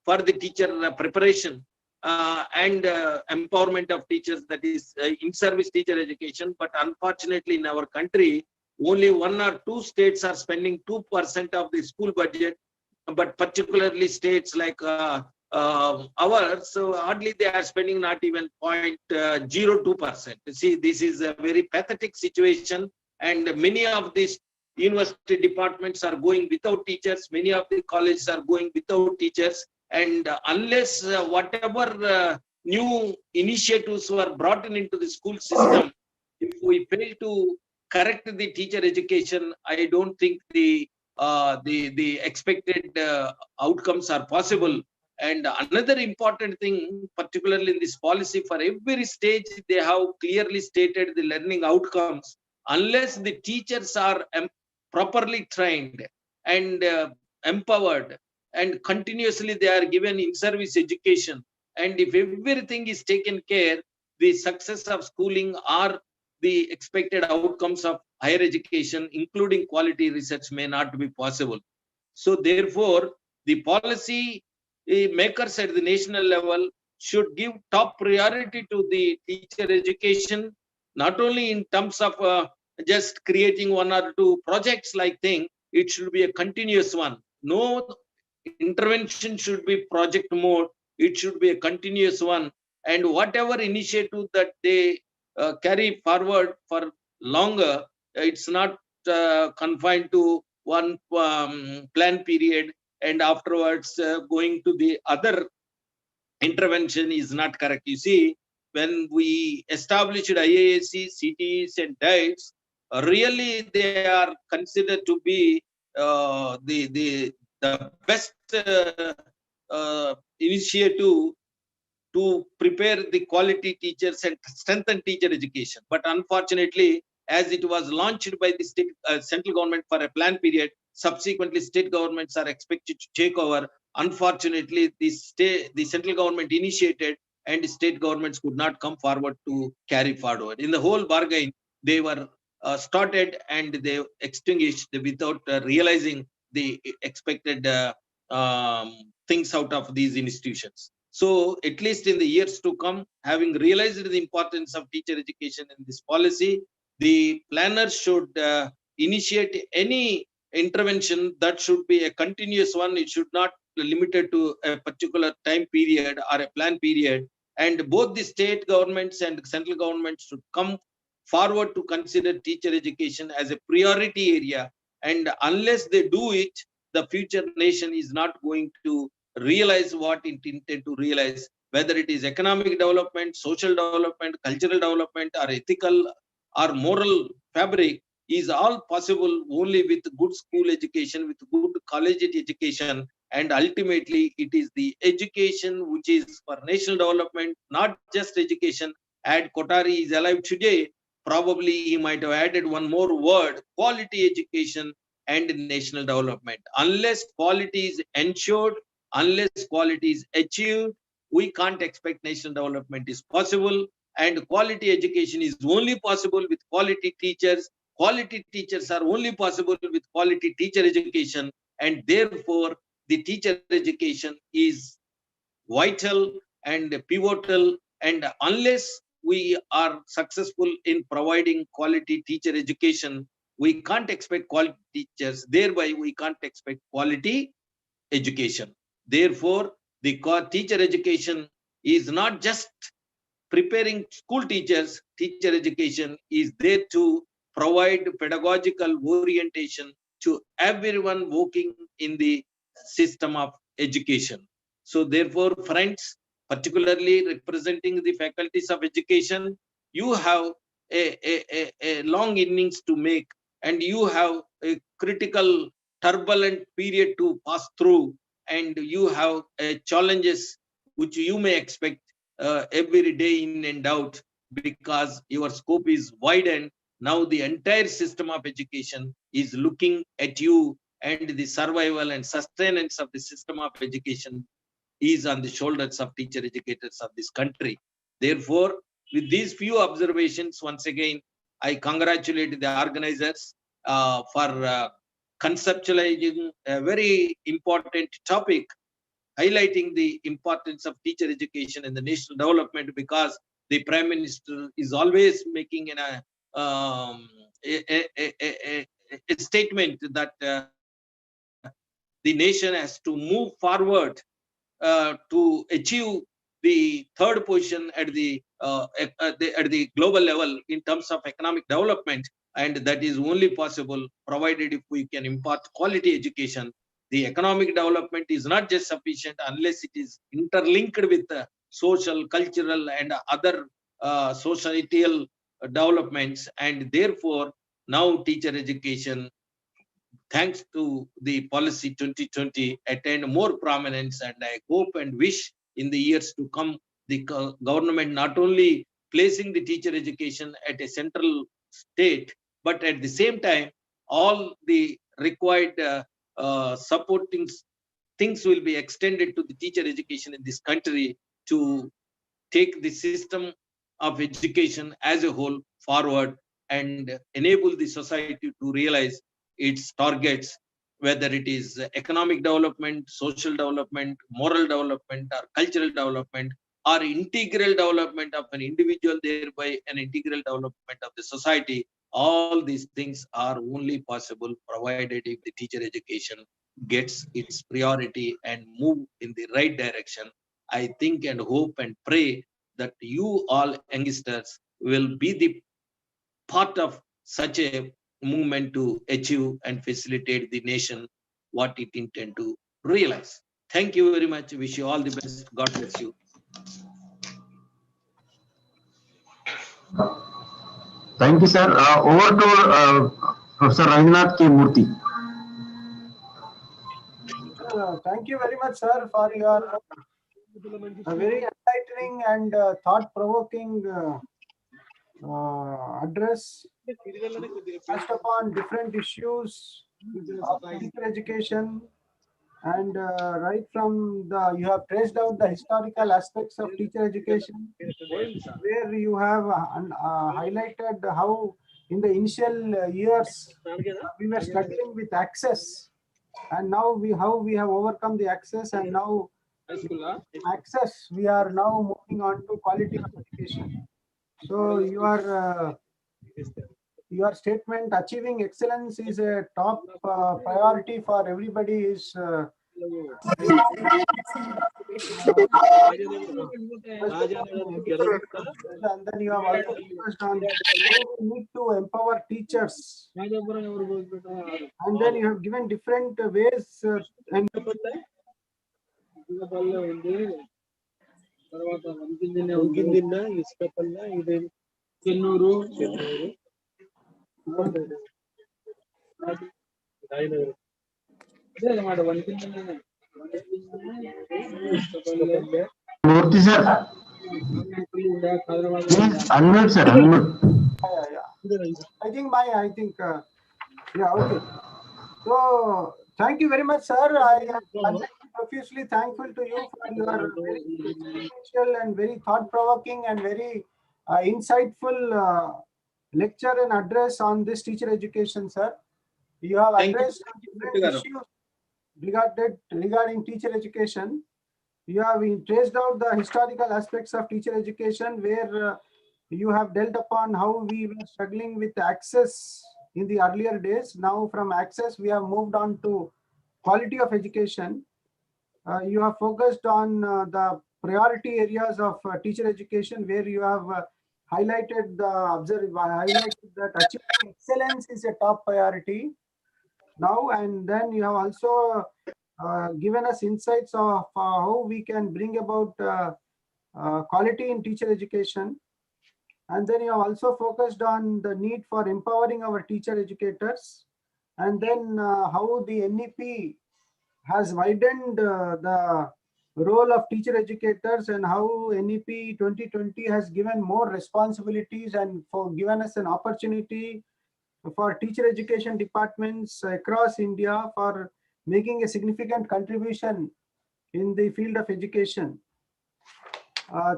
for the teacher preparation and empowerment of teachers, that is in-service teacher education. But unfortunately, in our country, only 1 or 2 states are spending 2% of the school budget. But particularly states like ours, so hardly they are spending not even 0.02%. See, this is a very pathetic situation, and many of these university departments are going without teachers. Many of the colleges are going without teachers. And unless whatever new initiatives were brought into the school system, if we fail to correct the teacher education, I don't think the expected outcomes are possible. And another important thing, particularly in this policy, for every stage they have clearly stated the learning outcomes. Unless the teachers are properly trained and empowered, and continuously they are given in-service education, and if everything is taken care, the success of schooling or the expected outcomes of higher education, including quality research, may not be possible. So therefore, the policy makers at the national level should give top priority to the teacher education, not only in terms of just creating one or two projects like thing. It should be a continuous one. No intervention should be project mode. It should be a continuous one. And whatever initiative that they carry forward for longer, it's not confined to one plan period and afterwards going to the other intervention is not correct. You see, when we established IASC, CTs and DIETs, really they are considered to be the best initiative to prepare the quality teachers and strengthen teacher education. But unfortunately, as it was launched by the state central government for a plan period, subsequently state governments are expected to take over. Unfortunately, the central government initiated and state governments could not come forward to carry forward. In the whole bargain, they were started and they extinguished without realizing the expected things out of these institutions. So at least in the years to come, having realized the importance of teacher education in this policy, the planners should initiate any intervention that should be a continuous one. It should not be limited to a particular time period or a plan period. And both the state governments and central governments should come forward to consider teacher education as a priority area. And unless they do it, the future nation is not going to realize what it intended to realize, whether it is economic development, social development, cultural development, or ethical or moral fabric, is all possible only with good school education, with good collegiate education. And ultimately, it is the education which is for national development, not just education. And Kotari is alive today, probably he might have added one more word: quality education and national development. Unless quality is ensured, unless quality is achieved, we can't expect national development is possible. And quality education is only possible with quality teachers. Quality teachers are only possible with quality teacher education. And therefore, the teacher education is vital and pivotal. And unless we are successful in providing quality teacher education, we can't expect quality teachers. Thereby, we can't expect quality education. Therefore, the teacher education is not just preparing school teachers. Teacher education is there to provide pedagogical orientation to everyone working in the system of education. So therefore, friends, particularly representing the faculties of education, you have a long innings to make, and you have a critical turbulent period to pass through, and you have challenges which you may expect every day in and out, because your scope is widened. Now the entire system of education is looking at you, and the survival and sustenance of the system of education is on the shoulders of teacher educators of this country. Therefore, with these few observations, once again, I congratulate the organizers for conceptualizing a very important topic, highlighting the importance of teacher education in the national development, because the Prime Minister is always making a statement that the nation has to move forward to achieve the third position at the global level in terms of economic development, and that is only possible provided if we can impart quality education. The economic development is not just sufficient unless it is interlinked with social, cultural, and other societal developments. And therefore, now teacher education, thanks to the policy 2020, attain more prominence. And I hope and wish in the years to come, the government not only placing the teacher education at a central state, but at the same time, all the required supporting things will be extended to the teacher education in this country, to take the system of education as a whole forward and enable the society to realize its targets, whether it is economic development, social development, moral development, or cultural development, or integral development of an individual, thereby an integral development of the society. All these things are only possible provided if the teacher education gets its priority and move in the right direction. I think and hope and pray that you all youngsters will be the part of such a movement to achieve and facilitate the nation what it intend to realize. Thank you very much. Wish you all the best. God bless you. Thank you, sir. Over to Professor Rajnath K. Murthy. Thank you very much, sir, for your very enlightening and thought-provoking address touched upon different issues of teacher education, and right from you have traced out the historical aspects of teacher education, where you have highlighted how in the initial years we were struggling with access, and now how we have overcome the access, and now access we are now moving on to quality of education. So your statement, achieving excellence is a top priority for everybody, is and then you have also focused on how we need to empower teachers, and then you have given different ways and Murthy, sir. Please unmute, sir. Unmute. I think yeah, okay. So thank you very much, sir. I am profusely thankful to you for your very substantial and very thought-provoking and very insightful lecture and address on this teacher education, sir. You have addressed different issues regarding teacher education. You have traced out the historical aspects of teacher education, where you have dealt upon how we were struggling with access in the earlier days. Now from access, we have moved on to quality of education. You have focused on the priority areas of teacher education, where you have highlighted that achieving excellence is a top priority now, and then you have also given us insights of how we can bring about quality in teacher education. And then you have also focused on the need for empowering our teacher educators, and then how the NEP has widened the role of teacher educators, and how NEP 2020 has given more responsibilities and given us an opportunity for teacher education departments across India for making a significant contribution in the field of education.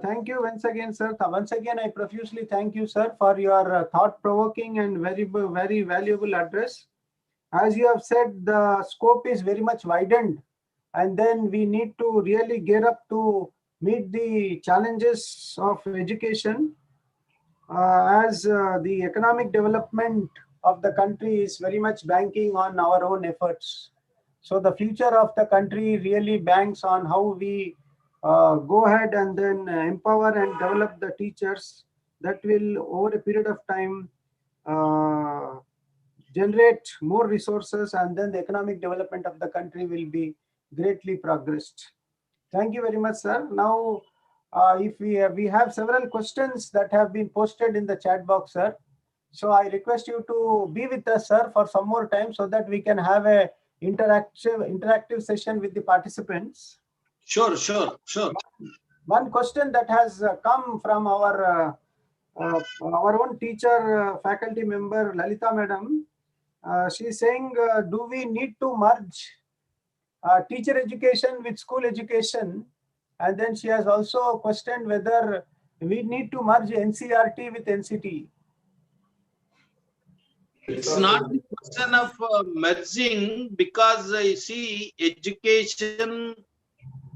Thank you once again, sir. Once again, I profusely thank you, sir, for your thought-provoking and very valuable address. As you have said, the scope is very much widened, and then we need to really gear up to meet the challenges of education, as the economic development of the country is very much banking on our own efforts. So the future of the country really banks on how we go ahead and then empower and develop the teachers that will, over a period of time, generate more resources, and then the economic development of the country will be greatly progressed. Thank you very much, sir. Now, if we have several questions that have been posted in the chat box, sir. So I request you to be with us, sir, for some more time, so that we can have a interactive session with the participants. Sure. One question that has come from our own teacher, faculty member, Lalita Madam. She is saying, do we need to merge teacher education with school education And then she has also questioned whether we need to merge NCRT with NCT. It's not the question of merging, because you see, education,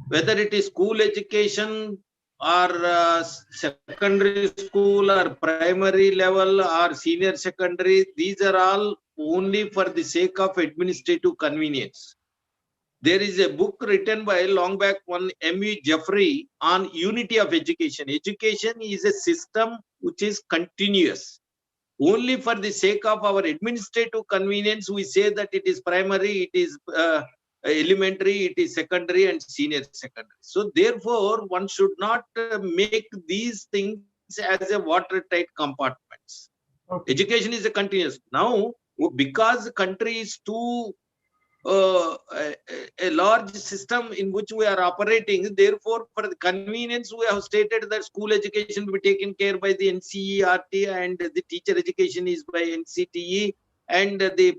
whether it is school education or secondary school or primary level or senior secondary, these are all only for the sake of administrative convenience. There is a book written by long back one M.V. Jeffrey on unity of education. Education is a system which is continuous. Only for the sake of our administrative convenience, we say that it is primary, it is elementary, it is secondary and senior secondary. So therefore, one should not make these things as a watertight compartments. Okay. Education is a continuous. Now, because the country is too a large system in which we are operating, therefore, for the convenience, we have stated that school education will be taken care by the NCERT and the teacher education is by NCTE, and the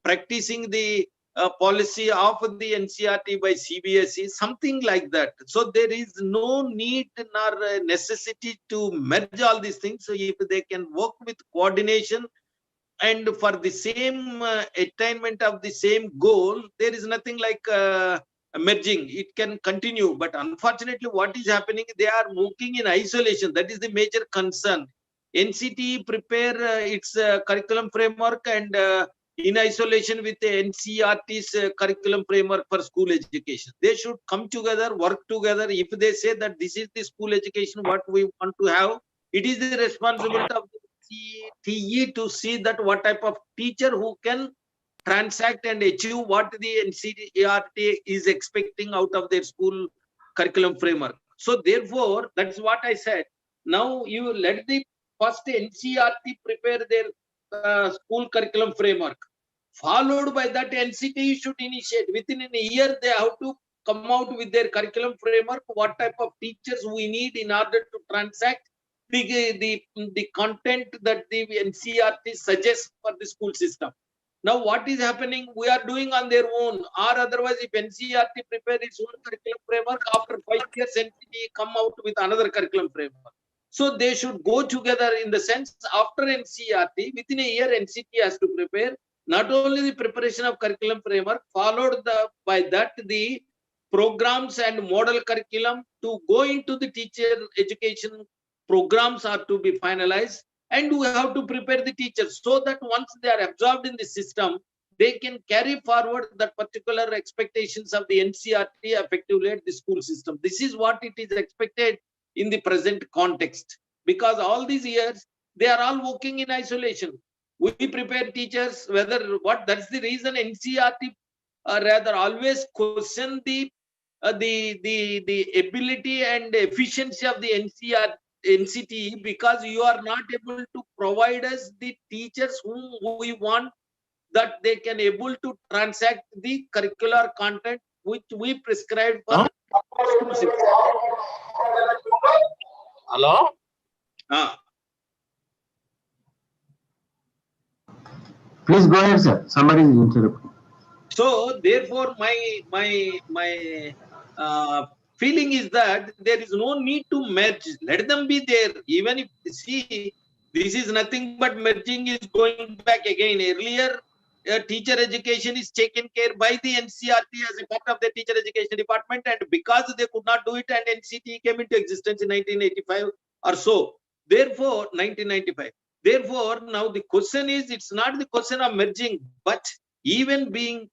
practicing the policy of the NCERT by CBSE, something like that. So there is no need nor necessity to merge all these things. So if they can work with coordination and for the same attainment of the same goal, there is nothing like merging. It can continue, but unfortunately what is happening, they are working in isolation. That is the major concern. NCT prepare its curriculum framework and in isolation with the NCERT's curriculum framework for school education. They should come together, work together. If they say that this is the school education what we want to have, it is the responsibility of the NCTE to see that what type of teacher who can transact and achieve what the NCERT is expecting out of their school curriculum framework. So therefore, that's what I said. Now you let the first NCERT prepare their school curriculum framework. Followed by that, NCTE should initiate. Within a year, they have to come out with their curriculum framework, what type of teachers we need in order to transact the content that the NCERT suggests for the school system. Now, what is happening? We are doing on their own, or otherwise, if NCERT prepare its own curriculum framework, after 5 years, NCERT come out with another curriculum framework. So they should go together in the sense, after NCERT, within a year, NCT has to prepare not only the preparation of curriculum framework, followed by that the programs and model curriculum to go into the teacher education programs are to be finalized, and we have to prepare the teachers so that once they are absorbed in the system, they can carry forward that particular expectations of the NCERT effectively at the school system. This is what it is expected in the present context, because all these years they are all working in isolation. We prepare teachers, whether what, that's the reason NCERT rather always question the ability and efficiency of the NCT, because you are not able to provide us the teachers whom we want, that they can able to transact the curricular content which we prescribe for school system. Hello? Please go ahead, sir. Somebody is interrupting. So therefore, my feeling is that there is no need to merge. Let them be there. Even if, see, this is nothing but merging is going back again. Earlier, teacher education is taken care by the NCERT as a part of the teacher education department, and because they could not do it, and NCT came into existence in 1985 or so. Therefore, 1995. Therefore, now the question is, it's not the question of merging, but even being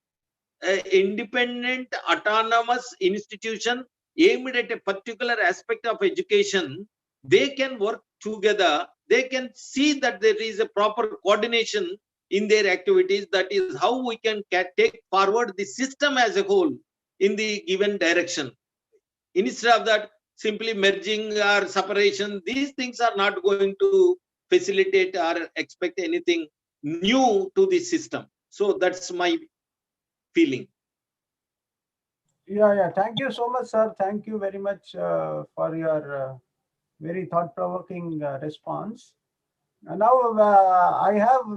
independent, autonomous institution aimed at a particular aspect of education, they can work together. They can see that there is a proper coordination in their activities. That is how we can take forward the system as a whole in the given direction. Instead of that, simply merging or separation, these things are not going to facilitate or expect anything new to the system. So that's my feeling. Yeah. Thank you so much, sir. Thank you very much for your very thought-provoking response. Now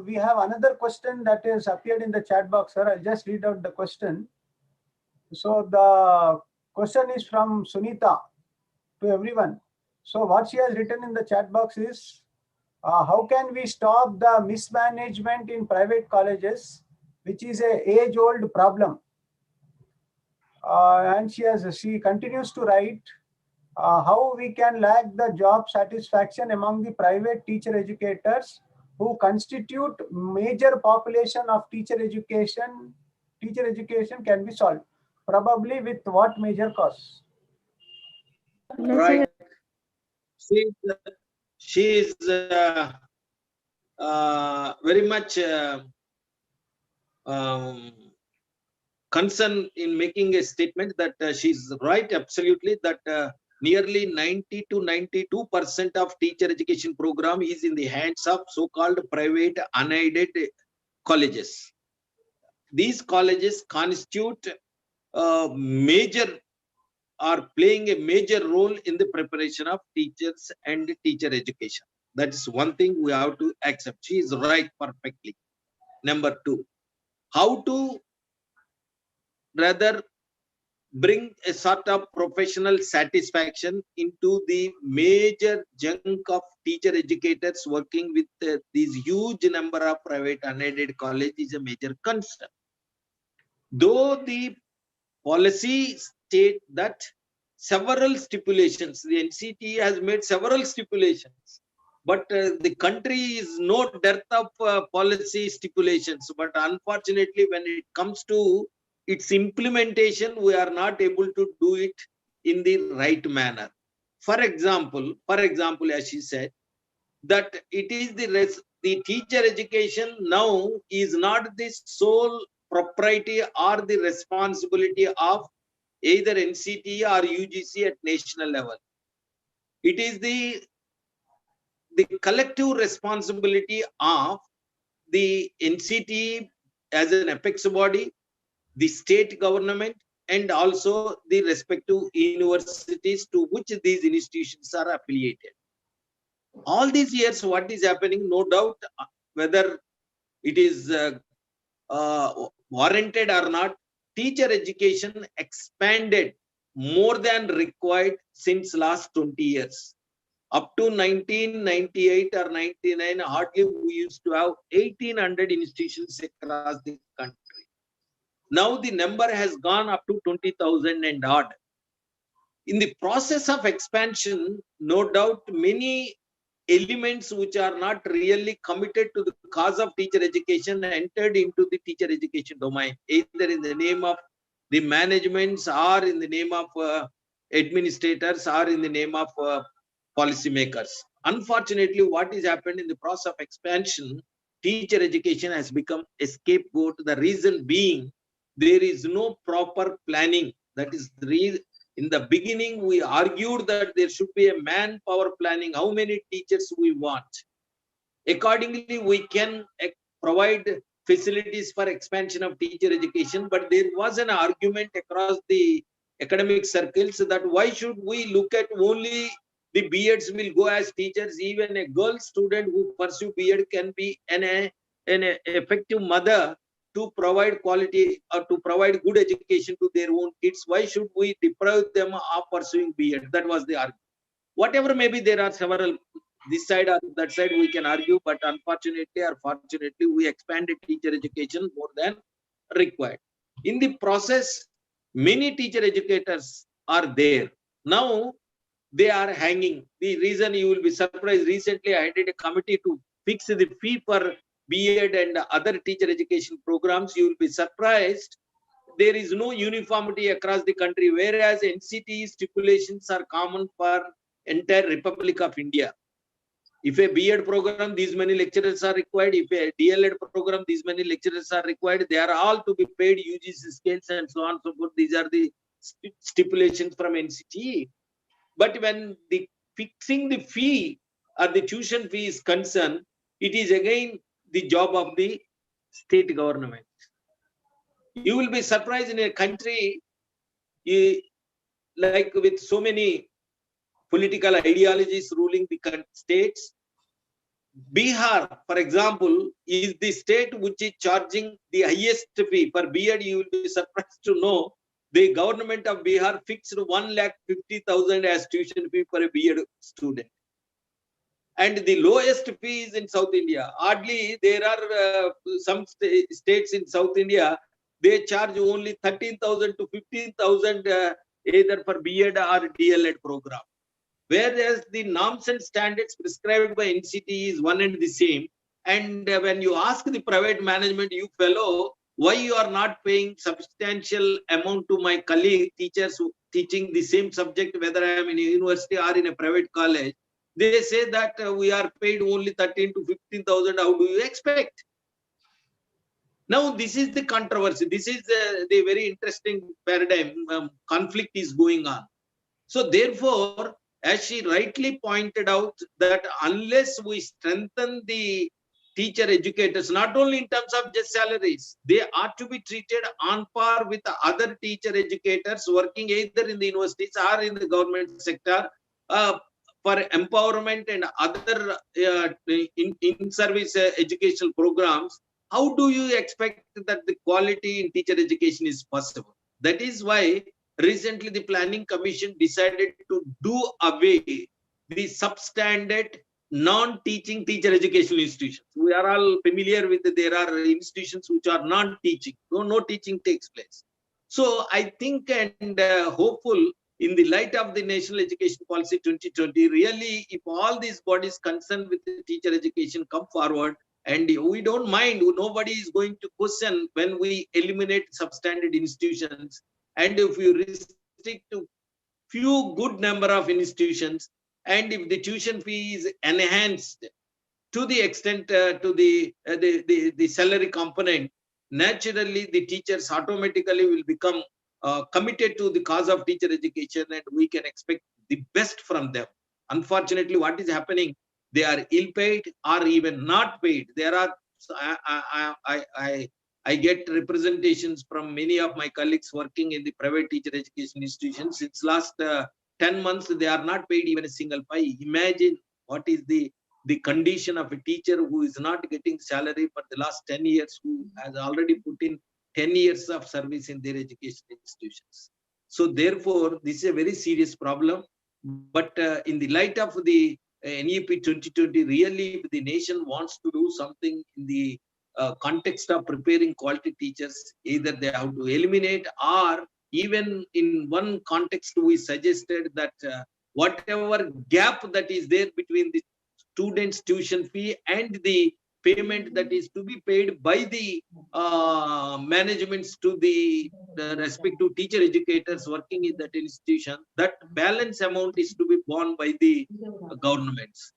we have another question that is appeared in the chat box, sir. I'll just read out the question. So the question is from Sunita. to everyone. So what she has written in the chat box is, how can we stop the mismanagement in private colleges, which is a age-old problem? And she continues to write, how we can lack the job satisfaction among the private teacher educators who constitute major population of teacher education can be solved. Probably with what major cause? Right. She is very much concerned in making a statement that she's right absolutely that nearly 90 to 92% of teacher education program is in the hands of so-called private unaided colleges. These colleges constitute are playing a major role in the preparation of teachers and teacher education. That is one thing we have to accept. She is right perfectly. Number two, how to rather bring a sort of professional satisfaction into the major chunk of teacher educators working with these huge number of private unaided colleges is a major concern. Though the policy state that several stipulations, the NCT has made several stipulations, but the country is no dearth of policy stipulations. But unfortunately, when it comes to its implementation, we are not able to do it in the right manner. For example, as she said, that it is the teacher education now is not the sole propriety or the responsibility of either NCT or UGC at national level. It is the collective responsibility of the NCT as an apex body, the state government, and also the respective universities to which these institutions are affiliated. All these years, what is happening, no doubt, whether it is warranted or not, teacher education expanded more than required since last 20 years. Up to 1998 or 99, hardly we used to have 1800 institutions across the country. Now the number has gone up to 20,000 and odd. In the process of expansion, no doubt many elements which are not really committed to the cause of teacher education entered into the teacher education domain, either in the name of the managements or in the name of administrators or in the name of policymakers. Unfortunately, what has happened in the process of expansion, teacher education has become a scapegoat. The reason being, there is no proper planning. That is the reason. In the beginning, we argued that there should be a manpower planning, how many teachers we want. Accordingly, we can provide facilities for expansion of teacher education, but there was an argument across the academic circles that why should we look at only the B.Eds will go as teachers. Even a girl student who pursue B.Ed can be an effective mother to provide quality or to provide good education to their own kids. Why should we deprive them of pursuing B.Ed? That was the argument. Whatever, maybe there are several, this side or that side we can argue, but unfortunately or fortunately, we expanded teacher education more than required. In the process, many teacher educators are there. Now, they are hanging. The reason you will be surprised, recently I did a committee to fix the fee for B.Ed and other teacher education programs. You will be surprised. There is no uniformity across the country, whereas NCT stipulations are common for entire Republic of India. If a B.Ed program, these many lecturers are required. If a DLED program, these many lecturers are required. They are all to be paid UGC scales and so on and so forth. These are the stipulations from NCT. But when the fixing the fee or the tuition fee is concerned, it is again the job of the state government. You will be surprised in a country like with so many political ideologies ruling the states. Bihar, for example, is the state which is charging the highest fee. For B.Ed, you will be surprised to know the government of Bihar fixed 1,50,000 as tuition fee for a B.Ed student. And the lowest fee is in South India. Hardly there are some states in South India, they charge only 13,000 to 15,000 either for B.Ed or DLEd program. Whereas the norms and standards prescribed by NCT is one and the same. And when you ask the private management, you fellow, why you are not paying substantial amount to my colleague teachers who teaching the same subject, whether I am in a university or in a private college, they say that we are paid only 13 to 15,000. How do you expect? Now, this is the controversy. This is the very interesting paradigm conflict is going on. So therefore, as she rightly pointed out, that unless we strengthen the teacher educators, not only in terms of just salaries, they are to be treated on par with the other teacher educators working either in the universities or in the government sector for empowerment and other in-service educational programs. How do you expect that the quality in teacher education is possible? That is why recently the Planning Commission decided to do away the substandard non-teaching teacher educational institutions. We are all familiar with there are institutions which are non-teaching, no teaching takes place. So I think and hopeful in the light of the National Education Policy 2020, really if all these bodies concerned with the teacher education come forward, and we don't mind, nobody is going to question when we eliminate substandard institutions. And if you restrict to few good number of institutions, and if the tuition fee is enhanced to the extent to the salary component, naturally the teachers automatically will become committed to the cause of teacher education, and we can expect the best from them. Unfortunately, what is happening? They are ill paid or even not paid. There are I get representations from many of my colleagues working in the private teacher education institutions. Since last 10 months, they are not paid even a single pie. Imagine what is the condition of a teacher who is not getting salary for the last 10 years, who has already put in 10 years of service in their education institutions. So therefore, this is a very serious problem. But in the light of the NEP 2020, really, if the nation wants to do something in the context of preparing quality teachers, either they have to eliminate, or even in one context, we suggested that whatever gap that is there between the students' tuition fee and the payment that is to be paid by the managements to the respective teacher educators working in that institution, that balance amount is to be borne by the governments.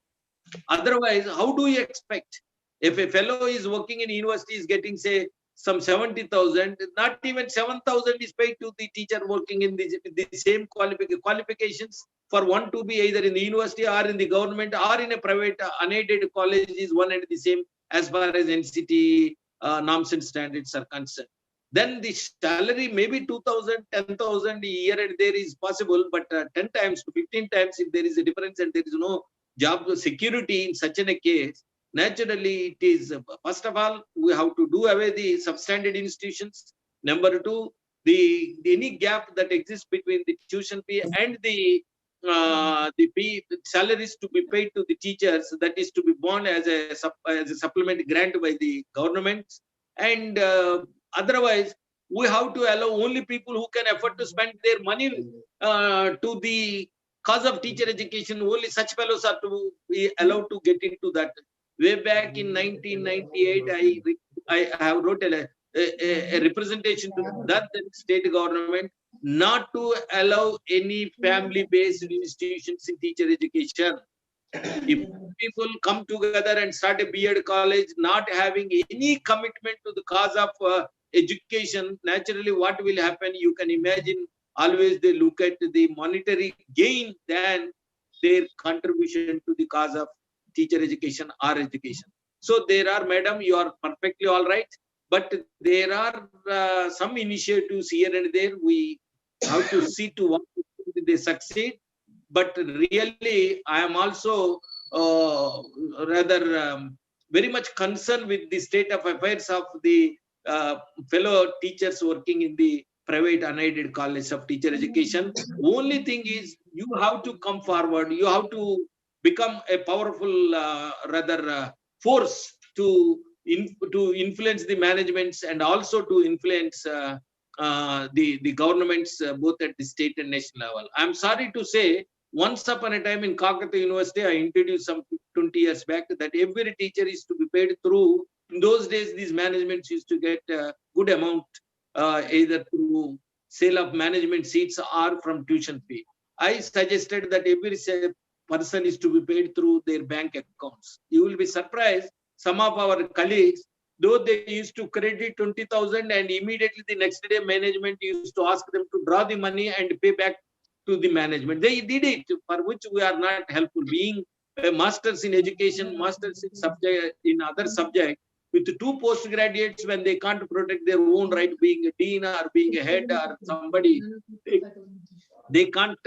Otherwise, how do you expect if a fellow is working in university is getting say some 70,000, not even 7,000 is paid to the teacher working in the same qualifications for one to be either in the university or in the government or in a private unaided college is one and the same as far as NCT norms and standards are concerned. Then the salary maybe 2,000, 10,000 a year and there is possible, but 10 times to 15 times if there is a difference and there is no job security in such a case, naturally it is, first of all, we have to do away the substandard institutions. Number two, the any gap that exists between the tuition fee and the fee salaries to be paid to the teachers, that is to be borne as a supplement grant by the government. And otherwise, we have to allow only people who can afford to spend their money to the cause of teacher education. Only such fellows are to be allowed to get into that. Way back in 1998, I have wrote a representation to that state government not to allow any family-based institutions in teacher education. If people come together and start a B.Ed college, not having any commitment to the cause of education, naturally what will happen? You can imagine, always they look at the monetary gain than their contribution to the cause of teacher education or education. So there are, madam, you are perfectly all right, but there are some initiatives here and there. We have to see to what they succeed. But really, I am also rather very much concerned with the state of affairs of the fellow teachers working in the private unaided college of teacher education. Only thing is you have to come forward. You have to become a powerful, force to influence the managements and also to influence the governments both at the state and national level. I'm sorry to say, once upon a time in Calcutta University, I introduced some 20 years back that every teacher is to be paid through. In those days, these managements used to get a good amount, either through sale of management seats or from tuition fee. I suggested that every person is to be paid through their bank accounts. You will be surprised, some of our colleagues, though they used to credit 20,000 and immediately the next day management used to ask them to draw the money and pay back to the management. They did it, for which we are not helpful. Being a masters in education, masters in subject in other subject, with 2 postgraduates, when they can't protect their own right, being a dean or being a head or somebody, they can't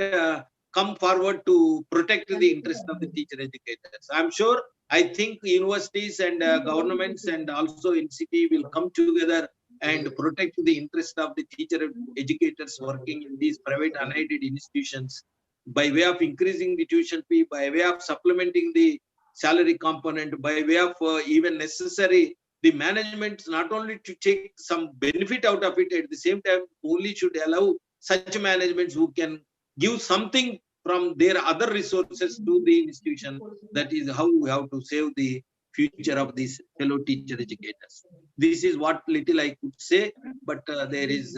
come forward to protect the interest of the teacher educators. I'm sure, I think universities and governments and also NCT will come together and protect the interest of the teacher educators working in these private unaided institutions by way of increasing the tuition fee, by way of supplementing the salary component, by way of even necessary the management not only to take some benefit out of it, at the same time only should allow such managements who can give something from their other resources to the institution. That is how we have to save the future of these fellow teacher educators. This is what little I could say, but there is,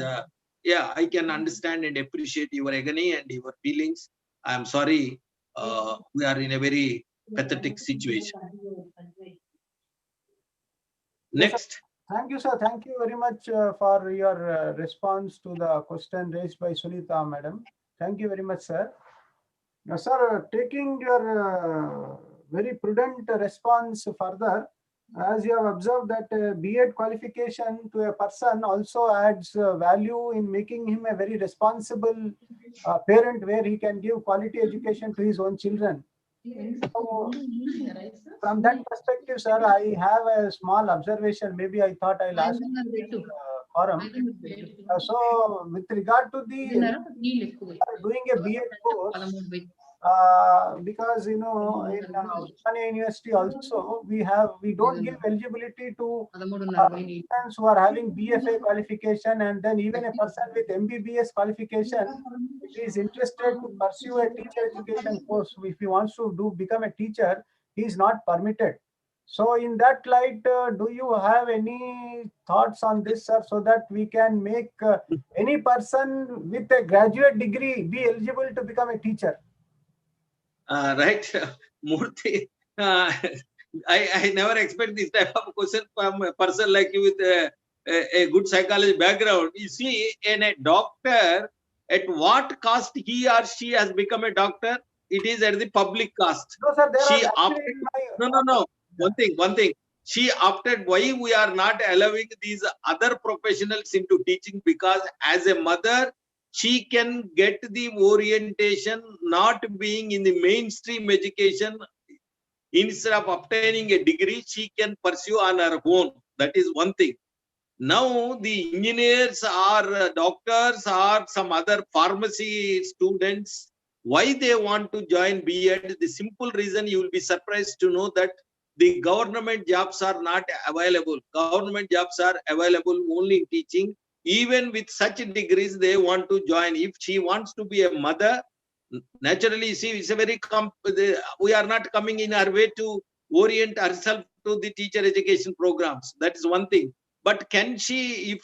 yeah, I can understand and appreciate your agony and your feelings. I am sorry, we are in a very pathetic situation. Next. Thank you, sir. Thank you very much for your response to the question raised by Sunita, madam. Thank you very much, sir. Now, sir, taking your very prudent response further, as you have observed that B.Ed qualification to a person also adds value in making him a very responsible parent, where he can give quality education to his own children. So, from that perspective, sir, I have a small observation. Maybe I thought I'll ask forum. So, with regard to the doing a B.Ed course, because in Osmania University also we don't give eligibility to students who are having BFA qualification, and then even a person with MBBS qualification, if he is interested to pursue a teacher education course, if he wants to become a teacher, he is not permitted. So in that light, do you have any thoughts on this, sir, so that we can make any person with a graduate degree be eligible to become a teacher? Right, Murthy. I never expect this type of question from a person like you with a good psychology background. You see, in a doctor, at what cost he or she has become a doctor? It is at the public cost. No, sir, She opted. No. One thing. She opted. Why we are not allowing these other professionals into teaching? Because as a mother, she can get the orientation not being in the mainstream education. Instead of obtaining a degree, she can pursue on her own. That is one thing. Now the engineers or doctors or some other pharmacy students, why they want to join B.Ed? The simple reason, you will be surprised to know that the government jobs are not available. Government jobs are available only in teaching. Even with such degrees, they want to join. If she wants to be a mother, naturally, see, it's a very we are not coming in our way to orient ourselves to the teacher education programs. That is one thing. But can she,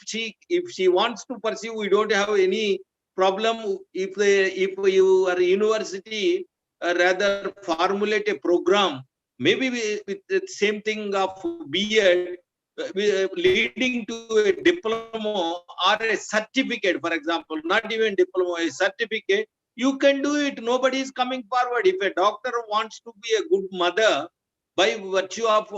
if she wants to pursue, we don't have any problem. If you are a university, rather formulate a program, maybe with the same thing of B.Ed, leading to a diploma or a certificate, for example, not even diploma, a certificate, you can do it. Nobody is coming forward. If a doctor wants to be a good mother by virtue of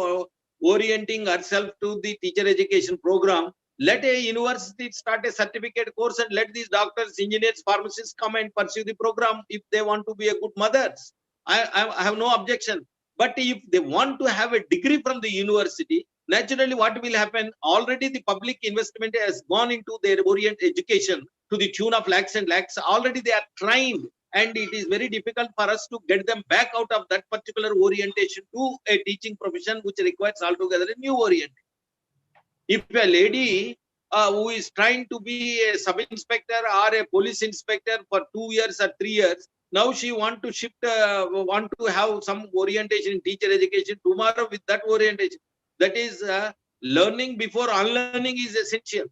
orienting herself to the teacher education program, let a university start a certificate course and let these doctors, engineers, pharmacists come and pursue the program if they want to be a good mothers. I have no objection. But if they want to have a degree from the university, naturally what will happen? Already the public investment has gone into their orient education to the tune of lakhs and lakhs. Already they are trained, and it is very difficult for us to get them back out of that particular orientation to a teaching profession, which requires altogether a new orientation. If a lady who is trying to be a sub-inspector or a police inspector for 2 years or 3 years, now she want to shift, want to have some orientation in teacher education tomorrow with that orientation. That is learning before unlearning is essential.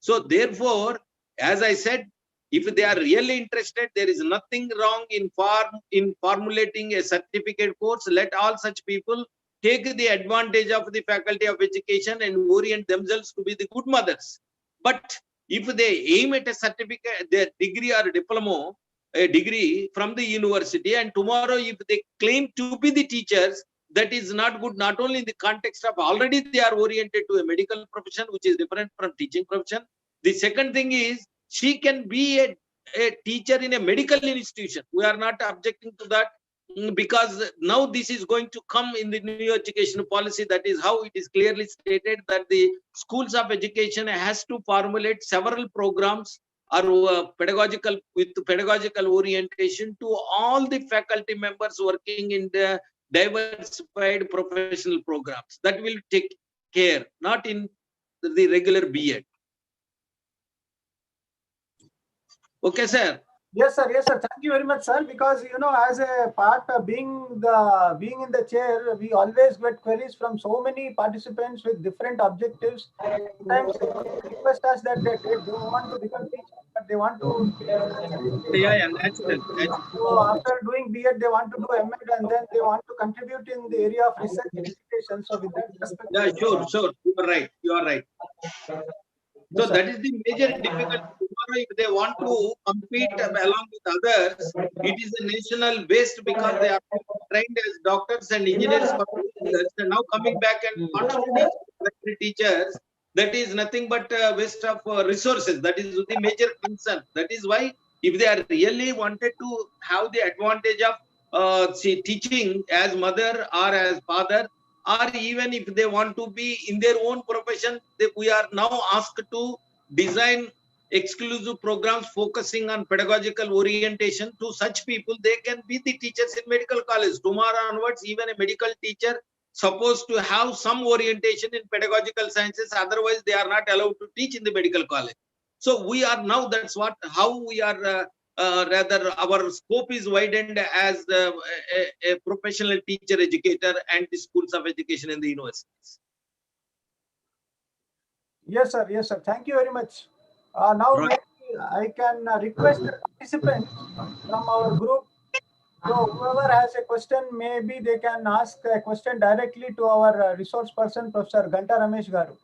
So therefore, as I said, if they are really interested, there is nothing wrong in formulating a certificate course. Let all such people take the advantage of the faculty of education and orient themselves to be the good mothers. But if they aim at a certificate, their degree or diploma, a degree from the university, and tomorrow if they claim to be the teachers, that is not good, not only in the context of already they are oriented to a medical profession, which is different from teaching profession. The second thing is, she can be a teacher in a medical institution. We are not objecting to that, because now this is going to come in the new education policy. That is how it is clearly stated that the schools of education has to formulate several programs or pedagogical orientation to all the faculty members working in the diversified professional programs. That will take care, not in the regular B.Ed. Okay, sir. Yes, sir. Yes, sir. Thank you very much, sir. Because as a part of being in the chair, we always get queries from so many participants with different objectives. Sometimes they request us that they don't want to become teachers, but they want to. Yeah, natural. So after doing B.Ed, they want to do M.Ed, and then they want to contribute in the area of research and education. So with that perspective, Yeah, sure. You are right. You are right. So that is the major difficulty. Tomorrow, if they want to compete along with others, it is a national waste, because they are trained as doctors and engineers for 2 years, and now coming back and want to teach teachers. That is nothing but waste of resources. That is the major concern. That is why, if they are really wanted to have the advantage of teaching as mother or as father, or even if they want to be in their own profession, we are now asked to design exclusive programs focusing on pedagogical orientation. To such people, they can be the teachers in medical college. Tomorrow onwards, even a medical teacher supposed to have some orientation in pedagogical sciences, otherwise they are not allowed to teach in the medical college. So we are now, that's how we are rather our scope is widened as a professional teacher educator and the schools of education in the universities. Yes, sir. Yes, sir. Thank you very much. Now maybe I can request the participants from our group. So whoever has a question, maybe they can ask a question directly to our resource person, Professor Ganta Ramesh Garu.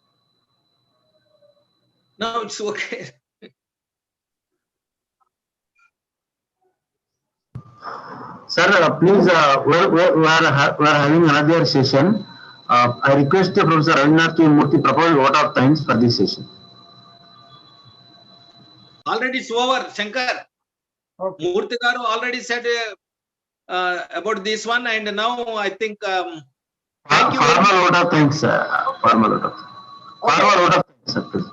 No, it's okay. Sir, please, we are having another session. I request Professor Ravinath Murthy propose vote of thanks for this session. Already it's over, Shankar. Okay. Murthy Garu already said about this one, and now I think thank you. Formal vote of thanks, formal vote of thanks, sir, please.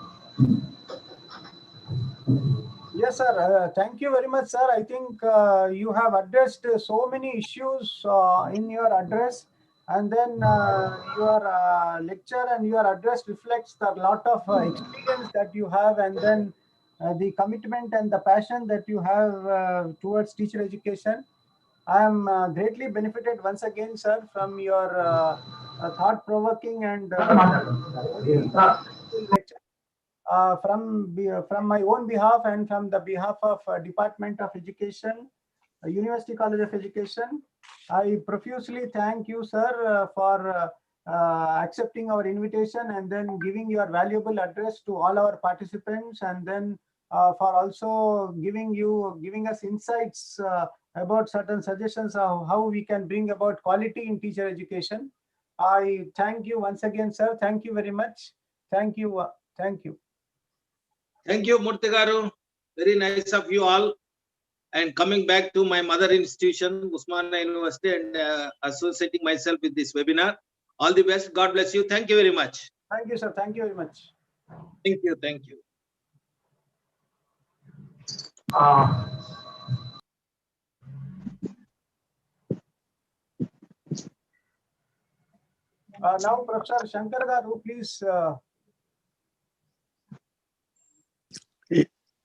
Yes, sir. Thank you very much, sir. I think you have addressed so many issues in your address, and then your lecture and your address reflects a lot of experience that you have, and then the commitment and the passion that you have towards teacher education. I am greatly benefited once again, sir, from your thought-provoking and lecture. From my own behalf and from the behalf of Department of Education, University College of Education, I profusely thank you, sir, for accepting our invitation and then giving your valuable address to all our participants, and then for also giving us insights about certain suggestions of how we can bring about quality in teacher education. I thank you once again, sir. Thank you very much. Thank you. Thank you. Thank you, Murthy Garu. Very nice of you all. And coming back to my mother institution, Usmania University, and associating myself with this webinar. All the best. God bless you. Thank you very much. Thank you, sir. Thank you very much. Thank you. Thank you. Now, Professor Shankar Garu, please.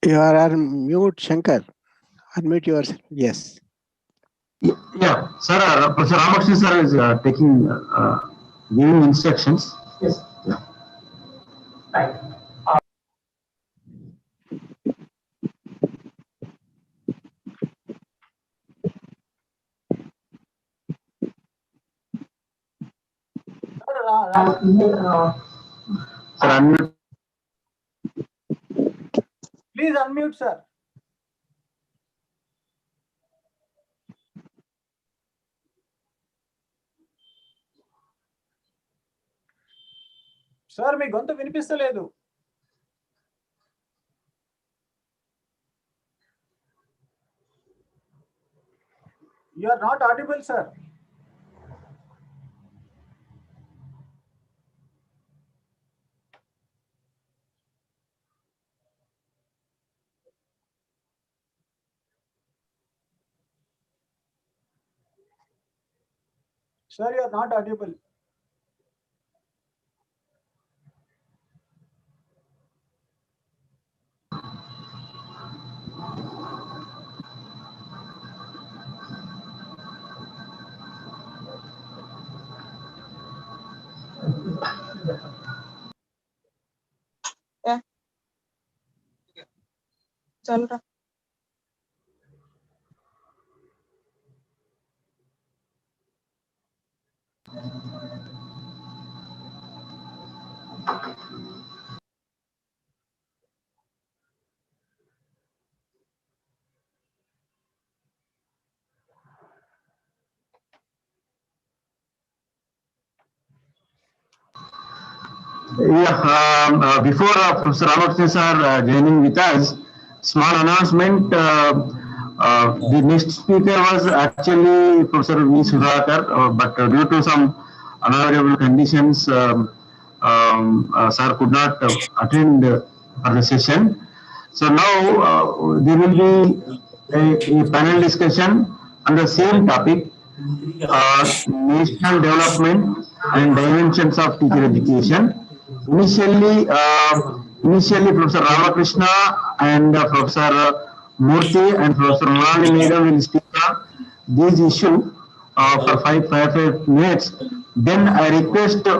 You are on mute, Shankar. Unmute yourself. Yes. Yeah, sir, Professor Ramakrishna sir is giving instructions. Yes. Yeah. Right. Sir, unmute. Please unmute, sir. Sir మీ గొంతు వినిపిస్తలేదు. You are not audible, sir. Sir, you are not audible. Yeah. चल रहा. Yeah, before Professor Ramakrishna sir joining with us, small announcement. The next speaker was actually Professor V. Sudhakar, but due to some unavoidable conditions, sir could not attend for the session. So now there will be a panel discussion on the same topic, national development and dimensions of teacher education. Initially, Professor Ramakrishna and Professor Murthy and Professor Murali Madam will speak on this issue for five minutes. Then I request the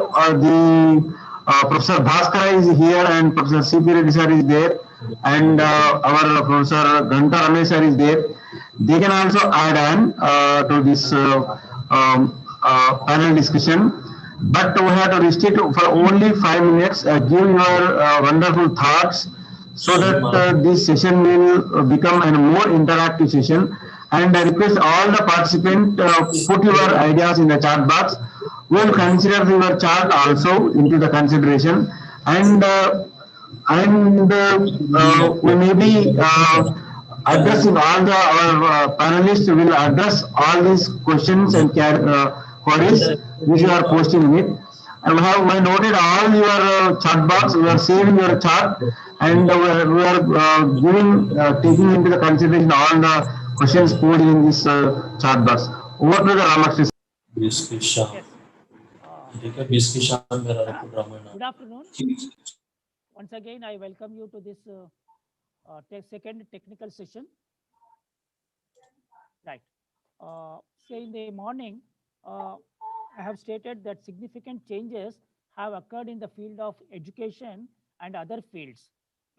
Professor Bhaskara is here and Professor C.P. Reddy sir is there and our Professor Ganta Ramesh sir is there. They can also add on to this panel discussion. But we have to restrict for only 5 minutes. Give your wonderful thoughts so that this session will become a more interactive session. And I request all the participants put your ideas in the chat box. We will consider your chat also into the consideration, and we may be addressing all the our panelists will address all these questions and queries which you are posting in it. And we have noted all your chat box. We are saving your chat, and we are taking into the consideration all the questions put in this chat box. Over to the Ramakrishna. Good afternoon. Once again, I welcome you to this second technical session. Right. Say in the morning, I have stated that significant changes have occurred in the field of education and other fields.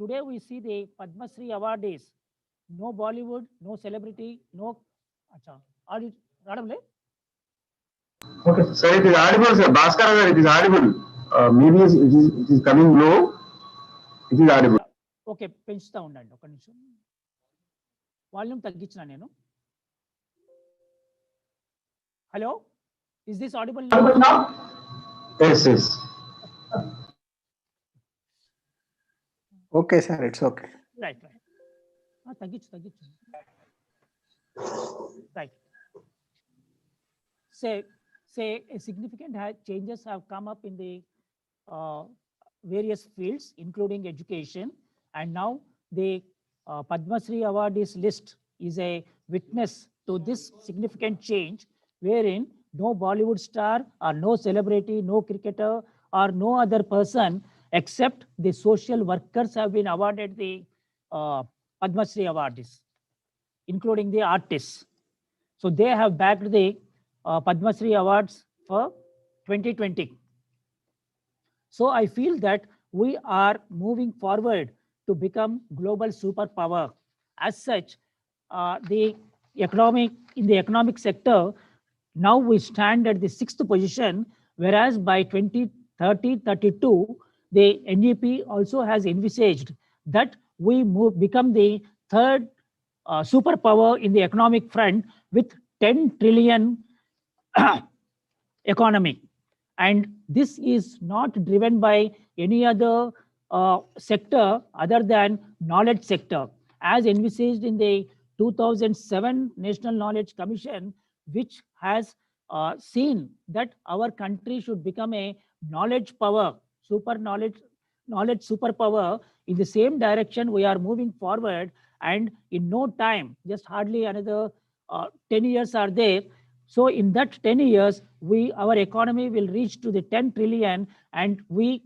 Today we see the Padma Shri awardees. No Bollywood, no celebrity, no. Acha. Are you audible? Okay, sir, it is audible, sir. Bhaskara, sir, it is audible. Maybe it is coming low. It is audible. Okay పెంచుతా ఉండండి ఒక నిమిషం volume తగ్గించిన నేను hello is this audible now Yes, yes. Okay, sir, it's okay. Right తగ్గించు right say a significant changes have come up in the various fields, including education. And now the Padma Shri awardees list is a witness to this significant change, wherein no Bollywood star or no celebrity, no cricketer or no other person except the social workers have been awarded the Padma Shri awardees, including the artists. So they have backed the Padma Shri awards for 2020. So I feel that we are moving forward to become global superpower. As such, in the economic sector, now we stand at the 6th position, whereas by 2030-32, the NEP also has envisaged that we become the 3rd superpower in the economic front with 10 trillion economy. And this is not driven by any other sector other than knowledge sector, as envisaged in the 2007 National Knowledge Commission, which has seen that our country should become a knowledge power, knowledge superpower. In the same direction, we are moving forward, and in no time, just hardly another 10 years are there. So in that 10 years, our economy will reach to the 10 trillion, and we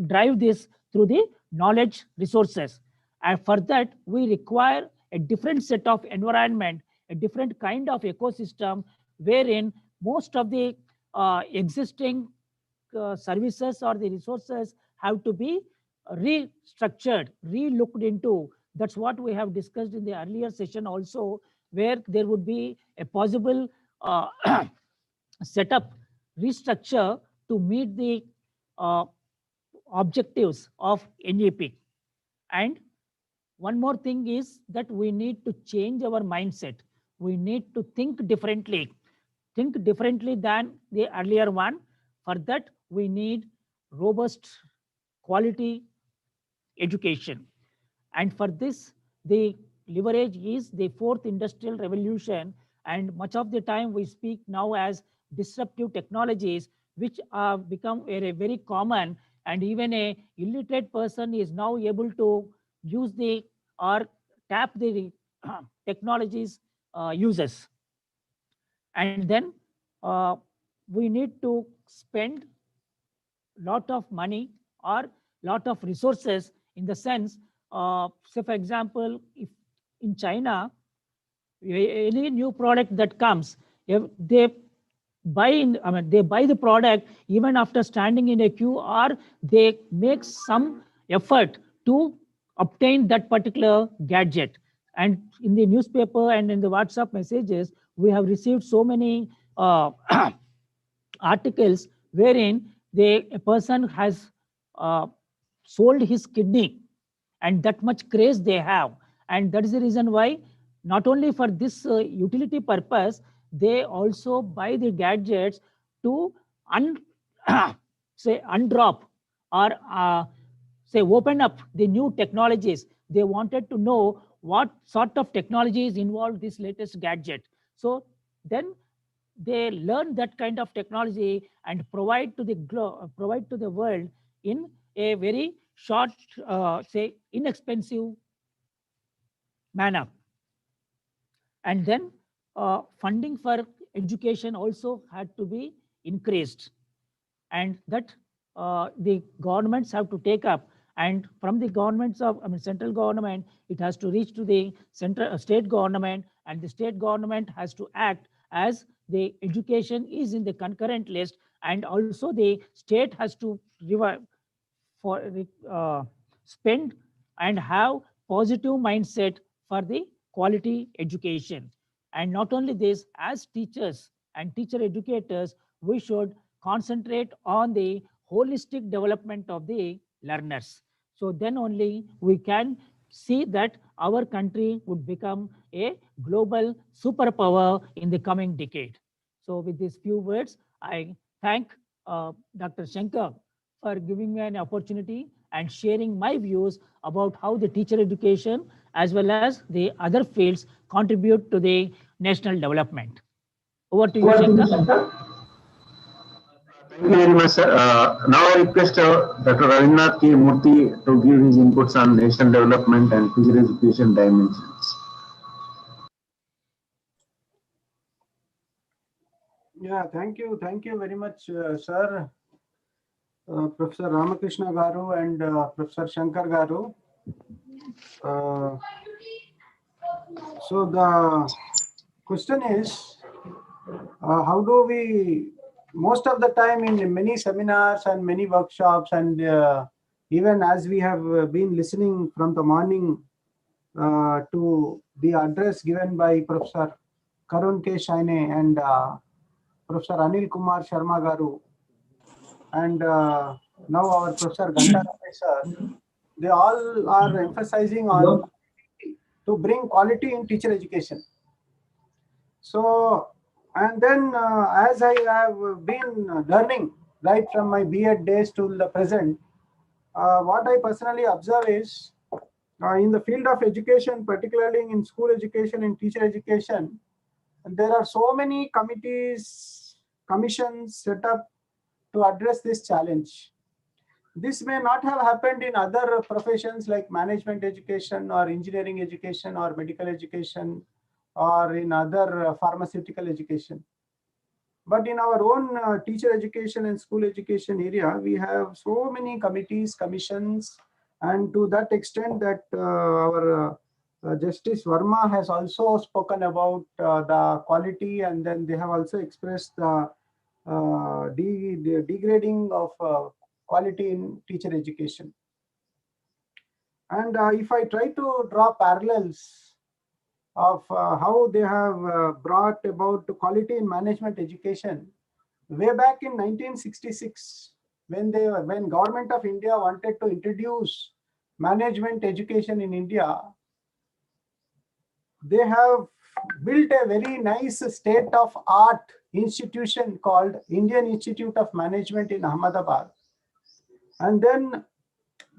drive this through the knowledge resources. And for that, we require a different set of environment, a different kind of ecosystem, wherein most of the existing services or the resources have to be restructured, re-looked into. That's what we have discussed in the earlier session also, where there would be a possible setup, restructure to meet the objectives of NEP. And one more thing is that we need to change our mindset. We need to think differently than the earlier one. For that, we need robust quality education. And for this, the leverage is the 4th industrial revolution. And much of the time we speak now as disruptive technologies, which have become very common. And even a illiterate person is now able to use or tap the technologies uses. And then we need to spend lot of money or lot of resources, in the sense, say for example, if in China, any new product that comes, they buy the product even after standing in a queue, or they make some effort to obtain that particular gadget. And in the newspaper and in the WhatsApp messages, we have received so many articles wherein a person has sold his kidney, and that much craze they have. And that is the reason why, not only for this utility purpose, they also buy the gadgets to undrop or open up the new technologies. They wanted to know what sort of technologies involve this latest gadget. So then they learn that kind of technology and provide to the world in a very short, inexpensive manner. And then funding for education also had to be increased, and that the governments have to take up. And from the governments of central government, it has to reach to the state government, and the state government has to act as the education is in the concurrent list, and also the state has to spend and have positive mindset for the quality education. And not only this, as teachers and teacher educators, we should concentrate on the holistic development of the learners. So then only we can see that our country would become a global superpower in the coming decade. So with these few words, I thank Dr. Shankar for giving me an opportunity and sharing my views about how the teacher education as well as the other fields contribute to the national development. Over to you, Shankar. Thank you very much, sir. Now I request Dr. Ravindra K. Murthy to give his inputs on national development and physical education dimensions. Yeah, thank you very much, sir, Professor Ramakrishna Garu and Professor Shankar Garu. So the question is, how do we, most of the time in many seminars and many workshops, and even as we have been listening from the morning to the address given by Professor Karun K. Shaine and Professor Anil Kumar Sharma Garu, and now our Professor Ganta Ramesh sir, they all are emphasizing on to bring quality in teacher education. So, and then as I have been learning right from my B.Ed days to the present, what I personally observe is in the field of education, particularly in school education, in teacher education, there are so many committees, commissions set up to address this challenge. This may not have happened in other professions like management education or engineering education or medical education or in other pharmaceutical education. But in our own teacher education and school education area, we have so many committees, commissions, and to that extent that our Justice Verma has also spoken about the quality, and then they have also expressed the degrading of quality in teacher education. And if I try to draw parallels of how they have brought about quality in management education, way back in 1966, when Government of India wanted to introduce management education in India, they have built a very nice state-of-art institution called Indian Institute of Management in Ahmedabad. And then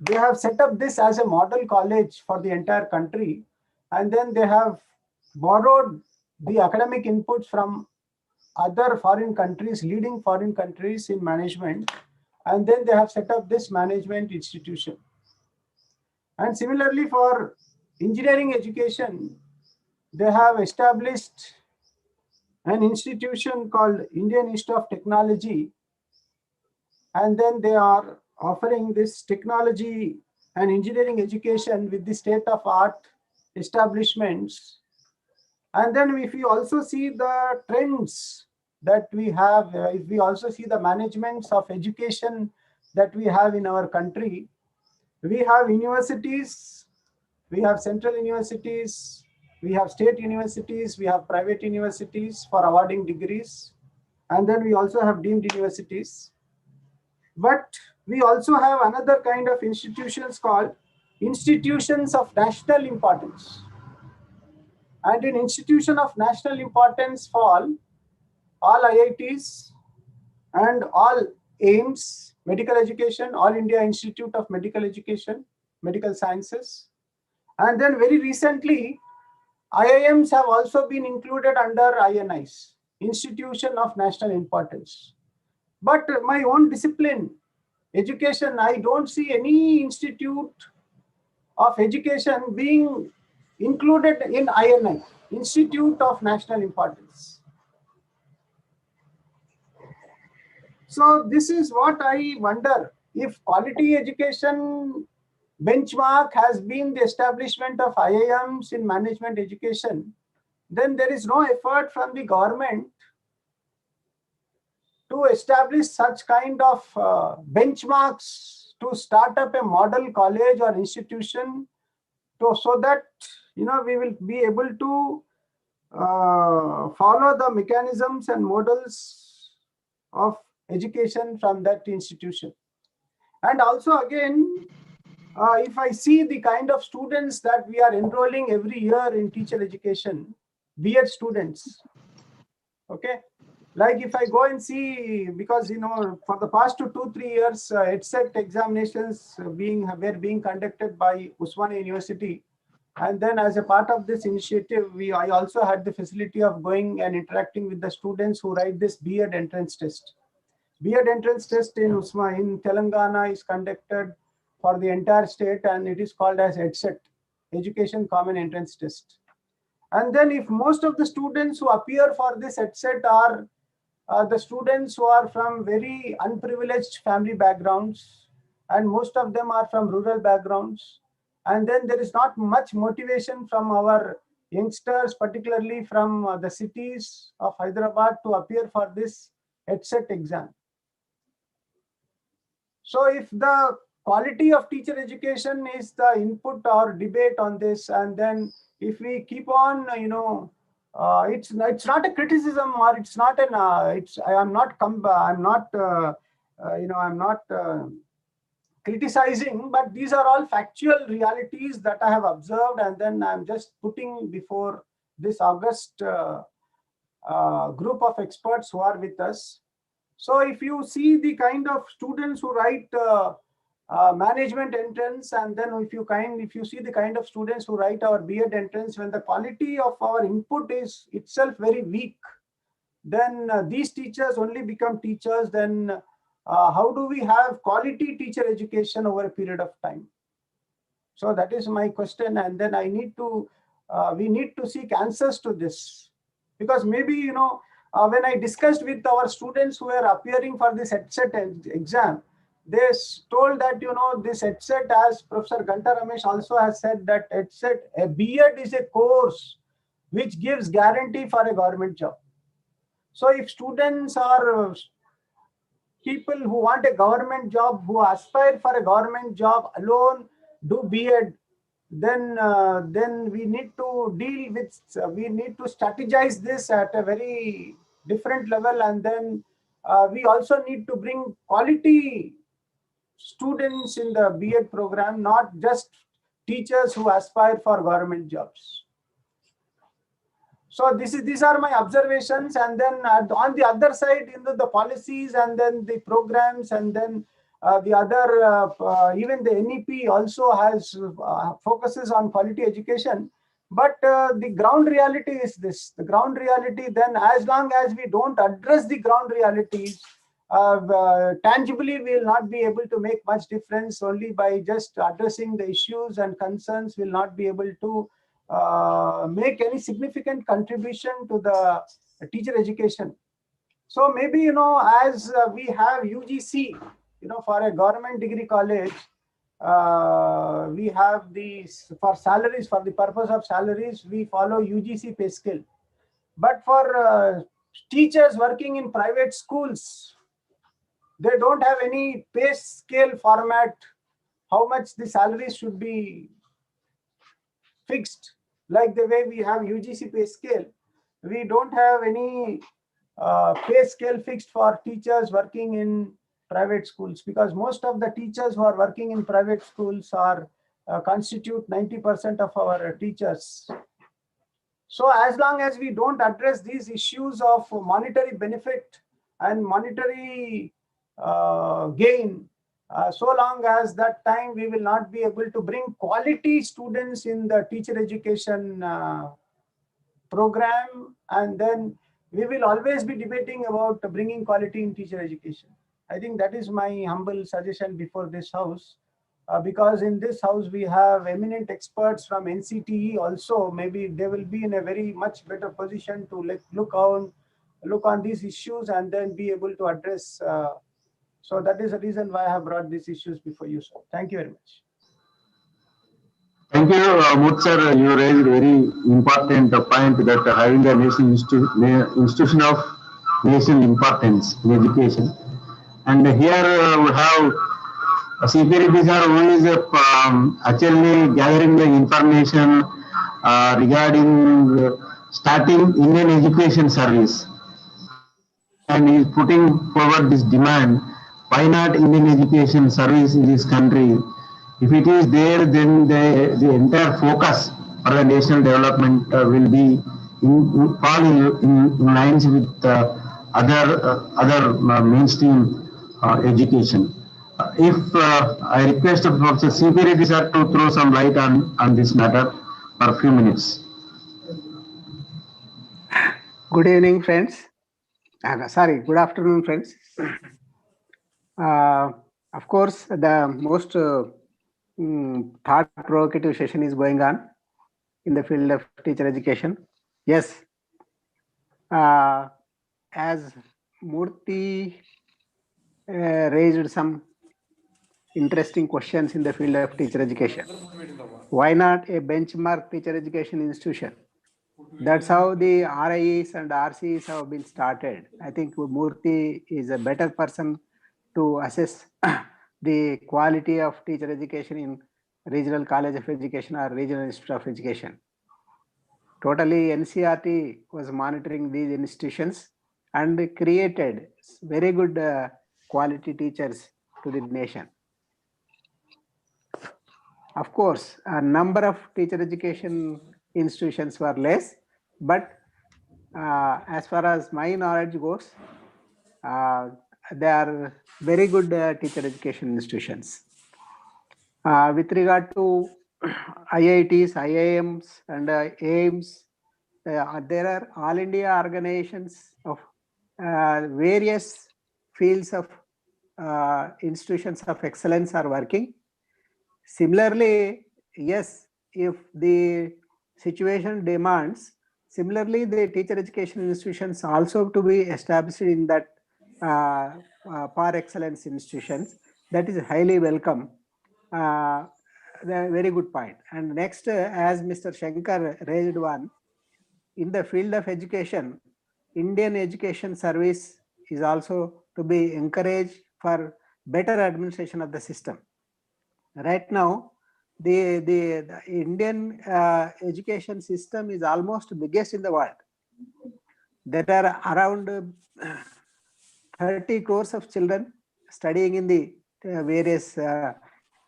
they have set up this as a model college for the entire country. And then they have borrowed the academic inputs from other foreign countries, leading foreign countries in management. And then they have set up this management institution. And similarly for engineering education, they have established an institution called Indian Institute of Technology. And then they are offering this technology and engineering education with the state-of-art establishments. And then if we also see the trends that we have, if we also see the managements of education that we have in our country, we have universities, we have central universities, we have state universities, we have private universities for awarding degrees, and then we also have deemed universities. But we also have another kind of institutions called institutions of national importance. And in institution of national importance fall all IITs and all AIMS, medical education, All India Institute of Medical Education, medical sciences. And then very recently, IIMs have also been included under INIs, Institution of National Importance. But my own discipline, education, I don't see any institute of education being included in INI, Institute of National Importance. So this is what I wonder, if quality education benchmark has been the establishment of IIMs in management education, then there is no effort from the government to establish such kind of benchmarks to start up a model college or institution so that we will be able to follow the mechanisms and models of education from that institution. And also again, if I see the kind of students that we are enrolling every year in teacher education, B.Ed students, okay, like if I go and see, because for the past 2-3 years, EdSet examinations were being conducted by Usmania University. And then as a part of this initiative, I also had the facility of going and interacting with the students who write this B.Ed entrance test. B.Ed entrance test in Telangana is conducted for the entire state, and it is called as EdSET, Education Common Entrance Test. And then if most of the students who appear for this EdSET are the students who are from very unprivileged family backgrounds, and most of them are from rural backgrounds, and then there is not much motivation from our youngsters, particularly from the cities of Hyderabad, to appear for this EdSET exam. So if the quality of teacher education is the input or debate on this, and then if we keep on, it's not a criticism, or it's not an I'm not criticizing, but these are all factual realities that I have observed, and then I'm just putting before this august group of experts who are with us. So if you see the kind of students who write management entrance, and then if you see the kind of students who write our B.Ed entrance, when the quality of our input is itself very weak, then these teachers only become teachers. Then how do we have quality teacher education over a period of time? So that is my question, and then we need to seek answers to this, because maybe when I discussed with our students who were appearing for this EdSET exam, they told that this EdSET, as Professor Ganta Ramesh also has said, that EdSET, a B.Ed is a course which gives guarantee for a government job. So if students are people who want a government job, who aspire for a government job alone, do B.Ed, then we need to deal with, we need to strategize this at a very different level, and then we also need to bring quality students in the B.Ed program, not just teachers who aspire for government jobs. So these are my observations, and then on the other side, the policies, and then the programs, and then the other, even the NEP also has focuses on quality education. But the ground reality is this. The ground reality, then as long as we don't address the ground realities, tangibly we will not be able to make much difference. Only by just addressing the issues and concerns will not be able to make any significant contribution to the teacher education. So maybe, as we have UGC, for a government degree college, we have these for salaries, for the purpose of salaries, we follow UGC pay scale. But for teachers working in private schools, they don't have any pay scale format, how much the salaries should be fixed. Like the way we have UGC pay scale, we don't have any pay scale fixed for teachers working in private schools, because most of the teachers who are working in private schools are constitute 90% of our teachers. So as long as we don't address these issues of monetary benefit and monetary gain, so long as that time we will not be able to bring quality students in the teacher education program, and then we will always be debating about bringing quality in teacher education. I think that is my humble suggestion before this house, because in this house we have eminent experts from NCTE also. Maybe they will be in a very much better position to look on these issues and then be able to address. So that is the reason why I have brought these issues before you, sir. Thank you very much. Thank you, Mut sir. You raised very important point that having a institution of national importance in education. And here we have CPRB sir, who is actually gathering the information regarding starting Indian education service. And he is putting forward this demand, why not Indian education service in this country? If it is there, then the entire focus for the national development will be fall in lines with other mainstream education. If I request Professor C.P. Reddy sir to throw some light on this matter for a few minutes. Good evening, friends. Sorry, good afternoon, friends. Of course, the most thought-provocative session is going on in the field of teacher education. Yes, as Murthy raised some interesting questions in the field of teacher education. Why not a benchmark teacher education institution? That's how the RIEs and RCs have been started. I think Murthy is a better person to assess the quality of teacher education in regional college of education or regional institute of education. Totally NCRT was monitoring these institutions and created very good quality teachers to the nation. Of course, a number of teacher education institutions were less, but as far as my knowledge goes, they are very good teacher education institutions. With regard to IITs, IIMs, and AIMS, there are all India organizations of various fields of institutions of excellence are working. Similarly, yes, if the situation demands, similarly, the teacher education institutions also to be established in that par excellence institutions. That is highly welcome. Very good point. And next, as Mr. Shankar raised one, in the field of education, Indian Education Service is also to be encouraged for better administration of the system. Right now, the Indian education system is almost biggest in the world. There are around 30 crores of children studying in the various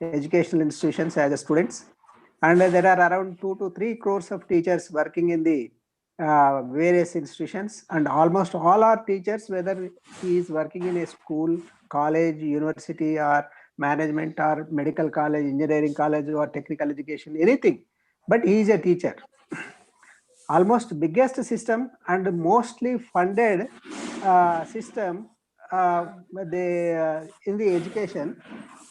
educational institutions as students, and there are around 2 to 3 crores of teachers working in the various institutions, and almost all are teachers, whether he is working in a school, college, university, or management, or medical college, engineering college, or technical education, anything, but he is a teacher. Almost biggest system and mostly funded system in the education,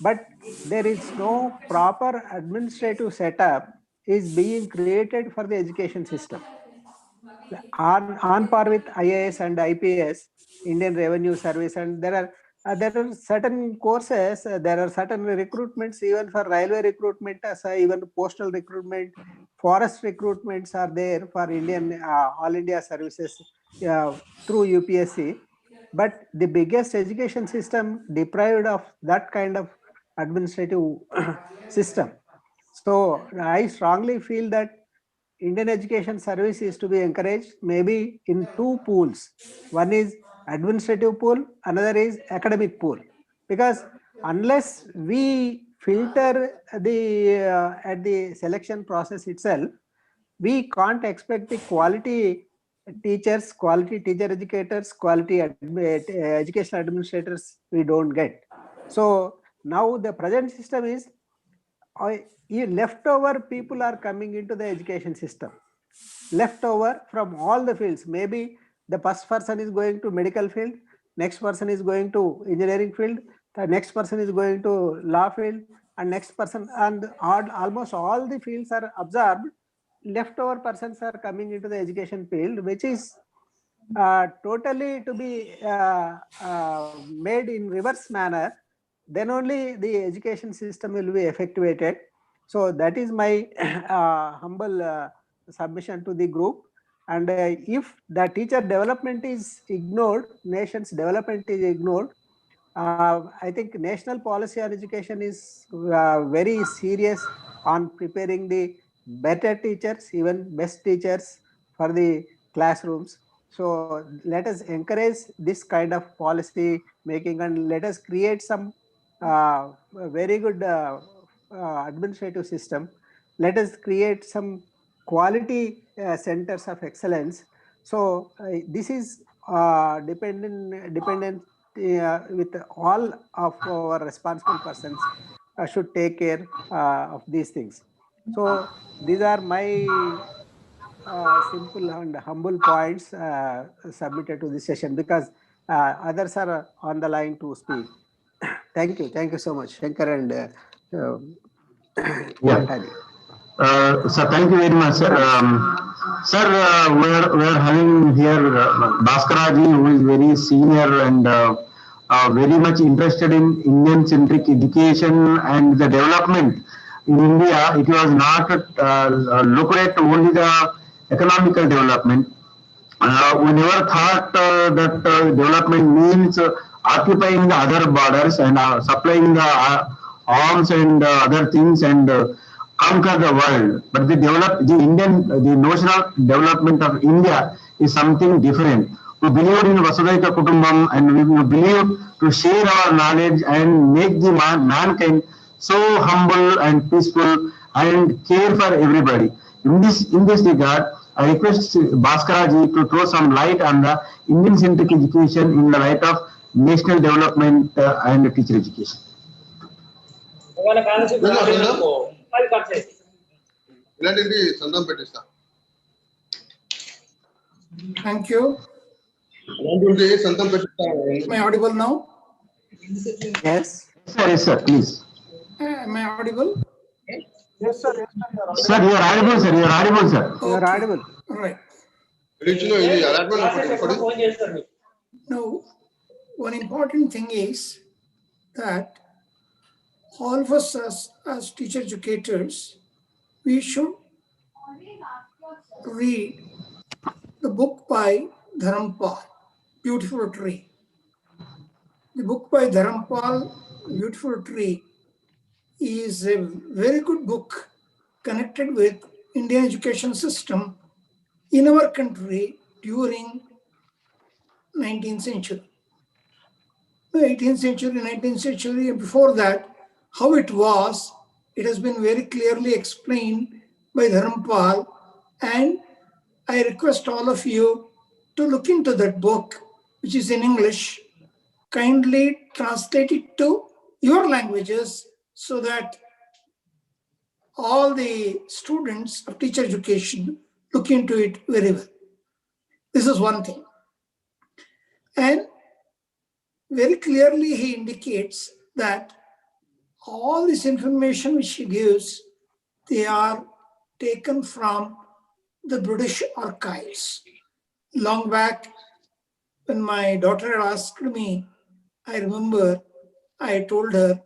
but there is no proper administrative setup is being created for the education system. On par with IAS and IPS, Indian Revenue Service, and there are certain courses, there are certain recruitments even for railway recruitment, even postal recruitment, forest recruitments are there for Indian All India services through UPSC. But the biggest education system deprived of that kind of administrative system. So I strongly feel that Indian Education Service is to be encouraged maybe in two pools. One is administrative pool, another is academic pool. Because unless we filter the at the selection process itself, we can't expect the quality teachers, quality teacher educators, quality educational administrators we don't get. So now the present system is leftover people are coming into the education system. Leftover from all the fields. Maybe the first person is going to medical field, next person is going to engineering field, the next person is going to law field, and next person, and almost all the fields are absorbed. Leftover persons are coming into the education field, which is totally to be made in reverse manner. Then only the education system will be effectuated. So that is my humble submission to the group. And if the teacher development is ignored, nation's development is ignored, I think national policy on education is very serious on preparing the better teachers, even best teachers for the classrooms. So let us encourage this kind of policy making, and let us create some very good administrative system. Let us create some quality centers of excellence. So this is dependent with all of our responsible persons should take care of these things. So these are my simple and humble points submitted to this session, because others are on the line to speak. Thank you so much, Shankar and Yeah. Bhattaji. Sir, thank you very much, sir. Sir, we're having here Bhaskaraji, who is very senior and very much interested in Indian-centric education and the development in India. It was not looked at only the economical development. We never thought that development means occupying the other borders and supplying the arms and other things and conquer the world. But the notion of development of India is something different. We believe in Vasudhaiva Kutumbam and we believe to share our knowledge and make the mankind so humble and peaceful and care for everybody. In this regard, I request Bhaskaraji to throw some light on the Indian-centric education in the light of national development and teacher education. Thank you. Am I audible now? Yes. Yes, sir, please. Am I audible? Yes, sir. Sir, you are audible, sir. You are audible, sir. You are audible. Right. Now, one important thing is that all of us as teacher educators, we should read the book by Dharampal, Beautiful Tree. The book by Dharampal, Beautiful Tree, is a very good book connected with Indian education system in our country during 19th century. The 18th century, 19th century, and before that, how it was, it has been very clearly explained by Dharampal, and I request all of you to look into that book, which is in English. Kindly translate it to your languages so that all the students of teacher education look into it very well. This is one thing. And very clearly he indicates that all this information which he gives, they are taken from the British archives. Long back, when my daughter asked me, I remember I told her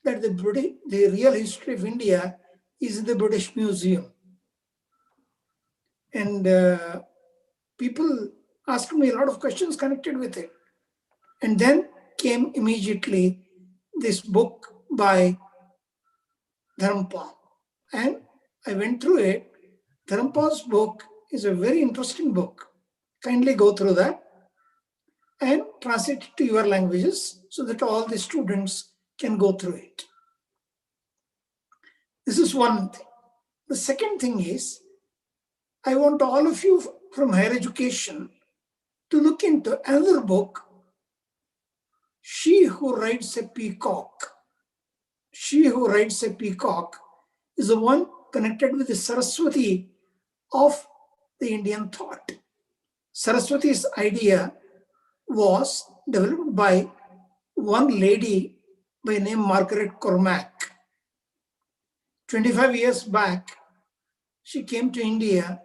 that the real history of India is in the British Museum. And people asked me a lot of questions connected with it. And then came immediately this book by Dharampal. And I went through it. Dharampal's book is a very interesting book. Kindly go through that and translate it to your languages so that all the students can go through it. This is one thing. The second thing is, I want all of you from higher education to look into another book, She Who Rides a Peacock. She Who Rides a Peacock is the one connected with the Saraswati of the Indian thought. Saraswati's idea was developed by one lady by name Margaret Cormack. 25 years back, she came to India,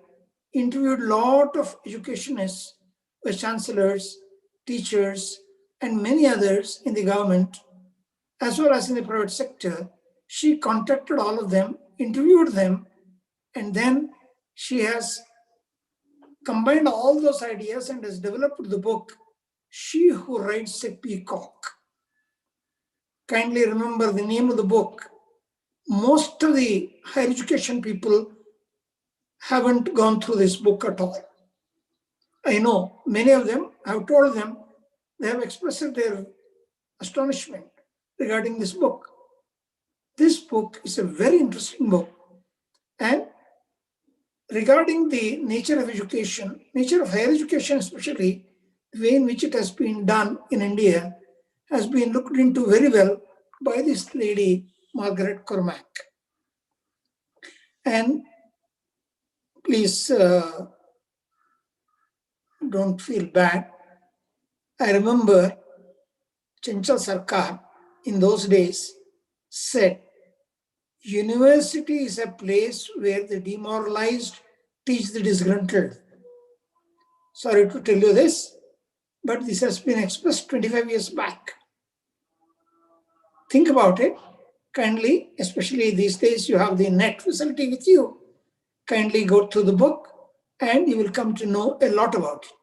interviewed a lot of educationists, vice chancellors, teachers, and many others in the government, as well as in the private sector. She contacted all of them, interviewed them, and then she has combined all those ideas and has developed the book, She Who Rides a Peacock. Kindly remember the name of the book. Most of the higher education people haven't gone through this book at all. I know many of them, I've told them, they have expressed their astonishment regarding this book. This book is a very interesting book. And regarding the nature of education, nature of higher education especially, the way in which it has been done in India has been looked into very well by this lady, Margaret Cormack. And please don't feel bad. I remember Chanchal Sarkar in those days said, university is a place where the demoralized teach the disgruntled. Sorry to tell you this, but this has been expressed 25 years back. Think about it kindly, especially these days you have the net facility with you. Kindly go through the book and you will come to know a lot about it.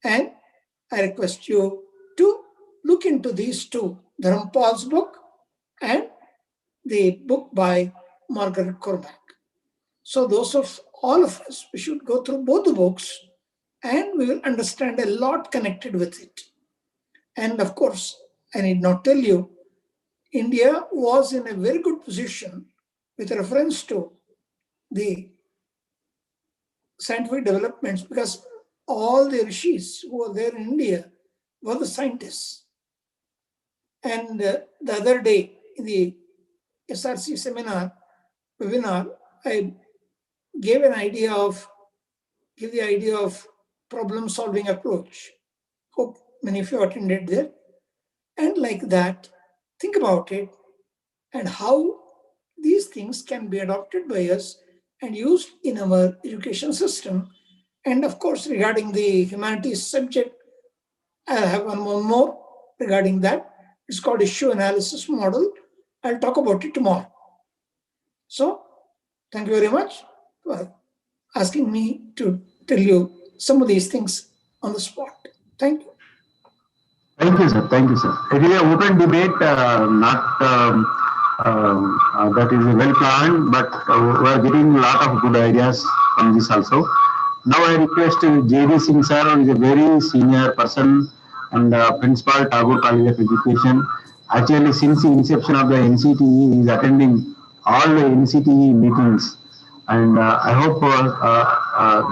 And I request you to look into these two, Dharampal's book and the book by Margaret Cormack. So those of all of us, we should go through both the books and we will understand a lot connected with it. And of course, I need not tell you, India was in a very good position with reference to the scientific developments because all the rishis who were there in India were the scientists. And the other day in the SRC webinar, I gave the idea of problem-solving approach. Hope many of you attended there. And like that, think about it and how these things can be adopted by us and used in our education system. And of course, regarding the humanities subject, I have one more regarding that. It's called issue analysis model. I'll talk about it tomorrow. So, thank you very much for asking me to tell you some of these things on the spot. Thank you. Thank you, sir. Thank you, sir. It is an open debate, that is well planned, but we are getting a lot of good ideas from this also. Now I request J.D. Singh sir, who is a very senior person and principal Tagore College of Education. Actually, since the inception of the NCTE, he is attending all the NCTE meetings, and I hope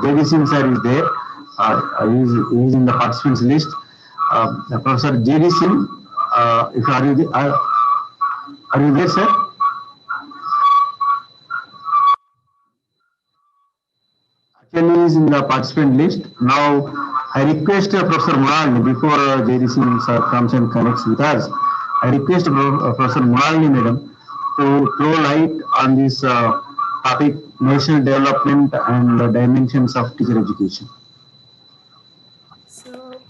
J.D. Singh sir is there. He is in the participants list. Professor J.D. Singh, if are you there, sir? Actually, is in the participant list. Now, I request Professor Murali, before J.D. Singh sir comes and connects with us, I request Professor Murali madam to throw light on this topic, national development and the dimensions of teacher education. So,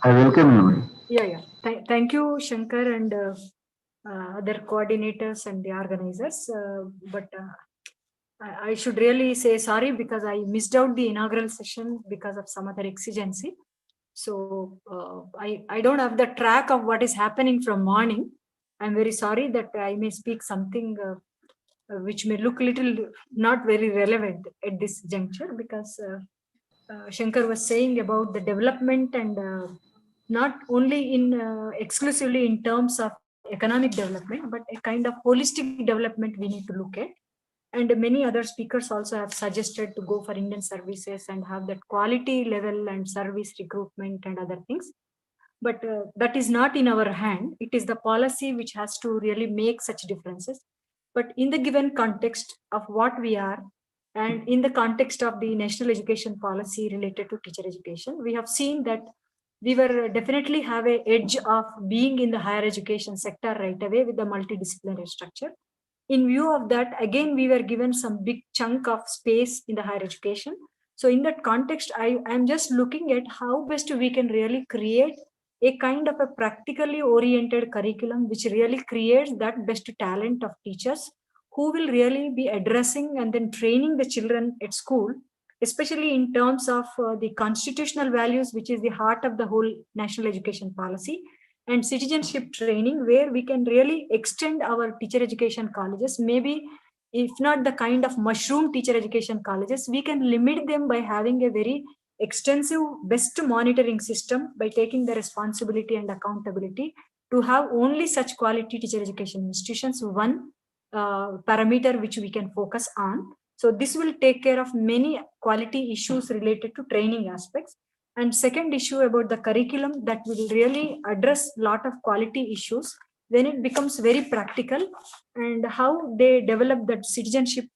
I welcome you, madam. yeah. Thank you, Shankar, and other coordinators and the organizers. But I should really say sorry because I missed out the inaugural session because of some other exigency. So I don't have the track of what is happening from morning. I'm very sorry that I may speak something which may look little not very relevant at this juncture, because Shankar was saying about the development and not only in exclusively in terms of economic development, but a kind of holistic development we need to look at. And many other speakers also have suggested to go for Indian services and have that quality level and service recruitment and other things. But that is not in our hand. It is the policy which has to really make such differences. But in the given context of what we are, and in the context of the national education policy related to teacher education, we have seen that we were definitely have an edge of being in the higher education sector right away with the multidisciplinary structure. In view of that, again, we were given some big chunk of space in the higher education. So in that context, I am just looking at how best we can really create a kind of a practically oriented curriculum, which really creates that best talent of teachers who will really be addressing and then training the children at school, especially in terms of the constitutional values, which is the heart of the whole national education policy, and citizenship training, where we can really extend our teacher education colleges. Maybe if not the kind of mushroom teacher education colleges, we can limit them by having a very extensive best monitoring system, by taking the responsibility and accountability to have only such quality teacher education institutions, one parameter which we can focus on. So this will take care of many quality issues related to training aspects. And second issue about the curriculum, that will really address a lot of quality issues when it becomes very practical, and how they develop that citizenship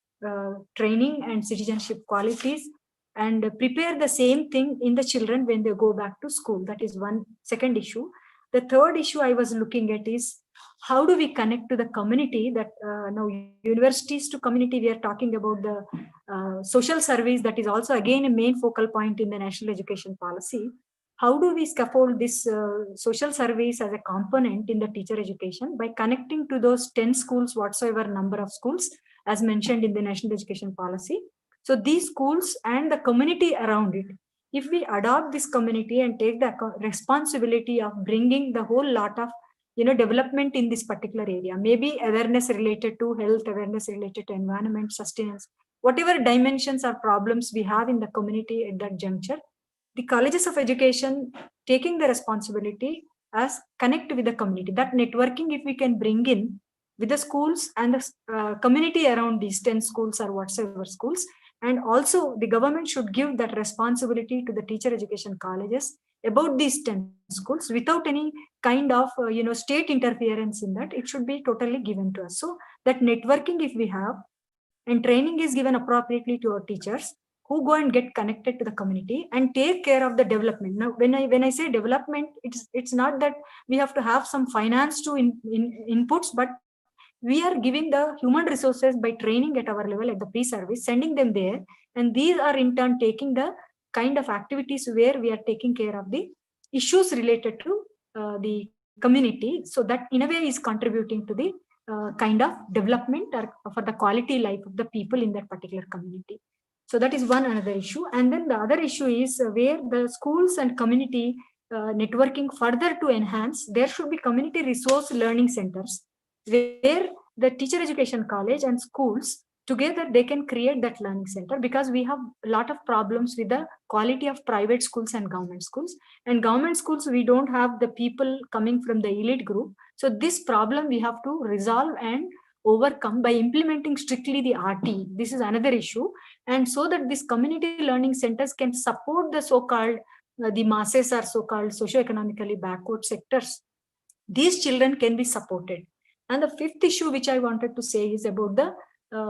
training and citizenship qualities, and prepare the same thing in the children when they go back to school. That is one second issue. The third issue I was looking at is how do we connect to the community that now universities to community, we are talking about the social service that is also again a main focal point in the national education policy. How do we scaffold this social service as a component in the teacher education by connecting to those 10 schools, whatsoever number of schools as mentioned in the national education policy. So these schools and the community around it, if we adopt this community and take the responsibility of bringing the whole lot of development in this particular area, maybe awareness related to health, awareness related to environment, sustenance, whatever dimensions or problems we have in the community at that juncture, the colleges of education taking the responsibility as connect with the community. That networking, if we can bring in with the schools and the community around these 10 schools or whatsoever schools, and also the government should give that responsibility to the teacher education colleges about these 10 schools without any kind of state interference in that. It should be totally given to us. So that networking, if we have, and training is given appropriately to our teachers who go and get connected to the community and take care of the development. Now, when I say development, it's not that we have to have some finance to inputs, but we are giving the human resources by training at our level at the pre-service, sending them there, and these are in turn taking the kind of activities where we are taking care of the issues related to the community. So that in a way is contributing to the kind of development or for the quality life of the people in that particular community. So that is one another issue. And then the other issue is where the schools and community networking further to enhance, there should be community resource learning centers where the teacher education college and schools together, they can create that learning center, because we have a lot of problems with the quality of private schools and government schools. And government schools, we don't have the people coming from the elite group. So this problem we have to resolve and overcome by implementing strictly the RT. This is another issue. And so that these community learning centers can support the so-called the masses or so-called socio-economically backward sectors. These children can be supported. And the fifth issue which I wanted to say is about the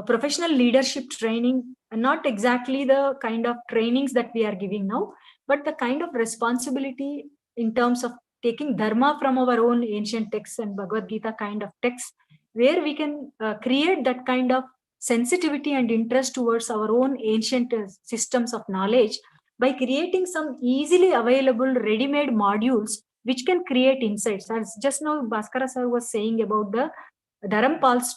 professional leadership training, not exactly the kind of trainings that we are giving now, but the kind of responsibility in terms of taking dharma from our own ancient texts and Bhagavad Gita kind of texts, where we can create that kind of sensitivity and interest towards our own ancient systems of knowledge by creating some easily available ready-made modules which can create insights. As just now Bhaskara sir was saying about the Dharampal's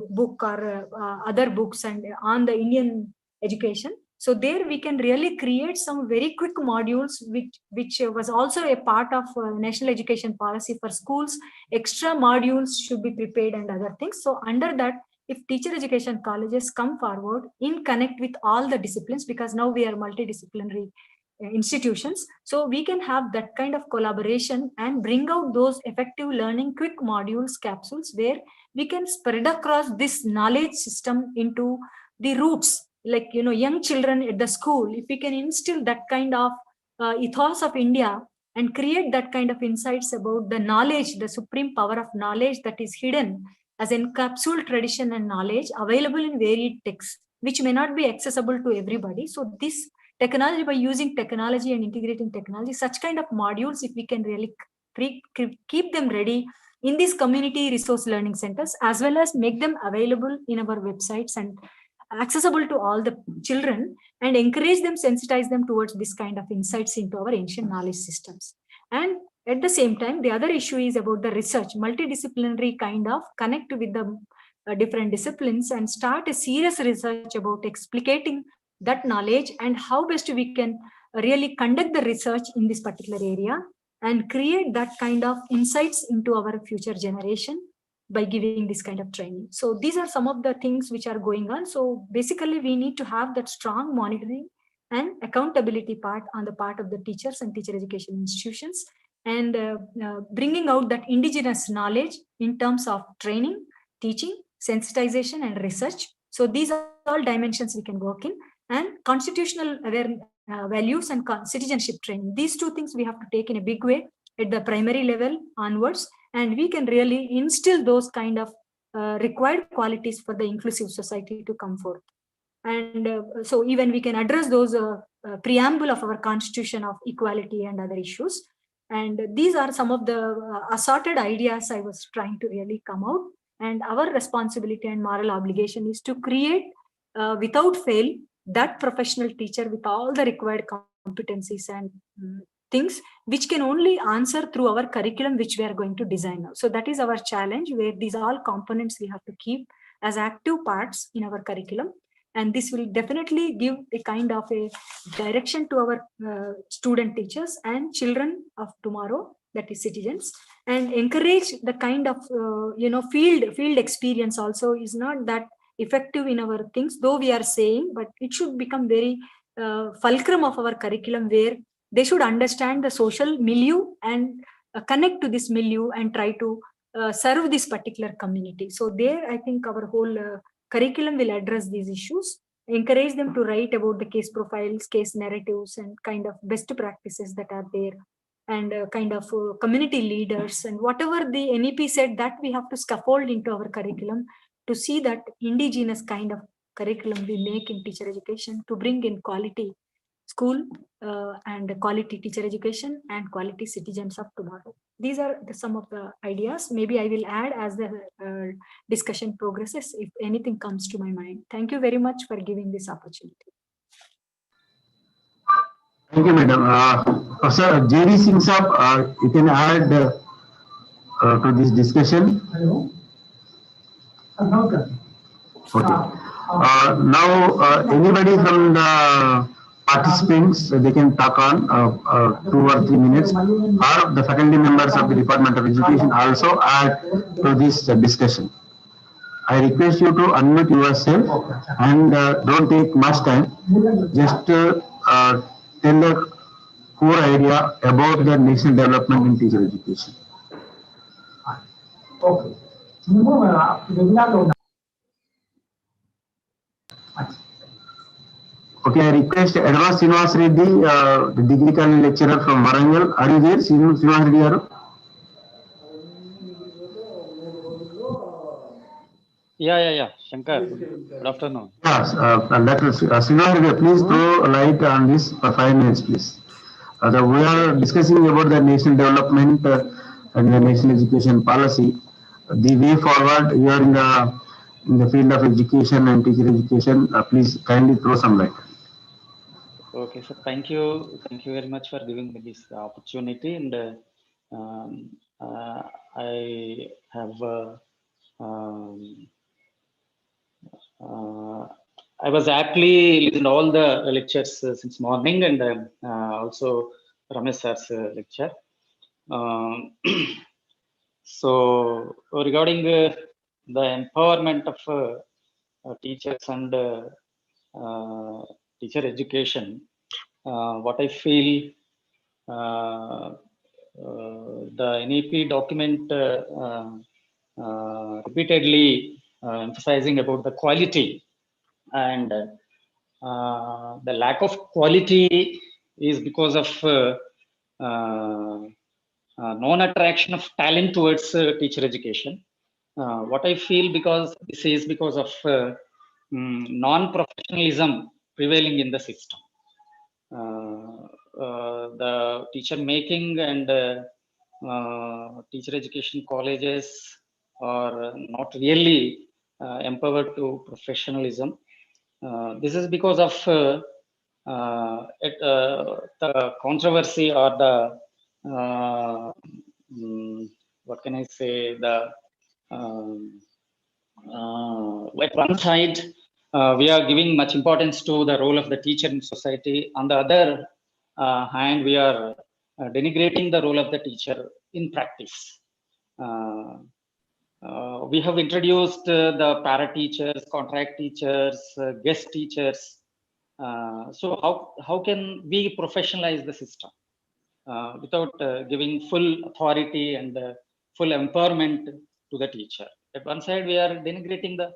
book or other books and on the Indian education. So there we can really create some very quick modules which was also a part of national education policy for schools. Extra modules should be prepared and other things. So under that, if teacher education colleges come forward in connect with all the disciplines, because now we are multidisciplinary institutions, so we can have that kind of collaboration and bring out those effective learning quick modules capsules where we can spread across this knowledge system into the roots, like young children at the school. If we can instill that kind of ethos of India and create that kind of insights about the knowledge, the supreme power of knowledge that is hidden as encapsulated tradition and knowledge available in varied texts, which may not be accessible to everybody. So this technology, by using technology and integrating technology, such kind of modules, if we can really keep them ready in these community resource learning centers, as well as make them available in our websites and accessible to all the children, and encourage them, sensitize them towards this kind of insights into our ancient knowledge systems. And at the same time, the other issue is about the research, multidisciplinary kind of connect with the different disciplines and start a serious research about explicating that knowledge and how best we can really conduct the research in this particular area and create that kind of insights into our future generation by giving this kind of training. So these are some of the things which are going on. So basically we need to have that strong monitoring and accountability part on the part of the teachers and teacher education institutions, and bringing out that indigenous knowledge in terms of training, teaching, sensitization and research. So these are all dimensions we can work in. And constitutional values and citizenship training. These two things we have to take in a big way at the primary level onwards, and we can really instill those kind of required qualities for the inclusive society to come forth. And so even we can address those preamble of our constitution of equality and other issues. And these are some of the assorted ideas I was trying to really come out. And our responsibility and moral obligation is to create without fail that professional teacher with all the required competencies and things which can only answer through our curriculum which we are going to design now. So that is our challenge, where these all components we have to keep as active parts in our curriculum. And this will definitely give a kind of a direction to our student teachers and children of tomorrow, that is citizens, and encourage the kind of field experience also is not that effective in our things, though we are saying, but it should become very fulcrum of our curriculum, where they should understand the social milieu and connect to this milieu and try to serve this particular community. So there, I think our whole curriculum will address these issues, encourage them to write about the case profiles, case narratives, and kind of best practices that are there, and kind of community leaders, and whatever the NEP said, that we have to scaffold into our curriculum to see that indigenous kind of curriculum we make in teacher education to bring in quality school and quality teacher education and quality citizens of tomorrow. These are some of the ideas. Maybe I will add as the discussion progresses if anything comes to my mind. Thank you very much for giving this opportunity. Thank you, madam. Sir, J.D. Singh sir, you can add to this discussion. Okay. Now, anybody from the participants, they can talk on 2 or 3 minutes, or the faculty members of the Department of Education also add to this discussion. I request you to unmute yourself and don't take much time. Just tell the core idea about the national development in teacher education. Okay. Okay, I request Advance Srinivas Reddy, the degree college lecturer from Warangal. Are you there, Srinivas Reddy garu? Yeah. Shankar, good afternoon. Yes, Dr. Srinivas Reddy, please throw light on this for 5 minutes, please. We are discussing about the national development and the national education policy. The way forward, you are in the field of education and teacher education. Please kindly throw some light. Okay, so thank you very much for giving me this opportunity. And I have I was aptly listening to all the lectures since morning, and also Ramesh sir's lecture. So regarding the empowerment of teachers and teacher education, what I feel, the NEP document repeatedly emphasizing about the quality, and the lack of quality is because of non-attraction of talent towards teacher education. What I feel, because this is because of non-professionalism prevailing in the system. The teacher making and teacher education colleges are not really empowered to professionalism. This is because of the controversy, or the what can I say, the at one side we are giving much importance to the role of the teacher in society. On the other hand, we are denigrating the role of the teacher in practice. We have introduced the para teachers, contract teachers, guest teachers. So how can we professionalize the system without giving full authority and full empowerment to the teacher? At one side, we are denigrating the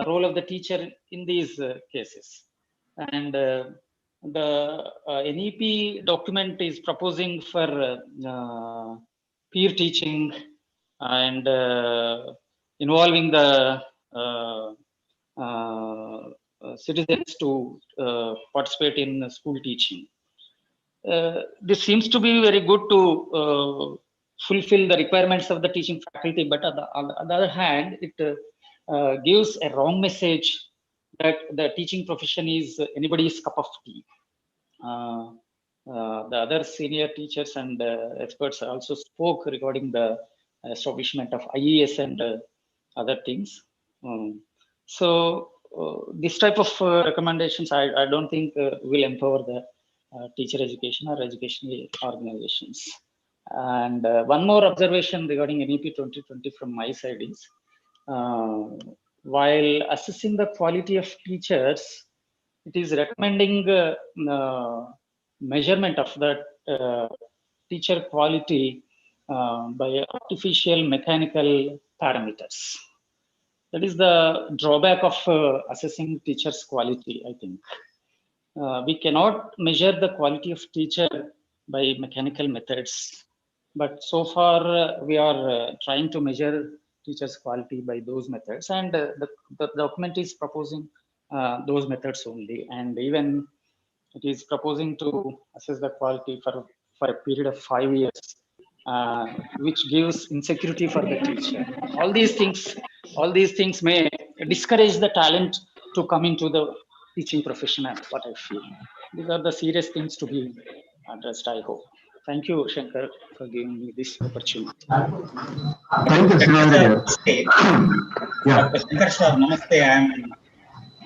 role of the teacher in these cases. And the NEP document is proposing for peer teaching and involving the citizens to participate in school teaching. this seems to be very good to fulfill the requirements of the teaching faculty, but on the other hand, it gives a wrong message that the teaching profession is anybody's cup of tea. The other senior teachers and experts also spoke regarding the establishment of IES and other things. So this type of recommendations, I don't think will empower the teacher education or educational organizations. And one more observation regarding NEP 2020 from my side is, while assessing the quality of teachers, it is recommending measurement of that teacher quality by artificial mechanical parameters. That is the drawback of assessing teachers' quality, I think. We cannot measure the quality of teacher by mechanical methods, but so far we are trying to measure teachers' quality by those methods, and the document is proposing those methods only, and even it is proposing to assess the quality for a period of 5 years, which gives insecurity for the teacher. All these things may discourage the talent to come into the teaching profession, as what I feel. These are the serious things to be addressed, I hope. Thank you, Shankar, for giving me this opportunity. Thank you, Srinivas. Yeah. Shankar sir, namaste. I am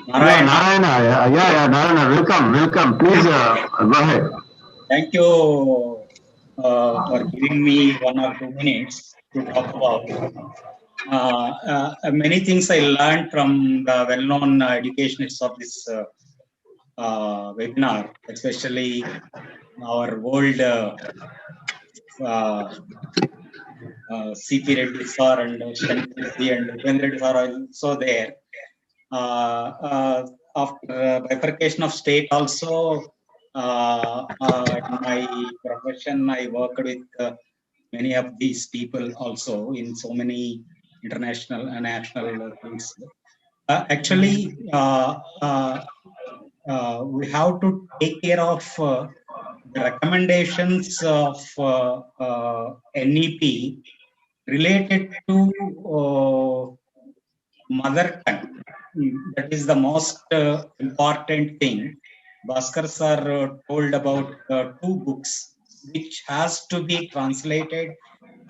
Narayana. Yeah, Narayana. Welcome. Please go ahead. Thank you for giving me 1 or 2 minutes to talk about. Many things I learned from the well-known educationists of this webinar, especially our old CP Reddy sir and Shanti and Upendra Reddy sir are also there. After bifurcation of state also, in my profession, I worked with many of these people also in so many international and national things. Actually, we have to take care of the recommendations of NEP related to mother tongue. That is the most important thing. Bhaskar sir told about 2 books which has to be translated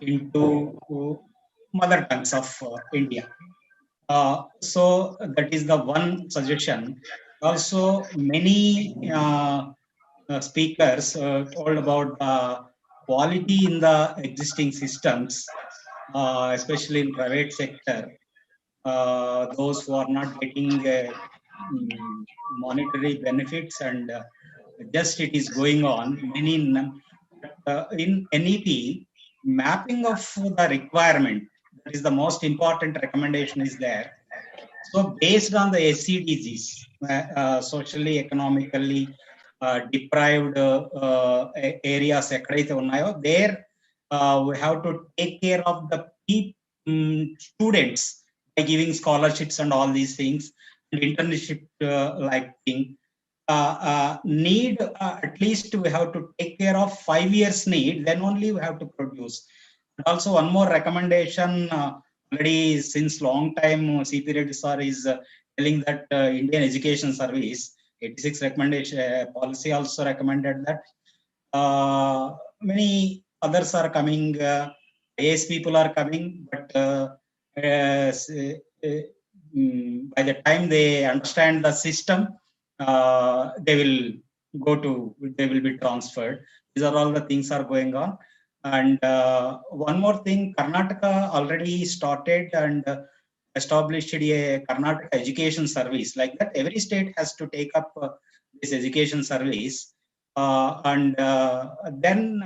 into mother tongues of India. So that is the one suggestion. Also, many speakers told about the quality in the existing systems, especially in private sector. Those who are not getting monetary benefits, and just it is going on. Many in NEP, mapping of the requirement, that is the most important recommendation is there. So based on the SCDGs, socially, economically deprived areas, there we have to take care of the students by giving scholarships and all these things, and internship like thing. Need at least we have to take care of 5 years need, then only we have to produce. And also one more recommendation, already since long time CP Reddy sir is telling that Indian Education Service 86 recommendation policy also recommended that. Many others are coming, AS people are coming, but by the time they understand the system, they will be transferred. These are all the things are going on. And one more thing, Karnataka already started and established a Karnataka Education Service. Like that, every state has to take up this education service. And then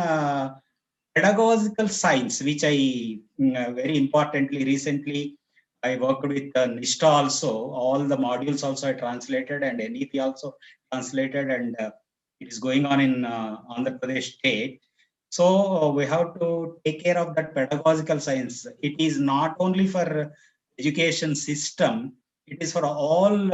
pedagogical science, which I very importantly recently I worked with NISTA also. All the modules also I translated, and NEP also translated, and it is going on in Andhra Pradesh state. So we have to take care of that pedagogical science. It is not only for education system, it is for all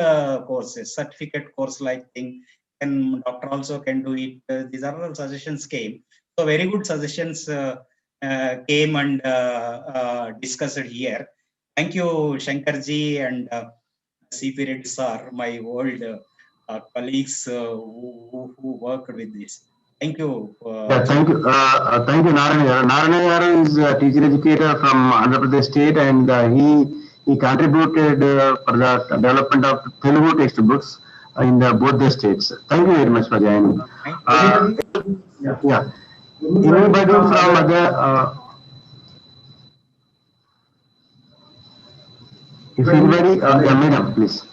courses, certificate course like thing. and doctor also can do it. These are all suggestions came. So very good suggestions came and discussed here. Thank you, Shankarji and CP Reddy sir, my old colleagues who worked with this. Thank you. Yeah, thank you. Thank you, Narayana. Narayana is a teacher educator from Andhra Pradesh state, and he contributed for the development of Telugu textbooks in both the states. Thank you very much for joining. Yeah. Anybody from other? If anybody, yeah, madam, please.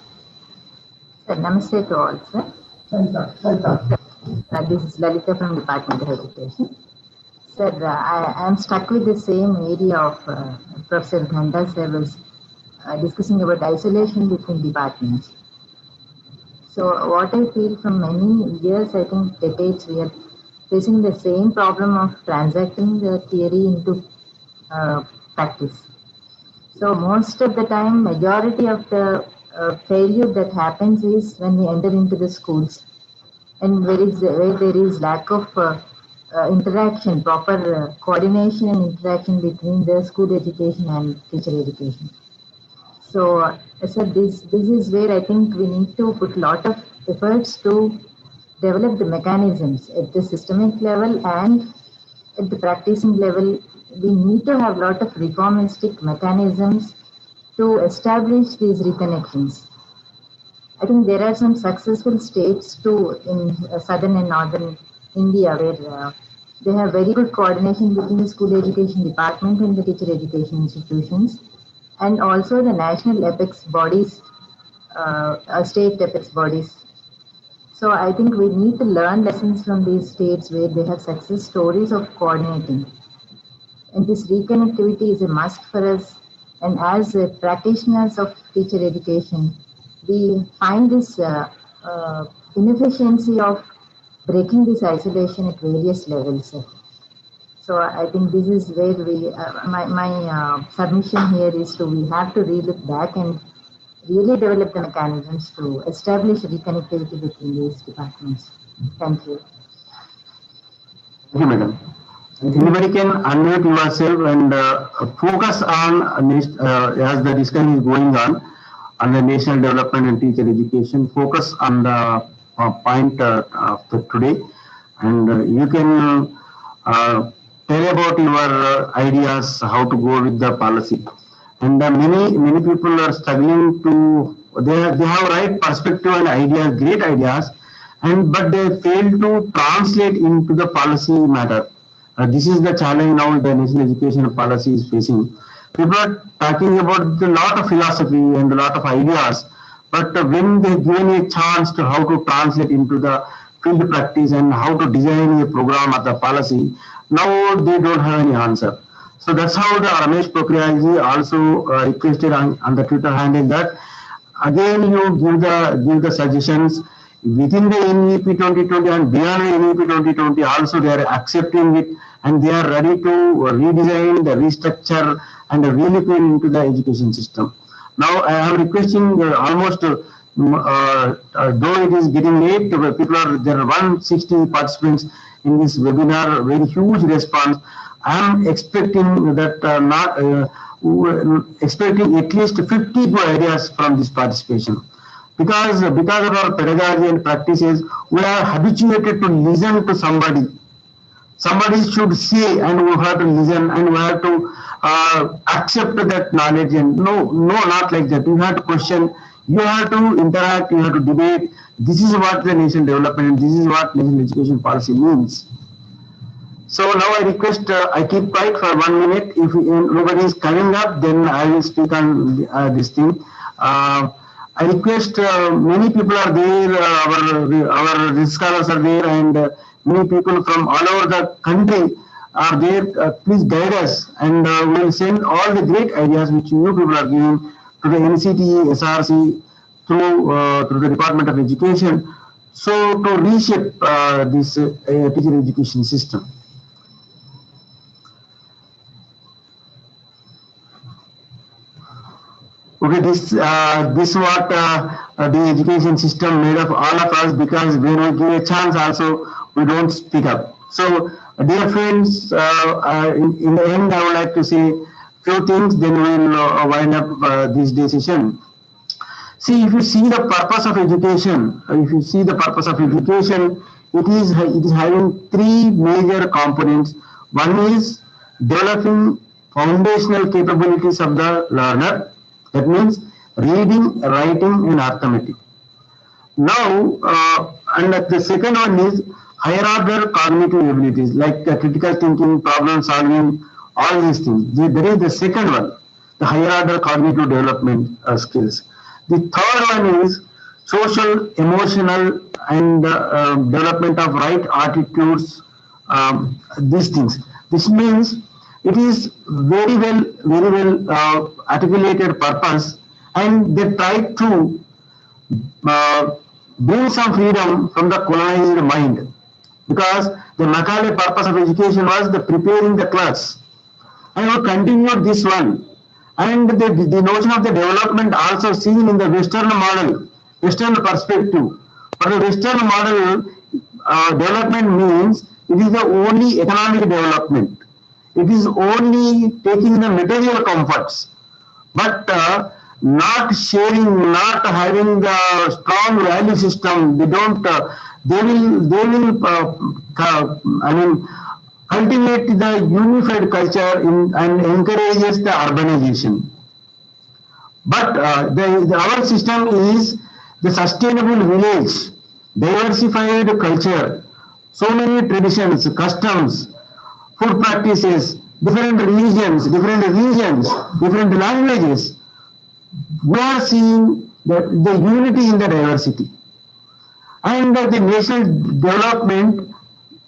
Sir, namaste to all, sir. This is Lalita from Department of Education. Sir, I am stuck with the same area of Professor Ghanda sir was discussing about isolation between departments. So what I feel from many years, I think decades, we are facing the same problem of transacting the theory into practice. So most of the time, majority of the failure that happens is when we enter into the schools, and where there is lack of interaction, proper coordination and interaction between the school education and teacher education. So, sir, this is where I think we need to put a lot of efforts to develop the mechanisms at the systemic level and at the practicing level. We need to have a lot of reformistic mechanisms to establish these reconnections. I think there are some successful states too in southern and northern India where they have very good coordination between the school education department and the teacher education institutions, and also the national apex bodies, state apex bodies. So I think we need to learn lessons from these states where they have success stories of coordinating. And this reconnectivity is a must for us. And as practitioners of teacher education, we find this inefficiency of breaking this isolation at various levels. So I think this is where we, my submission here is to, we have to relook back and really develop the mechanisms to establish reconnectivity between these departments. Thank you. Thank you, madam. Anybody can unmute yourself and focus on, as the discussion is going on the national development and teacher education, focus on the point of today. And you can tell about your ideas, how to go with the policy. And many people are struggling to, they have right perspective and ideas, great ideas, but they fail to translate into the policy matter. This is the challenge now the national education policy is facing. People are talking about a lot of philosophy and a lot of ideas, but when they given a chance to how to translate into the field practice and how to design a program or the policy, now they don't have any answer. So that's how the Ramesh Pokhriyal also requested on the Twitter handle that again you give the suggestions within the NEP 2020 and beyond the NEP 2020 also they are accepting it and they are ready to redesign, the restructure and really put into the education system. Now I am requesting almost though it is getting late, people are, there are 160 participants in this webinar, very huge response. I am expecting that expecting at least 50 more ideas from this participation. Because of our pedagogy and practices, we are habituated to listen to somebody. Somebody should say, and we have to listen, and we have to accept that knowledge. And no, not like that. You have to question, you have to interact, you have to debate. This is what the nation development, this is what national education policy means. So now I request, I keep quiet for 1 minute. If nobody is coming up, then I will speak on this thing. I request, many people are there, our scholars are there, and many people from all over the country are there. Please guide us, and we will send all the great ideas which you people are giving to the NCT, SRC, through the Department of Education, so to reshape this teacher education system. Okay, this what the education system made of all of us, because when we give a chance also we don't speak up. So dear friends, in the end I would like to say few things, then we will wind up this decision. See, if you see the purpose of education, it is having three major components. One is developing foundational capabilities of the learner. That means reading, writing, and arithmetic. Now, and the second one is higher order cognitive abilities like critical thinking, problem solving, all these things. There is the second one, the higher order cognitive development skills. The third one is social, emotional, and development of right attitudes. These things. This means it is very well articulated purpose, and they try to bring some freedom from the colonized mind, because the Macaulay purpose of education was the preparing the class. And we continued this one. And the notion of the development also seen in the Western model, Western perspective. For the Western model, development means it is the only economic development. It is only taking the material comforts, but not sharing, not having the strong value system. They don't. They will. Cultivate the unified culture and encourages the urbanization. But our system is the sustainable village, diversified culture, so many traditions, customs, food practices, different regions, different languages. We are seeing the unity in the diversity. And the national development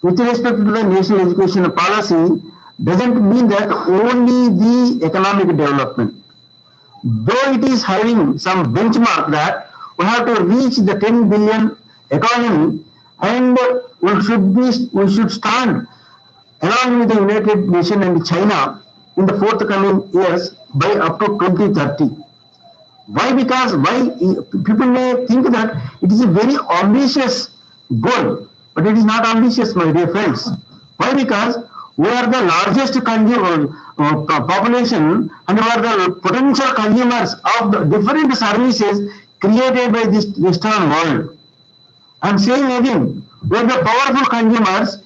with respect to the national education policy doesn't mean that only the economic development. Though it is having some benchmark that we have to reach the 10 billion economy, and we should stand along with the United Nations and China in the forthcoming years by up to 2030. Why? Because people may think that it is a very ambitious goal, but it is not ambitious, my dear friends. Why? Because we are the largest population, and we are the potential consumers of the different services created by this Western world. I am saying again, we are the powerful consumers.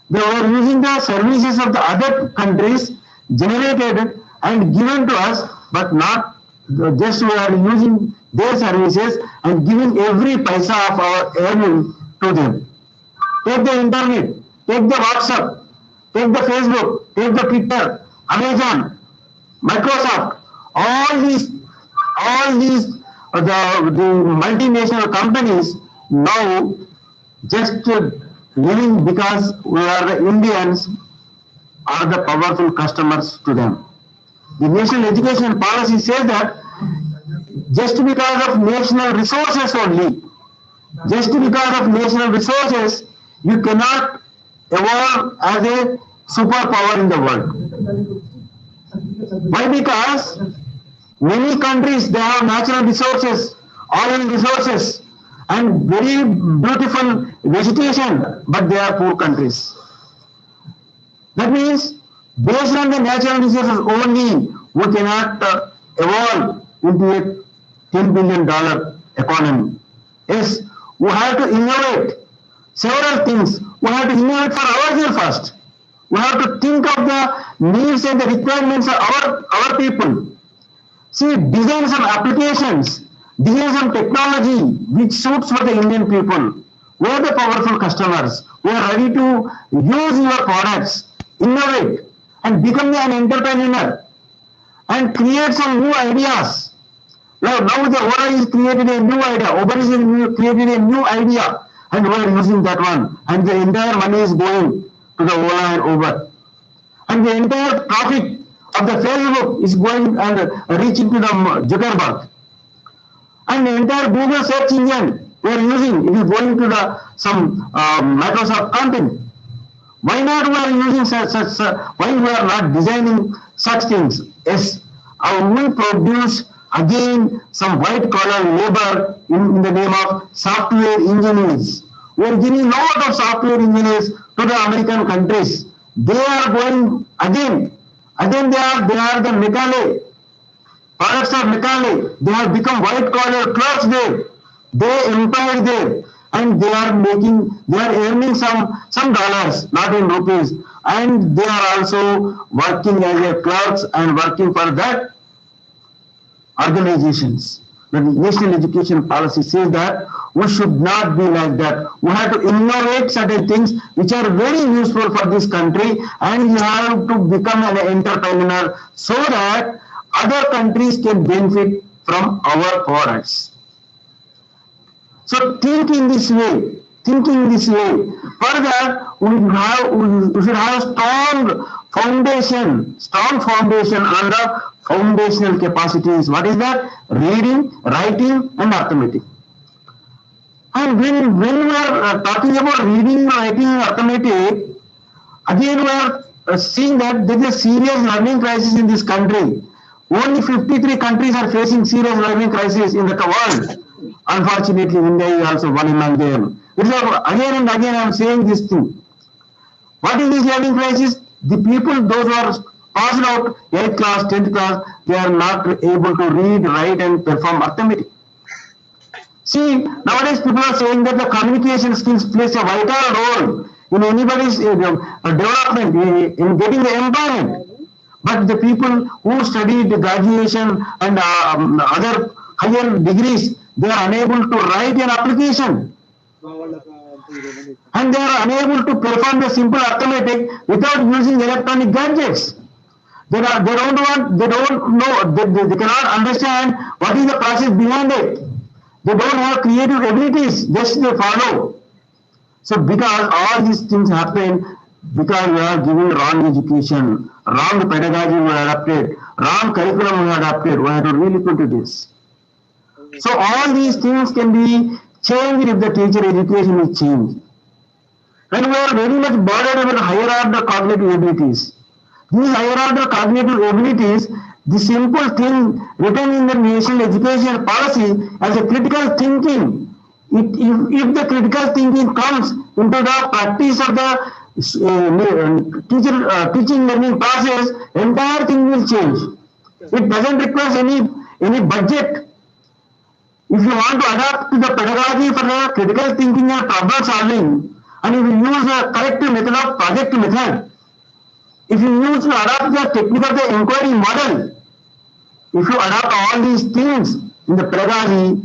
They were using the services of the other countries generated and given to us, but not just we are using their services and giving every paisa of our earning to them. Take the internet, take the WhatsApp, take the Facebook, take the Twitter, Amazon, Microsoft, all these the multinational companies now just living because we are the Indians are the powerful customers to them. The national education policy says that just because of national resources only, you cannot evolve as a superpower in the world. Why? Because many countries, they have natural resources, oil resources, and very beautiful vegetation, but they are poor countries. That means, based on the natural resources only, we cannot evolve into a $10 billion economy. Yes, we have to innovate several things. We have to innovate for ourselves first. We have to think of the needs and the requirements of our people. See, design some applications, design some technology which suits for the Indian people. We are the powerful customers. We are ready to use your products, innovate, and become an entrepreneur and create some new ideas. Now the Ola is created a new idea, Uber is created a new idea, and we are using that one. And the entire money is going to the Ola and Uber. And the entire profit of the Facebook is going and reaching to the Zuckerberg. And the entire Google search engine we are using, it is going to the some Microsoft company. Why not we are using why we are not designing such things? Yes, we produce again some white collar labor in the name of software engineers. We are giving lot of software engineers to the American countries. They are going again they are the Mekale, products of Mekale. They have become white collar clerks there. They employed there, and they are earning some dollars, not in rupees, and they are also working as a clerks and working for that organizations. The national education policy says that we should not be like that. We have to innovate certain things which are very useful for this country, and you have to become an entrepreneur so that other countries can benefit from our products. So think in this way. For that, we should have a strong foundation on the foundational capacities. What is that? Reading, writing, and arithmetic. And when we are talking about reading, writing, and arithmetic, again we are seeing that there is a serious learning crisis in this country. Only 53 countries are facing serious learning crisis in the world. Unfortunately, India is also one among them. Again and again I am saying this thing. What is this learning crisis? The people, those who are passed out 8th class, 10th class, they are not able to read, write and perform arithmetic. See, nowadays people are saying that the communication skills plays a vital role in anybody's development, in getting the employment. But the people who studied graduation and other higher degrees, they are unable to write an application. And they are unable to perform the simple arithmetic without using electronic gadgets. They don't know, they cannot understand what is the process behind it. They don't have creative abilities, just they follow. So because all these things happen, because we are giving wrong education, wrong pedagogy we adopted, wrong curriculum we adopted, we have to really look into this. So all these things can be changed if the teacher education is changed. And we are very much bothered about higher order cognitive abilities. These higher order cognitive abilities, the simple thing written in the national education policy as a critical thinking. If the critical thinking comes into the practice of the teaching learning process, entire thing will change. It doesn't require any budget. If you want to adapt to the pedagogy for the critical thinking and problem solving, and if you use a corrective method of project method, if you use to adapt the technique of the inquiry model, if you adapt all these things in the pedagogy,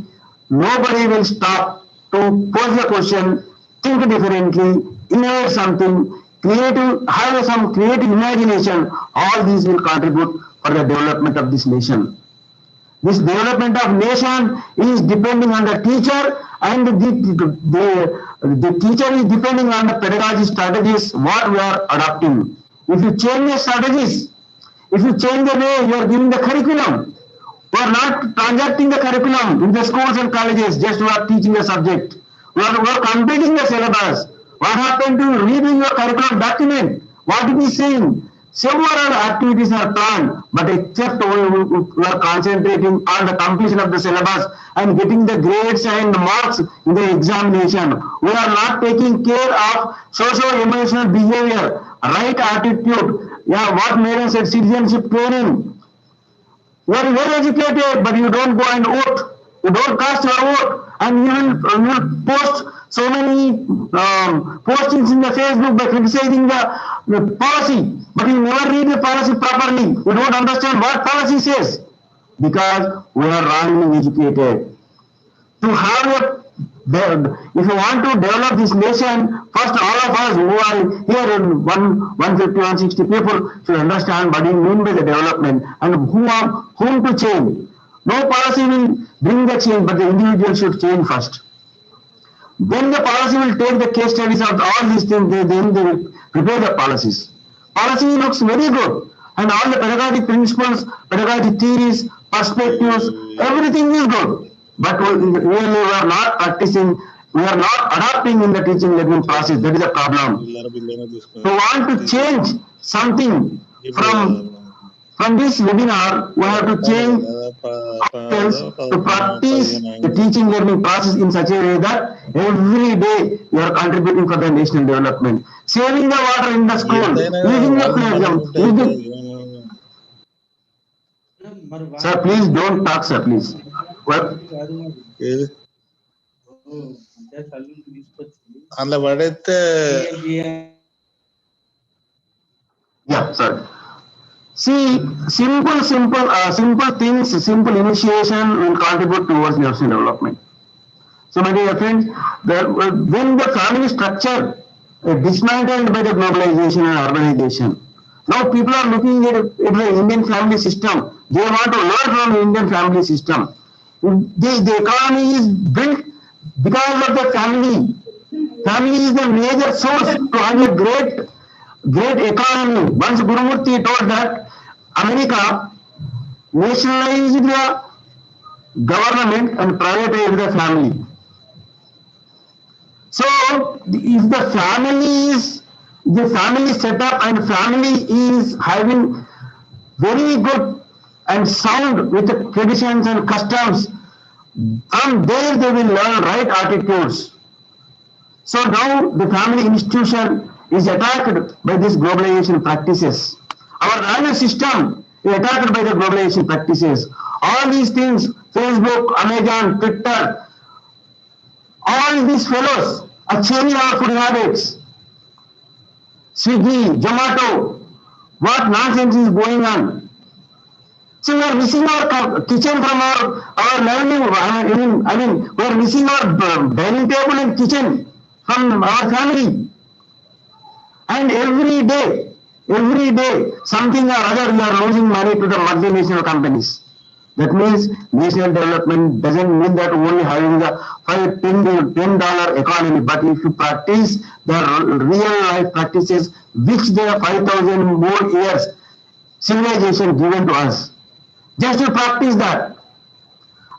nobody will stop to pose the question, think differently, innovate something, have some creative imagination. All these will contribute for the development of this nation. This development of nation is depending on the teacher, and the teacher is depending on the pedagogy strategies what we are adopting. If you change the strategies, if you change the way you are giving the curriculum, we are not transacting the curriculum in the schools and colleges, just we are teaching the subject. We are completing the syllabus. What happened to reading your curriculum document? What it is saying? Several activities are planned, but except we are concentrating on the completion of the syllabus and getting the grades and marks in the examination. We are not taking care of socio-emotional behavior, right attitude. Yeah, what Meron said, citizenship training. You are well educated, but you don't go and vote. You don't cast your vote, and you will post so many postings in the Facebook by criticizing the policy, but you never read the policy properly. You don't understand what policy says because we are wrongly educated. To have if you want to develop this nation, first all of us who are here in 150, 160 people should understand what you mean by the development and whom to change. No policy will bring the change, but the individual should change first. Then the policy will take the case studies of all these things, then they will prepare the policies. Policy looks very good, and all the pedagogic principles, pedagogic theories, perspectives, everything is good. But really we are not practicing, we are not adapting in the teaching learning process. That is a problem. We want to change something from From this webinar, we have to change ourselves to practice the teaching learning process in such a way that every day you are contributing for the national development. Saving the water in the school, using the playground, Sir, please don't talk, sir, please. Well, yeah, sorry. See, simple things, simple initiation will contribute towards national development. So, my dear friends, when the family structure dismantled by the globalization and urbanization, now people are looking at the Indian family system. They want to learn from the Indian family system. The economy is built because of the family. Family is the major source to have a great economy. Once Gurumurthy told that America nationalized the government and privatized the family. So if the family setup and family is having very good and sound with the traditions and customs, from there they will learn right attitudes. So now the family institution is attacked by these globalization practices. Our value system is attacked by the globalization practices. All these things, Facebook, Amazon, Twitter, all these fellows are changing our food habits. Swiggy, Zomato, what nonsense is going on? So we are missing our kitchen from our livelihood. I mean, we are missing our dining table and kitchen from our family. And every day, something or other, we are losing money to the multinational companies. That means national development doesn't mean that only having the $10 economy, but if you practice the real life practices, which there are 5,000 more years civilization given to us, just to practice that.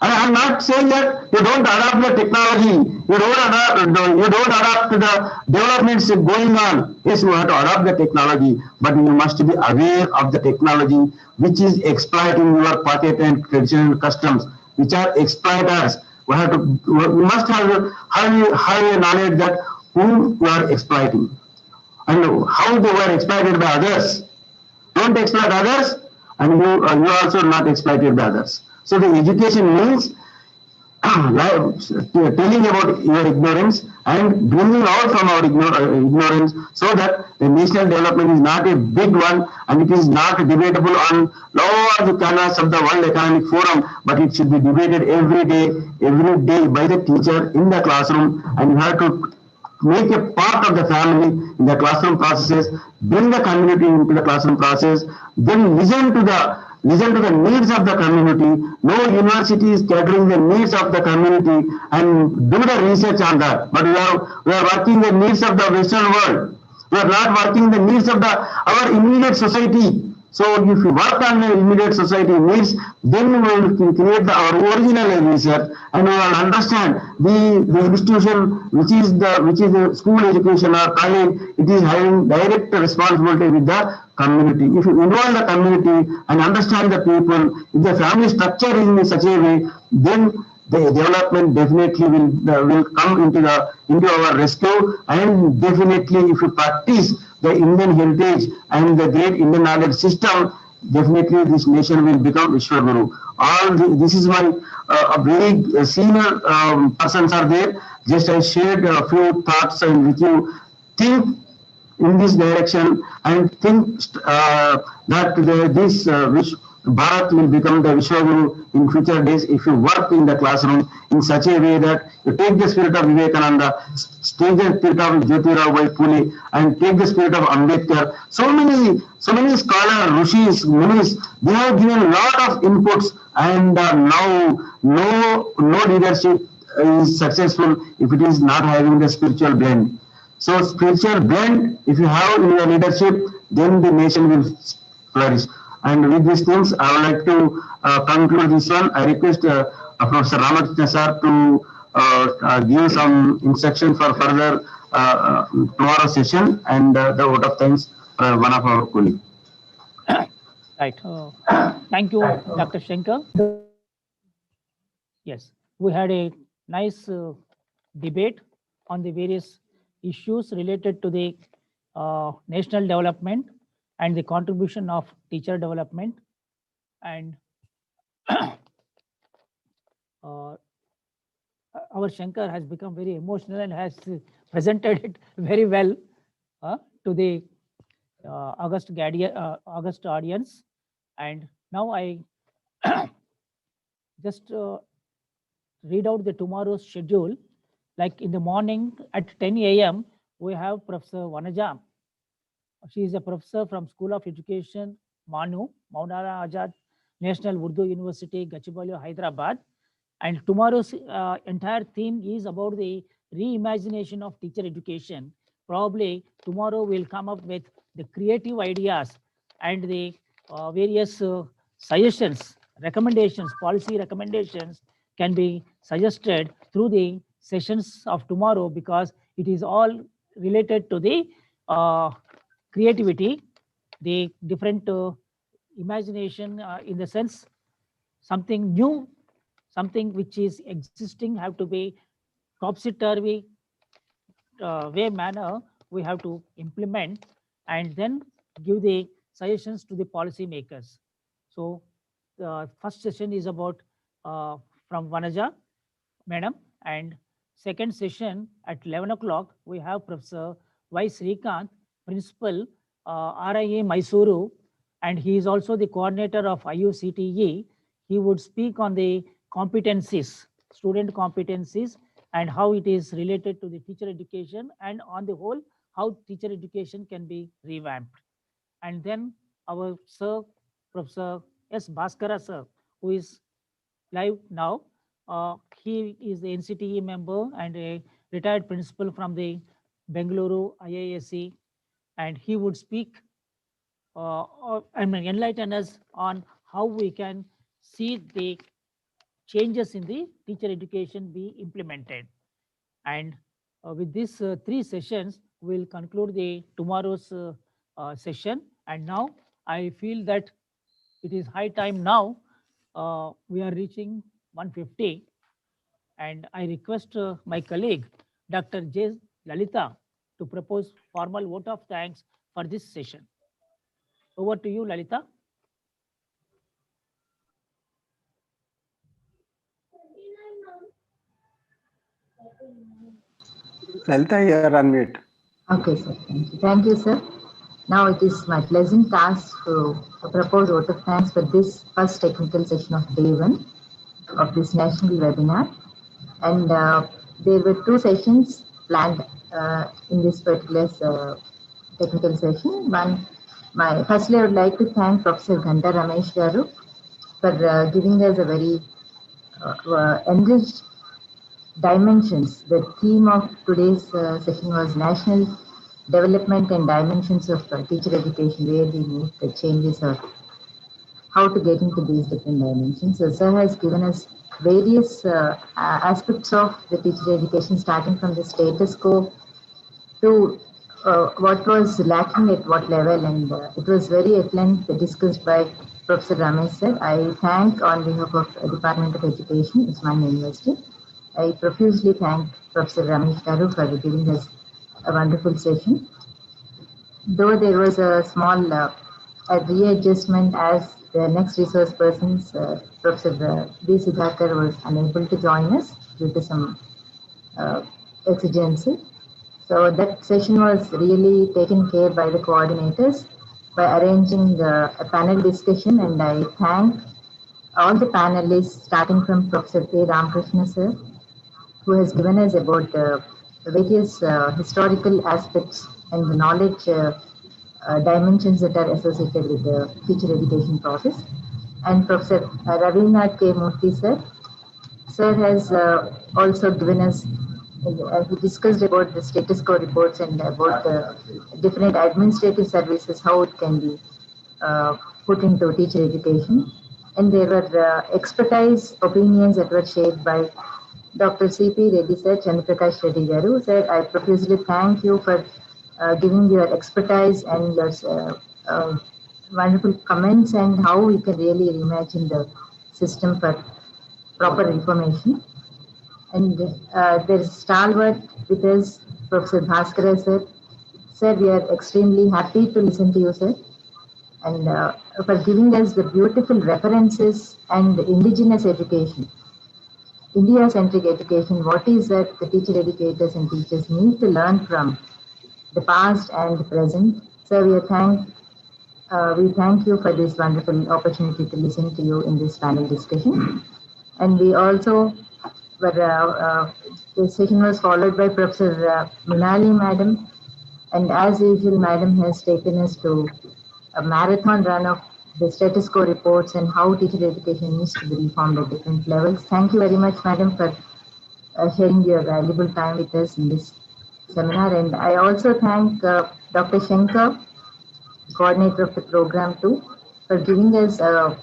And I'm not saying that you don't adopt the technology, you don't adopt the developments going on. Yes, you have to adopt the technology, but you must be aware of the technology which is exploiting your pocket and traditional customs, which are exploiters. We must have a knowledge that whom you are exploiting and how they were exploited by others. Don't exploit others, and you also not exploited by others. So the education means telling about your ignorance and bringing out from our ignorance, so that the national development is not a big one and it is not debatable on all the canvas of the World Economic Forum, but it should be debated every day by the teacher in the classroom, and you have to make a part of the family in the classroom processes, bring the community into the classroom process, then listen to the needs of the community. No university is catering the needs of the community and do the research on that. But we are working the needs of the Western world. We are not working the needs of our immediate society. So if we work on the immediate society needs, then we will create our original research, and we will understand the institution which is the school education or college. It is having direct responsibility with the community. If you involve the community and understand the people, if the family structure is in such a way, then the development definitely will come into our rescue. And definitely, if you practice the Indian heritage and the great Indian knowledge system, definitely this nation will become Vishwaguru. This is why a very senior persons are there. Just I shared a few thoughts with you. Think in this direction and think that which Bharat will become the Vishwaguru in future days if you work in the classroom in such a way that you take the spirit of Vivekananda, take the spirit of Jyotirao Phule, and take the spirit of Ambedkar. So many scholars, rishis, munis, they have given a lot of inputs, and now no leadership is successful if it is not having the spiritual blend. So spiritual blend, if you have in your leadership, then the nation will flourish. And with these things, I would like to conclude this one. I request Professor Ramakrishna sir to give some instruction for further tomorrow's session, and the vote of thanks one of our colleagues. Right. Thank you, Dr. Shankar. Yes, we had a nice debate on the various issues related to the national development and the contribution of teacher development. And our Shankar has become very emotional and has presented it very well to the August audience. And now I just read out the tomorrow's schedule. Like in the morning at 10 a.m., we have Professor Vanaja. She is a professor from School of Education, Manu, Maulana Azad National Urdu University, Gachibowli, Hyderabad. And tomorrow's entire theme is about the reimagination of teacher education. Probably tomorrow we'll come up with the creative ideas and the various suggestions, recommendations, policy recommendations can be suggested through the sessions of tomorrow, because it is all related to the creativity, the different imagination in the sense something new, something which is existing have to be topsy-turvy way manner we have to implement, and then give the suggestions to the policy makers. So the first session is about from Vanaja madam, and second session at 11 o'clock we have Professor Y. Srikanth, principal RIA Mysuru, and he is also the coordinator of IUCTE. He would speak on the competencies, student competencies, and how it is related to the teacher education, and on the whole, how teacher education can be revamped. And then our sir, Professor S. Bhaskara sir, who is live now. He is the NCTE member and a retired principal from the Bengaluru IISc, and he would speak enlighten us on how we can see the changes in the teacher education be implemented. And with these three sessions, we'll conclude the tomorrow's session. And now I feel that it is high time now. We are reaching 1:50, and I request my colleague, Dr. J. Lalita, to propose formal vote of thanks for this session. Over to you, Lalita. Lalita, you are on mute. Okay, sir. Thank you. Thank you, sir. Now it is my pleasant task to propose vote of thanks for this first technical session of day 1 of this national webinar. And there were 2 sessions planned in this particular technical session. Firstly, I would like to thank Professor Ghanta Ramesh Garu for giving us a very enriched dimensions. The theme of today's session was National Development and Dimensions of Teacher Education, where we make the changes of how to get into these different dimensions. So sir has given us various aspects of the teacher education, starting from the status quo to what was lacking at what level, and it was very at length discussed by Professor Ramesh sir. I thank on behalf of Department of Education, Usmania University. I profusely thank Professor Ramesh Garu for giving us a wonderful session. Though there was a small readjustment as the next resource persons, Professor B. Siddharkar was unable to join us due to some exigency. So that session was really taken care by the coordinators by arranging a panel discussion, and I thank all the panelists starting from Professor K. Ramakrishna sir, who has given us about various historical aspects and the knowledge dimensions that are associated with the teacher education process. And Professor Ravinath K. Murthy sir. Sir has also given us, he discussed about the status quo reports and about the different administrative services, how it can be put into teacher education. And there were expertise opinions that were shared by Dr. C.P. Reddy sir, Chandraprakash Reddy Garu. Sir, I profusely thank you for giving your expertise and your wonderful comments and how we can really reimagine the system for proper information. And there's stalwart with us, Professor Bhaskara sir. Sir, we are extremely happy to listen to you, sir, and for giving us the beautiful references and indigenous education, India-centric education. What is that the teacher educators and teachers need to learn from the past and the present? Sir, we thank you for this wonderful opportunity to listen to you in this panel discussion. And we also the session was followed by Professor Minali Madam. And as usual, Madam has taken us to a marathon run of the status quo reports and how teacher education needs to be reformed at different levels. Thank you very much, Madam, for sharing your valuable time with us in this seminar. And I also thank Dr. Shankar, coordinator of the program too, for giving us a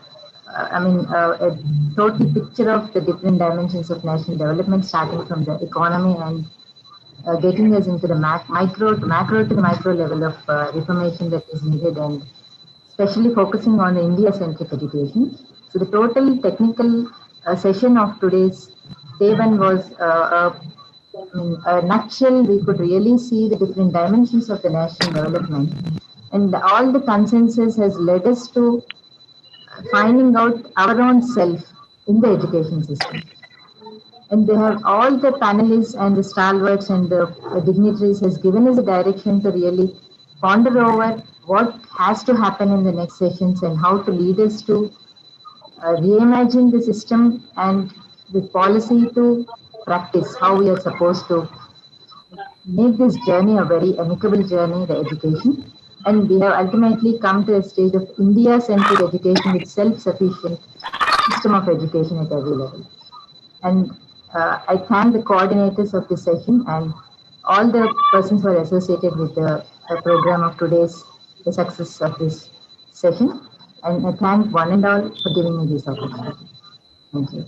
total picture of the different dimensions of national development, starting from the economy and getting us into the macro to the micro level of information that is needed, and especially focusing on the India-centric education. So the total technical session of today's day one was in a nutshell. We could really see the different dimensions of the national development, and all the consensus has led us to finding out our own self in the education system. And they have all the panelists and the stalwarts and the dignitaries has given us a direction to really ponder over what has to happen in the next sessions and how to lead us to reimagine the system and the policy to practice, how we are supposed to make this journey a very amicable journey, the education. And we have ultimately come to a stage of India-centric education with self-sufficient system of education at every level. And I thank the coordinators of this session and all the persons who are associated with the program of today's, the success of this session. And I thank one and all for giving me this opportunity. Thank you.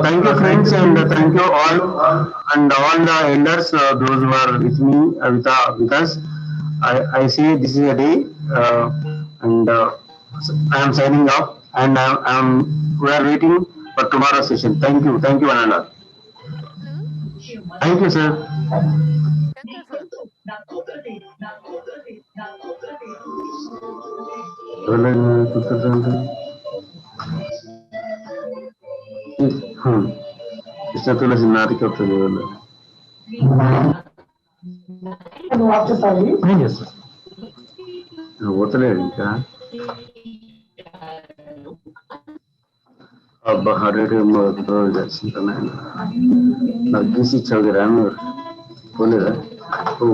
Thank you, friends, and thank you all, and all the elders, those who are with me, with us. I say this is a day, and I am signing off, and we are waiting for tomorrow's session. Thank you, one and all. Thank you, sir. Krishna Tulasi నాటికి వస్తుంది వాళ్ళు పోతలేడు ఇంకా అబ్బా హరే నాకు గీసి ఇచ్చావు రాను పోలేదా ఓ